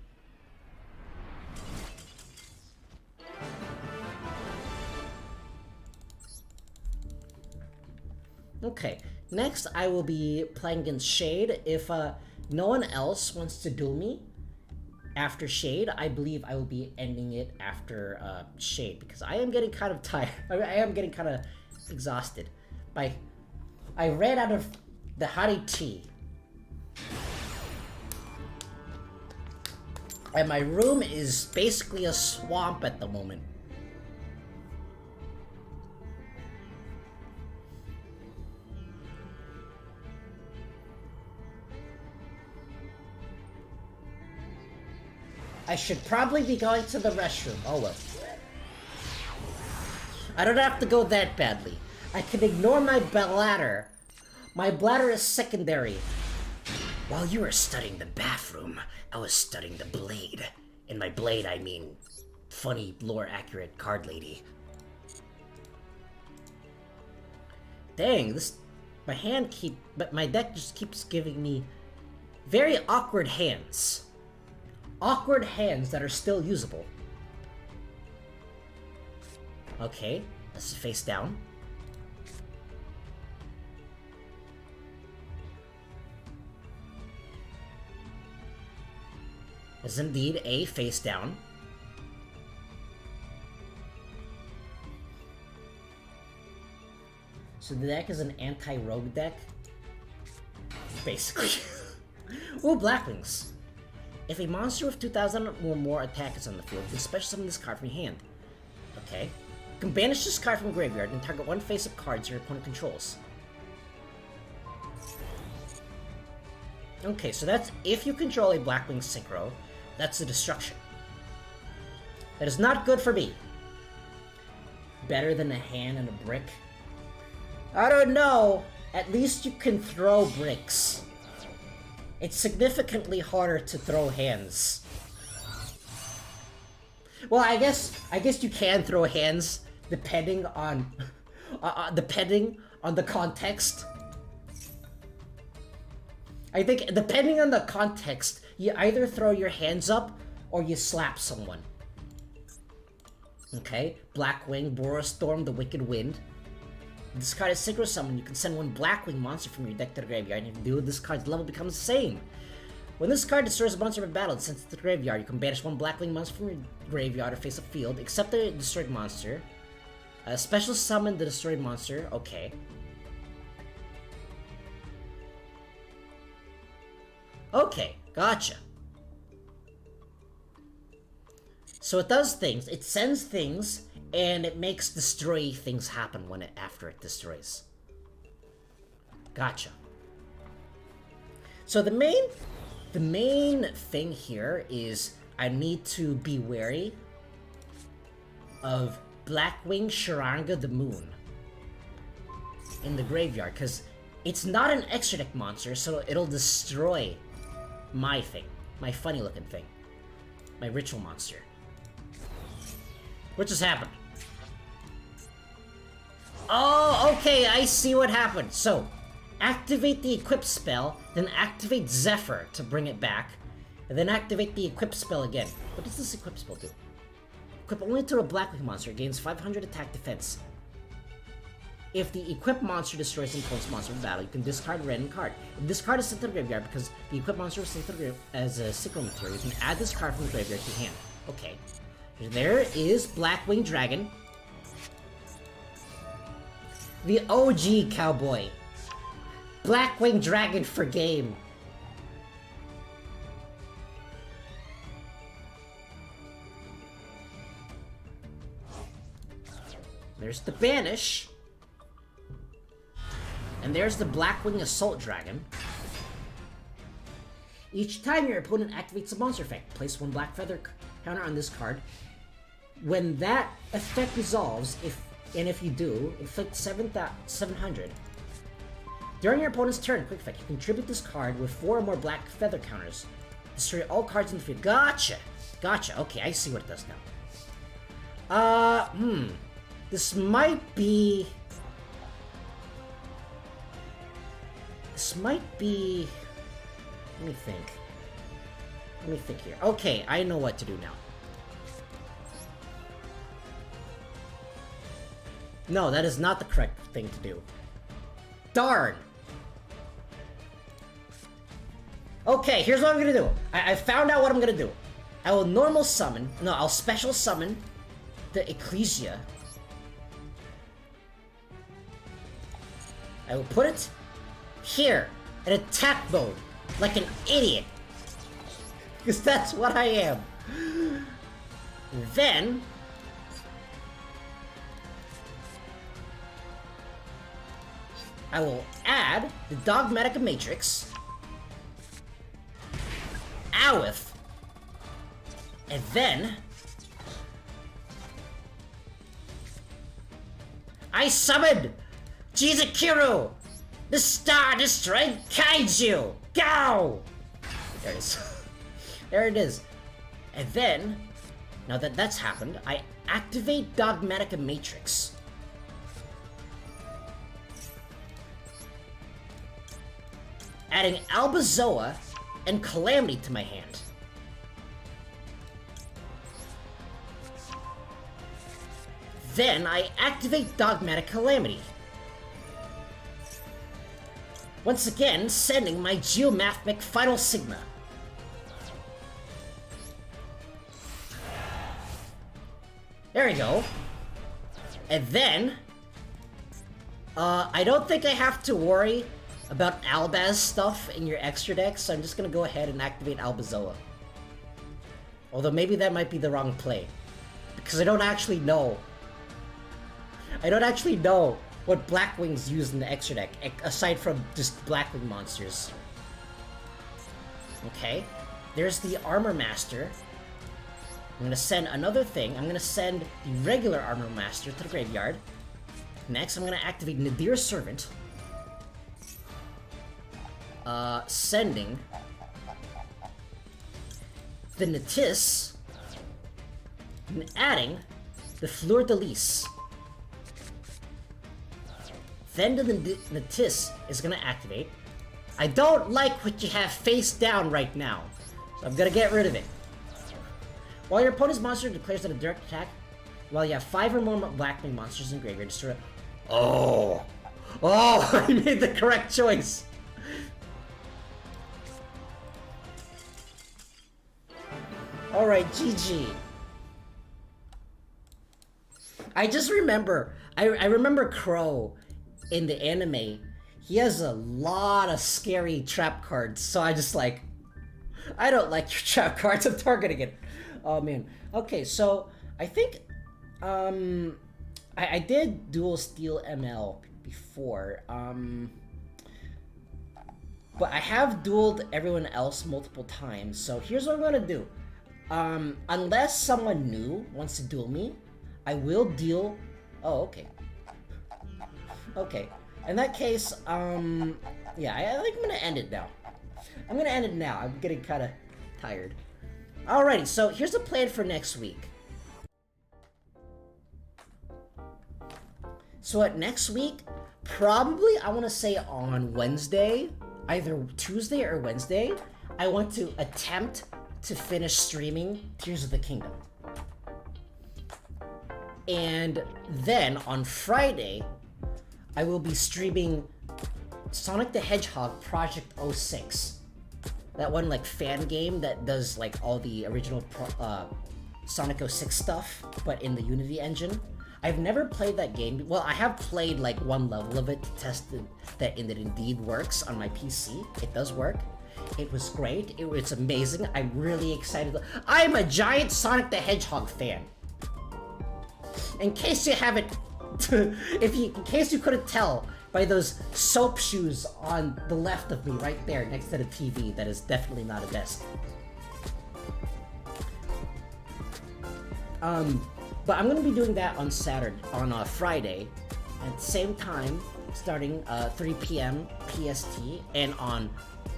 Okay, next I will be playing against Shade. If no one else wants to duel me after Shade, I believe I will be ending it after Shade, because I am getting kind of tired. I am getting kind of exhausted. I ran out of the hottie tea. And my room is basically a swamp at the moment. I should probably be going to the restroom. Oh well. I don't have to go that badly. I can ignore my bladder. My bladder is secondary. While you were studying the bathroom, I was studying the blade. In my blade, I mean funny, lore-accurate card lady. Dang, my deck just keeps giving me very awkward hands. Awkward hands that are still usable. Okay, let's face down. Is indeed a face down. So the deck is an anti-rogue deck? Basically. Ooh, Blackwings. If a monster with 2,000 or more attack is on the field, you can special summon this card from your hand. Okay. You can banish this card from the graveyard and target one face-up cards your opponent controls. Okay, so that's if you control a Blackwing Synchro. That's the destruction. That is not good for me. Better than a hand and a brick? I don't know. At least you can throw bricks. It's significantly harder to throw hands. Well, I guess you can throw hands depending on depending on the context. I think depending on the context, you either throw your hands up or you slap someone. Okay, Blackwing, Boros Storm, the Wicked Wind. Discard a Synchro Summon, you can send one Blackwing monster from your deck to the graveyard, and if you do, this card's level becomes the same. When this card destroys a monster in battle and sends it to the graveyard, you can banish one Blackwing monster from your graveyard or face a field, except the destroyed monster. Special summon the destroyed monster, okay. Okay, gotcha. So it does things, it sends things, and it makes destroy things happen after it destroys. Gotcha. So the main thing here is I need to be wary of Blackwing Sharanga the Moon in the graveyard, because it's not an extra deck monster, so it'll destroy my thing, my funny looking thing, my ritual monster. What just happened? Oh, okay, I see what happened. So, activate the equip spell, then activate Zephyr to bring it back, and then activate the equip spell again. What does this equip spell do? Equip only to a Blackwing monster, gains 500 attack defense. If the equipped monster destroys an opponent's monster in battle, you can discard a random card. If this card is sent to the graveyard because the equipped monster was sent to the graveyard as a synchro material, you can add this card from the graveyard to your hand. Okay. There is Blackwing Dragon. The OG cowboy. Blackwing Dragon for game. There's the Banish. And there's the Blackwing Assault Dragon. Each time your opponent activates a monster effect, place one black feather counter on this card. When that effect resolves, if you do, inflict 700. During your opponent's turn, quick effect, you contribute this card with 4 or more black feather counters. Destroy all cards in the field. Gotcha! Gotcha, okay, I see what it does now. This might be... Let me think here. Okay, I know what to do now. No, that is not the correct thing to do. Darn. Okay, here's what I'm gonna do. I found out what I'm gonna do. I will normal summon. No, I'll special summon the Ecclesia. I will put it here in attack mode like an idiot. Because that's what I am. Then I will add the Dogmatika Matrix, Awith, and then I summoned Jizukiru, the Star-Destroying Kaiju! Go! There it is. There it is. And then, now that that's happened, I activate Dogmatika Matrix. Adding Albazoa and Calamity to my hand. Then I activate Dogmatika Calamity. Once again, sending my Geomathmic Final Sigma. There we go. And then, I don't think I have to worry about Albaz stuff in your extra deck, so I'm just gonna go ahead and activate Albazoa. Although maybe that might be the wrong play. Because I don't actually know. I don't actually know what Blackwings use in the extra deck, aside from just Blackwing monsters. Okay, there's the Armor Master. I'm gonna send another thing. I'm gonna send the regular Armor Master to the graveyard. Next, I'm gonna activate Nadir's Servant. Sending the Natis, and adding the Fleur de Lis. Then the Natis is gonna activate. I don't like what you have face down right now, so I'm gonna get rid of it. While your opponent's monster declares a direct attack, while you have 5 or more Blackwing monsters in graveyard, destroy it. Oh! Oh! I made the correct choice! Alright, GG. I just remember, I remember Crow in the anime. He has a lot of scary trap cards, so I just like, I don't like your trap cards, I'm targeting it. Oh man. Okay, so I think I did Duel Steel ML before. But I have dueled everyone else multiple times, so here's what I'm gonna do. Unless someone new wants to duel me, I will deal... Oh, okay. Okay. In that case, yeah, I think I'm gonna end it now. I'm gonna end it now. I'm getting kinda tired. Alrighty, so here's the plan for next week. So at next week, probably I want to say on Wednesday, either Tuesday or Wednesday, I want to attempt to finish streaming Tears of the Kingdom. And then on Friday, I will be streaming Sonic the Hedgehog Project 06. That one like fan game that does like all the original Sonic 06 stuff, but in the Unity engine. I've never played that game. Well, I have played like one level of it to test that it indeed works on my PC. It does work. It was great. It's amazing. I'm really excited. I'm a giant Sonic the Hedgehog fan. In case you haven't, in case you couldn't tell by those soap shoes on the left of me, right there next to the TV, that is definitely not a desk. But I'm gonna be doing that on Saturday, on Friday, at the same time, starting 3 p.m. PST, and on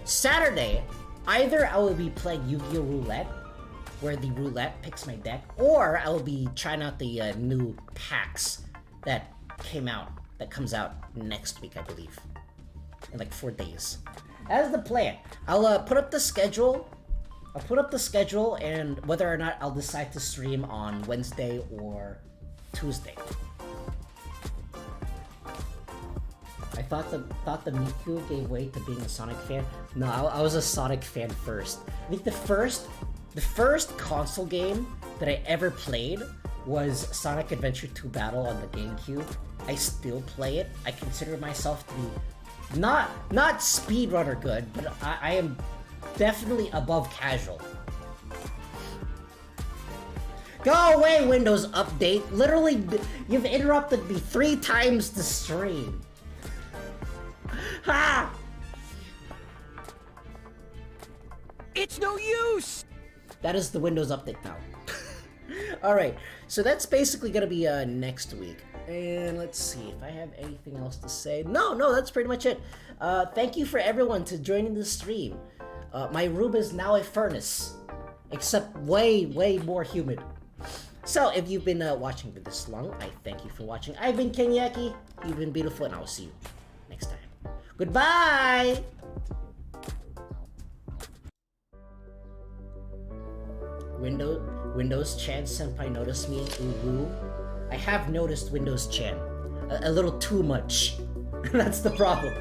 Saturday, either I will be playing Yu-Gi-Oh! Roulette, where the roulette picks my deck, or I will be trying out the new packs that comes out next week, I believe, in like 4 days. That's the plan. I'll put up the schedule. I'll put up the schedule and whether or not I'll decide to stream on Wednesday or Tuesday. I thought the Miku gave way to being a Sonic fan. No, I was a Sonic fan first. I think the first console game that I ever played was Sonic Adventure 2 Battle on the GameCube. I still play it. I consider myself to be not speedrunner good, but I am definitely above casual. Go away, Windows Update! Literally, you've interrupted me 3 times the stream. Ha! It's no use! That is the Windows Update now. Alright, so that's basically gonna be next week. And let's see if I have anything else to say. No, that's pretty much it. Thank you for everyone to joining the stream. My room is now a furnace, except way more humid. So if you've been watching for this long, I thank you for watching. I've been Kenyaki, you've been beautiful, and I'll see you next time. Goodbye! Windows Chan Senpai noticed me. Ooh. I have noticed Windows Chan. A little too much. That's the problem.